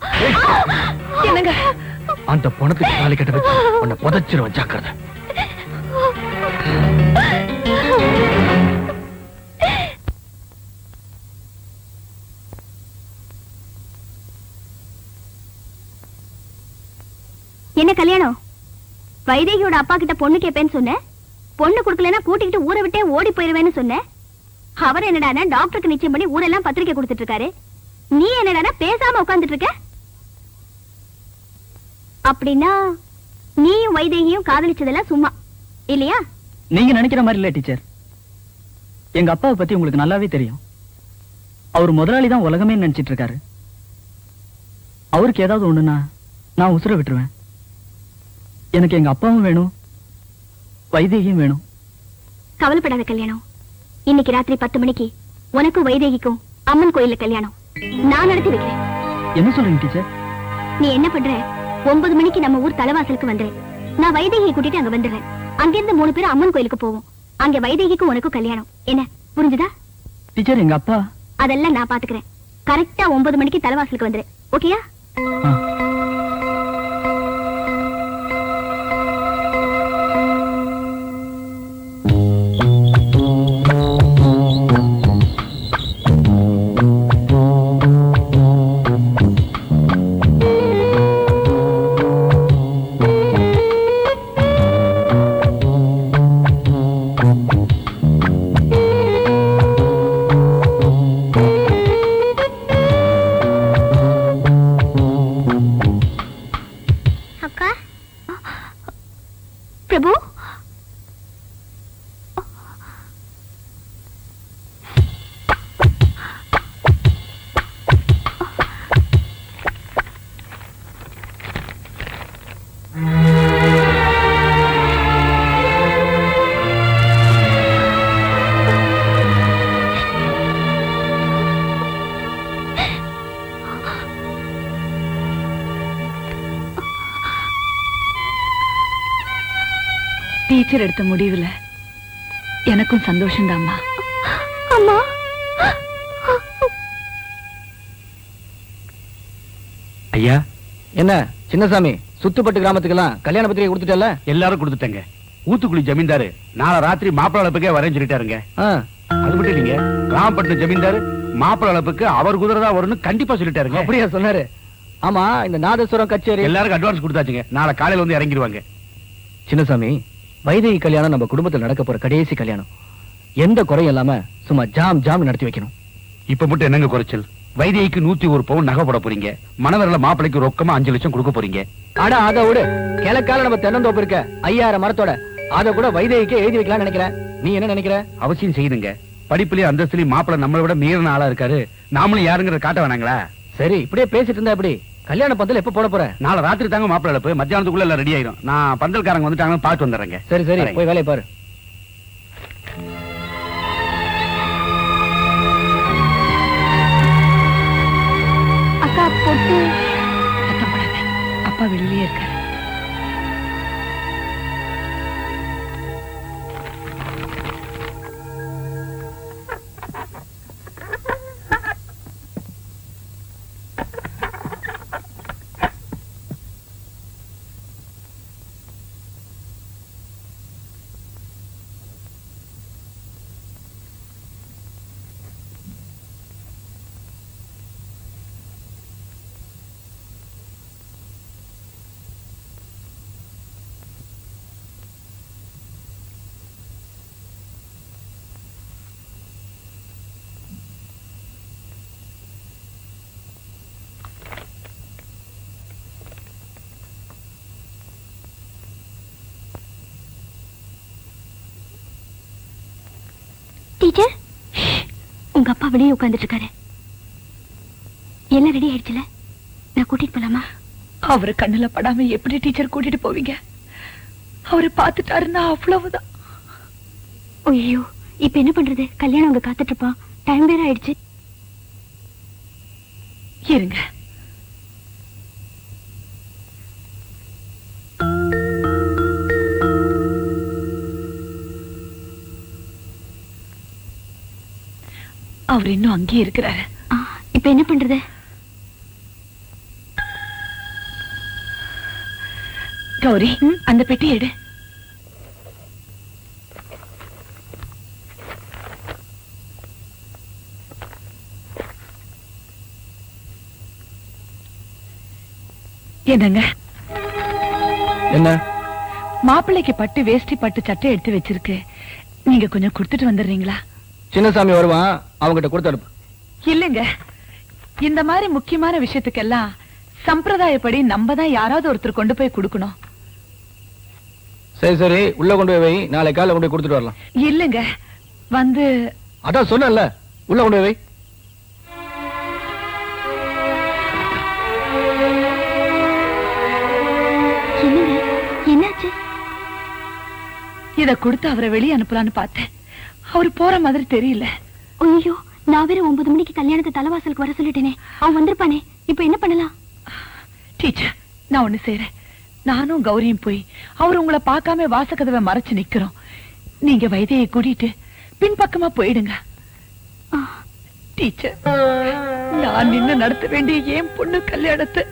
என்னங்க, அந்த பணத்துக்கு தாலி கட்ட வச்சு உன்னை புதைச்சிருவன். ஜாக்கிரதை. என்ன கல்யாணம்? வைதேகியோட அப்பா கிட்ட பொண்ணு கேட்பேன்னு சொன்னேன். பொண்ணு கொடுக்கலன்னா கூட்டிக்கிட்டு ஊரை விட்டே ஓடி போயிருவேன்னு சொன்னேன். அவர் என்னடானா டாக்டருக்கு நிச்சயம் பண்ணி ஊரெல்லாம் பத்திரிக்கை கொடுத்துட்டு இருக்காரு. நீ என்னடானா பேசாம உட்கார்ந்துட்டு இருக்க. அப்படின்னா நீயும் வைதேகியும் காதலிச்சதெல்லாம் சும்மா இல்லையா? நீங்க நினைக்கிற மாதிரி இல்ல டீச்சர். எங்க அப்பாவை பத்தி உங்களுக்கு நல்லாவே தெரியும். அவர் முதலாளி தான் உலகமே நினைச்சிட்டு இருக்காரு. அவருக்கு ஏதாவது ஒண்ணுன்னா நான் உசுர விட்டுருவேன். எனக்கு எங்க அப்பாவும் வேணும், வைதேகியும் வேணும். கவலைப்படாத கல்யாணம். இன்னைக்கு ராத்திரி 10 மணிக்கு உனக்கும் வைதேகிக்கும் அம்மன் கோயில்ல கல்யாணம். நான் நடத்தி வைக்கிறேன். என்ன சொல்றீங்க டீச்சர்? நீ என்ன பண்ற? 9 மணிக்கு நம்ம ஊர் தலைவாசலுக்கு வந்துரு. நான் வைதேகியை கூட்டிட்டு அங்க வந்துடுறேன். அங்கிருந்து 3 பேரும் அம்மன் கோயிலுக்கு போவோம். அங்க வைதேகிக்கும் உனக்கும் கல்யாணம். என்ன புரிஞ்சுதா? டீச்சர், எங்க அப்பா அதெல்லாம் நான் பாத்துக்கிறேன். கரெக்டா 9 மணிக்கு தலைவாசலுக்கு வந்துரு. ஓகேயா? பிரபு டீச்சர் எடுத்த முடிவுல எனக்கும் சந்தோஷம்தாம்மா. அம்மா ஐயா, என்ன சின்னசாமி, சுத்துப்பட்டு கிராமத்துக்கெல்லாம் கல்யாண பத்திரிகை கொடுத்துட்டல? எல்லாரும் கொடுத்துட்டேங்க. ஊத்துக்குழி ஜமீன்தாரு நாளை ராத்திரி மாப்பிள்ளை அளப்புக்கே வரேன்னு சொல்லிட்டாருங்க. அது மட்டும் இல்லைங்க, ராமப்பட்டினம் ஜமீன்தாரு மாப்பிள்ளை அளப்புக்கு அவர் குதிரை தான் வரும்னு கண்டிப்பா சொல்லிட்டாருங்க. அப்படியா சொன்னாரு? ஆமா, இந்த நாதஸ்வரம் கச்சேரி எல்லாருக்கும் அட்வான்ஸ் கொடுத்தாச்சுங்க. நாளை காலையில வந்து இறங்கிடுவாங்க. சின்னசாமி, வைதேகி கல்யாணம் நம்ம குடும்பத்தில் நடக்க போற கடைசி கல்யாணம். எந்த குறையும் இல்லாம சும்மா ஜாம் ஜாம் நடத்தி வைக்கணும். இப்ப மட்டும் என்னங்க குறைச்சல்? வைதேகிக்கு 101 பவுன் நகை போட போறீங்க. மணவரில் மாப்பிளைக்கு ரொக்கமா 5 லட்சம் கொடுக்க போறீங்க. ஆனா அதை விட கிழக்கால நம்ம தென்னந்தோப்பு இருக்க 5000 மரத்தோட அதை கூட வைதேகிக்கே எழுதி வைக்கலாம்னு நினைக்கிறேன். நீ என்ன நினைக்கிற? அவசியம் செய்யுங்க. படிப்புலயும் அந்தஸ்துலயும் மாப்பிள்ளை நம்மளை விட மீறின ஆளா இருக்காரு. நாமளும் யாருங்கிற காட்ட வேணாங்களா? சரி, இப்படியே பேசிட்டு இருந்தா எப்படி? கல்யாண பந்தல் எப்ப போட போற? நாளை ராத்திரி தாங்க மாப்பிள்ளை அளப்பு. மத்தியானத்துக்குள்ள எல்லாம் ரெடி ஆயிரும். நான் பந்தல்காரங்க வந்துட்டாங்கன்னு பார்த்து வந்துடுறேங்க. சரி சரி, போய் வேலையை பாரு. அக்கா பொட்டு. சத்தம் போடாத, அப்பா வெளியிலே இருக்காரு. டீச்சர், உங்க அப்பா வெளியே உட்கார்ந்துட்டு இருக்காரு. எல்லாம் ரெடி ஆயிடுச்சுல? நான் கூட்டிட்டு போலாமா? அவரு கண்ணுல படாம எப்படி டீச்சர் கூட்டிட்டு போவீங்க? அவரு பாத்துட்டாருன்னா அவ்வளவுதான். ஐயோ, இப்ப என்ன பண்றது? கல்யாணம் அங்க காத்துட்டு இருப்பான். டைம் வேற ஆயிடுச்சு. இருங்க. அவர் இன்னும் அங்கேயே இருக்கிறாரு. இப்ப என்ன பண்றது? கௌரி, அந்த பெட்டி எடு. என்னங்க? என்ன? மாப்பிள்ளைக்கு பட்டு வேஷ்டி பட்டு சட்டை எடுத்து வச்சிருக்கு. நீங்க கொஞ்சம் கொடுத்துட்டு வந்துடுறீங்களா? சின்னசாமி வருவான், அவங்கிட்ட கொடுத்து அனுப்பு. இல்லங்க, இந்த மாதிரி முக்கியமான விஷயத்துக்கெல்லாம் சம்பிரதாயப்படி நம்ம தான் யாராவது ஒருத்தர் கொண்டு போய் கொடுக்கணும். சரி சரி, உள்ள கொண்டு போய் வை. நாளை காலை கொண்டு போய் கொடுத்துட்டு வரலாம். இல்லங்க, வந்து அதான் சொன்னேன்ல, உள்ள கொண்டு போய் வை. என்னாச்சு? இத கொடுத்து அவரை வெளியே அனுப்பலான்னு பார்த்தேன். அவரு போற மாதிரி தெரியல. ஐயோ, நான் வேற 9 மணிக்கு கல்யாணத்தை தலைவாசலுக்கு வர சொல்லிட்டேனே. அவன் வந்திருப்பானே. இப்ப என்ன பண்ணலாம்? டீச்சர், நான் ஒண்ணு செய்யறேன். நானும் கௌரியும் போய் அவர் உங்களை பார்க்காம வாசக்கதவை மறைச்சு நிக்கிறோம். நீங்க வைத்தியை கூட்டிட்டு பின்பக்கமா போயிடுங்க. டீச்சர், நான் நின்னு நடத்த வேண்டிய என் பொண்ணு கல்யாணத்தை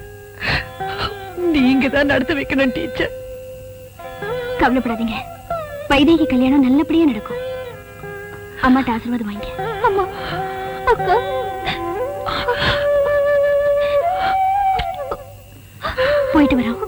நீங்க தான் நடத்த வைக்கணும். டீச்சர், கவலைப்படாதீங்க. வைதேகி கல்யாணம் நல்லபடியா நடக்கும். அம்மாட்ட ஆசீர்வாதம் வாங்க. அம்மா, அக்கா, போயிட்டு வரோம்.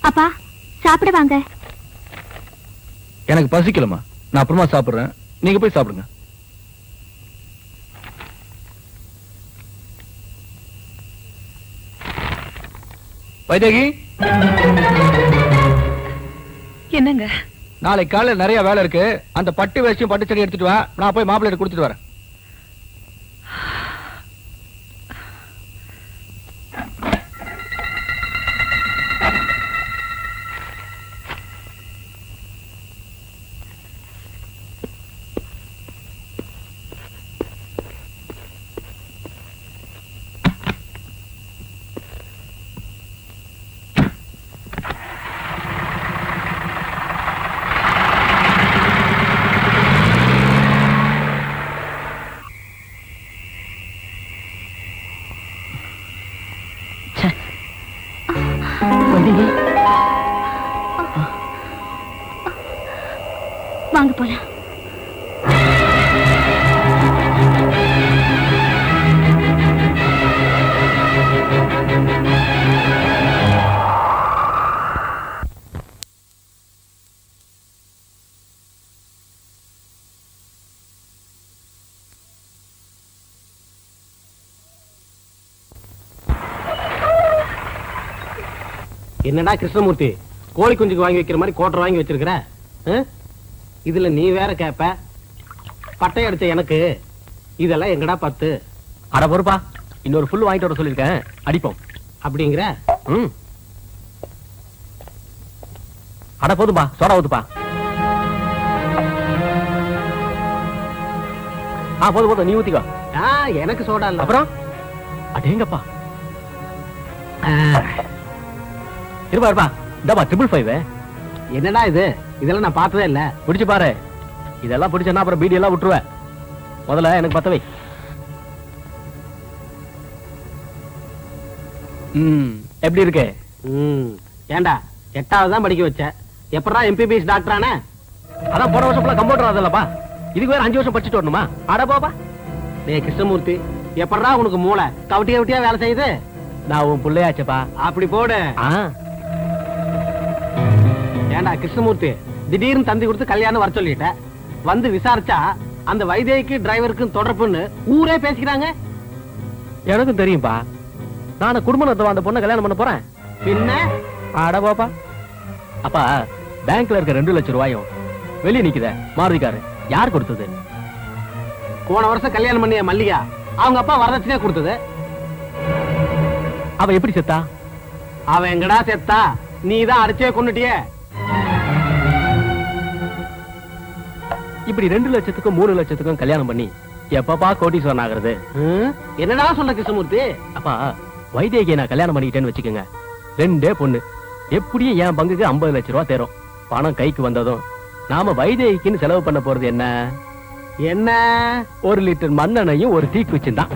அப்பா சாப்பிட வாங்க. எனக்கு பசிக்கலமா, நான் அப்புறமா சாப்பிடுறேன், நீங்க போய் சாப்பிடுங்க. வைதேகி, என்னங்க? நாளைக்கு காலையில் நிறைய வேலை இருக்கு. அந்த பட்டு வேஷ்டியும் பட்டு செடி எடுத்துட்டு வா, நான் போய் மாப்பிள்ளை கொடுத்துட்டு வரேன். வாங்க போலாம். என்னடா கிருஷ்ணமூர்த்தி, கோழி குஞ்சுக்கு வாங்கி வைக்கிற மாதிரி கோட்டர் வாங்கி வச்சிருக்கிற? இதுல நீ வேற கேப்ப, பட்டை அடிச்ச எனக்கு இதெல்லாம் எங்கடா பத்து? அட பொறுப்பா, இன்னொரு ஃபுல் வாங்கிட்டு வர சொல்லிருக்கேன், அடிப்போம். அப்படிங்கிற? அட போதும்பா, சோடா ஊத்துப்பா. போதும் போதும், நீ ஊத்திக்கோ. எனக்கு சோடா இல்ல. அப்புறம் அடேங்கப்பா, இருப்பா இருப்பா, இந்தாப்பா 555. என்னடா இது? இதெல்லாம் நான் பார்த்ததே இல்ல. பிடிச்சு பாரு. இதெல்லாம் பிடிச்சா அப்புறம் பீடி எல்லாம் விட்டுருவேன். முதல்ல எனக்கு பத்த வை. எப்படி இருக்கு? ஏண்டா 8வது தான் படிக்க வச்ச, எப்படா MBBS டாக்டர் ஆன? அதான் போன வருஷம் கம்பவுண்டர் ஆதல்லப்பா, இதுக்கு வேற 5 வருஷம் படிச்சுட்டு வரணுமா? அட போப்பா. டேய் கிருஷ்ணமூர்த்தி, எப்படா உனக்கு மூளை கவட்டியா கவட்டியா வேலை செய்யுது? நான் உன் பிள்ளையாச்சப்பா. அப்படி போடு. ஏண்டா கிருஷ்ணமூர்த்தி, திடீர்னு தந்தி கொடுத்து கல்யாணம் வர சொல்லிட்ட, வந்து விசாரிச்சா அந்த வைதேகிக்கு டிரைவருக்கும் தொடர்புன்னு ஊரே பேசிக்கிறாங்க. எனக்கும் தெரியும்பா, நான் குடும்ப நடத்த அந்த பொண்ணை கல்யாணம் பண்ண போறேன். பின்ன அட போப்பா. அப்பா, பேங்க்ல இருக்க 2 லட்சம் ரூபாயும் வெளியே நிக்குத மாருதிக்காரு யார் கொடுத்தது? போன வருஷம் கல்யாணம் பண்ணிய மல்லிகா அவங்க அப்பா வரதட்சணையா கொடுத்தது. அவ எப்படி செத்தா? அவ எங்கடா செத்தா? நீதான் அடிச்சே கொன்னுட்டியே. இப்படி 2 லட்சத்துக்கும் 3 லட்சத்துக்கும் கல்யாணம் பண்ணி எப்பப்பா கோடீஸ்வரன் ஆகுறது? என்னடா சொல்ற கிருஷ்ணமூர்த்தி? அப்பா, வைதேகியை நான் கல்யாணம் பண்ணிக்கிட்டேன்னு வச்சுக்கோங்க, 2 பொண்ணு, எப்படியும் என் பங்குக்கு 50 லட்சம் ரூபாய் தேரும். பணம் கைக்கு வந்ததும் நாம வைதேகிக்குன்னு செலவு பண்ண போறது என்ன? என்ன? 1 லிட்டர் மண்ணெண்ணையும் ஒரு தீக்குச்சியும் தான்.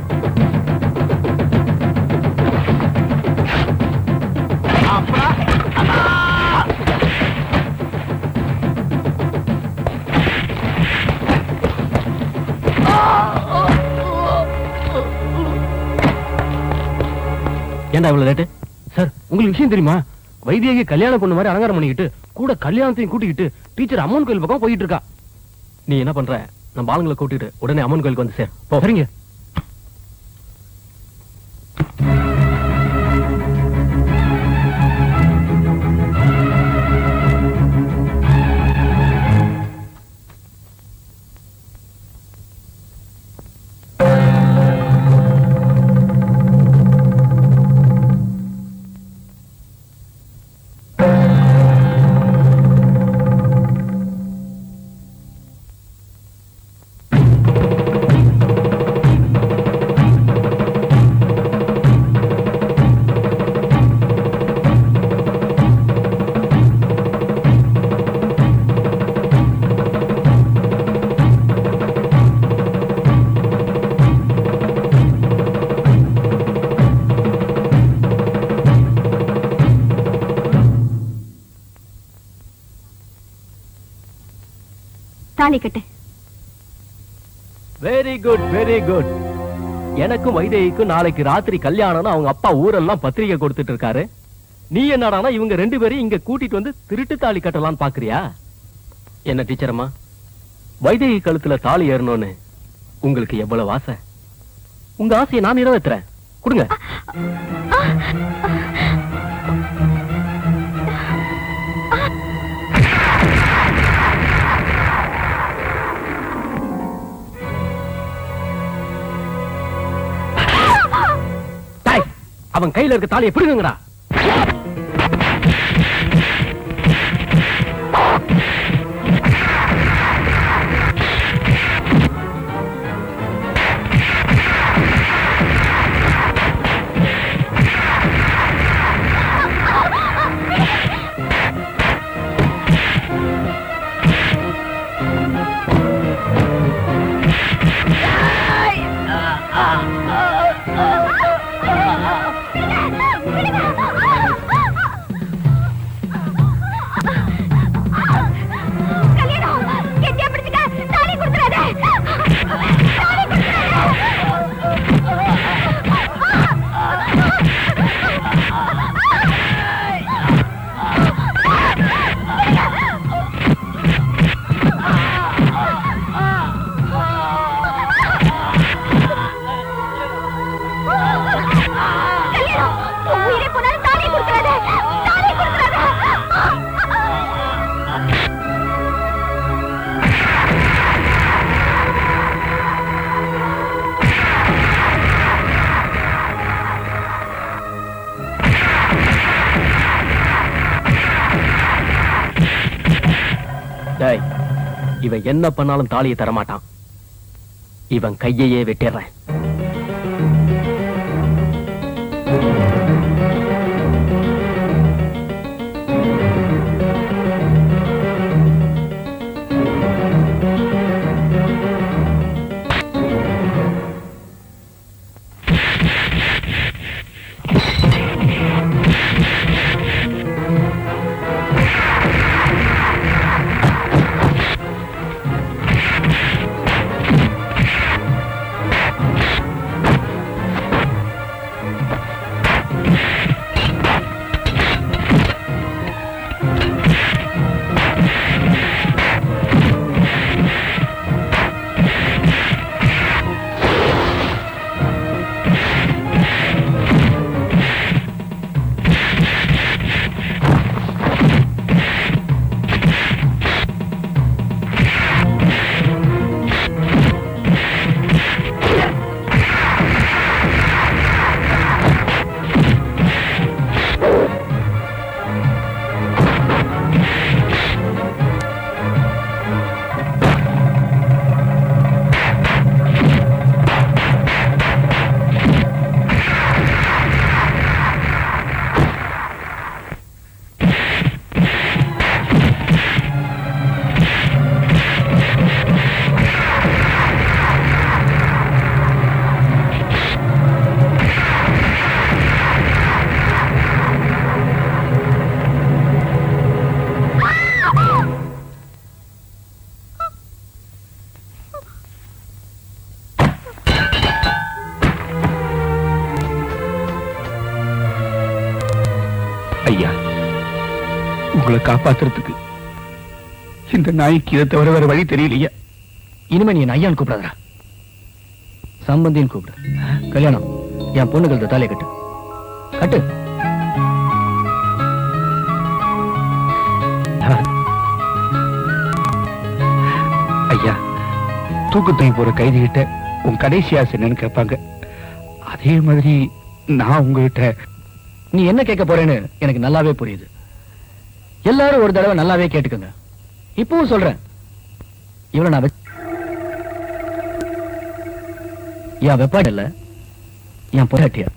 ஏன்டா இவ்வளவு லேட்டு? சார், உங்களுக்கு விஷயம் தெரியுமா? வைத்தியகி கல்யாணம் பொண்ணு மாதிரி அலங்காரம் பண்ணிக்கிட்டு கூட கல்யாணத்தையும் கூட்டிக்கிட்டு டீச்சர் அம்மன் கோயில் பக்கம் போயிட்டு இருக்கா. நீ என்ன பண்ற? நம்ம ஆளுங்களை கூட்டிட்டு உடனே அம்மன் கோயிலுக்கு வந்து சேர். போ. சரிங்க. தாலி கட்டு. Very good, very good. எனக்கும் வைதேகிக்கும் நாளைக்கு ராத்திரி கல்யாணம்னு அவங்க அப்பா ஊரெல்லாம் பத்திரிகை கொடுத்துட்டு இருக்காரு. நீ என்னடானா இவங்க 2 பேரையும் இங்க கூட்டிட்டு வந்து திருட்டு தாலி கட்டலாம்னு பாக்குறியா? என்ன டீச்சர் அம்மா, வைதேகி கழுத்துல தாலி ஏறணும்னு உங்களுக்கு எவ்வளவு ஆசை? உங்க ஆசையை நான் நிறைவேற்றுறேன். கொடுங்க. அவன் கையில இருக்க தாலியை பிடுங்கடா. இவன் என்ன பண்ணாலும் தாலியை தரமாட்டான். இவன் கையையே வெட்டிடுறேன். ஐயா, உங்களை காப்பாத்துறதுக்கு இந்த நாய்க்கு இதை தவிர வேற வழி தெரியலையா? இனிமே நீ என் ஐயான்னு கூப்பிடாதா, சம்பந்தின்னு கூப்பிடு. கல்யாணம் என் பொண்ணுகளுக்கு தாலியை கட்டு கட்டு. ஐயா, தூக்கத்தை போற கைதிகிட்ட உன் கடைசி ஆசை என்னன்னு கேட்பாங்க. அதே மாதிரி நான் உங்ககிட்ட நீ என்ன கேட்க போறேன்னு எனக்கு நல்லாவே புரியுது. எல்லாரும் ஒரு தடவை நல்லாவே கேட்டுக்கோங்க. இப்பவும் சொல்றேன், இவளை நான் என் வெப்பாடு இல்ல, என் பொண்டாட்டியா.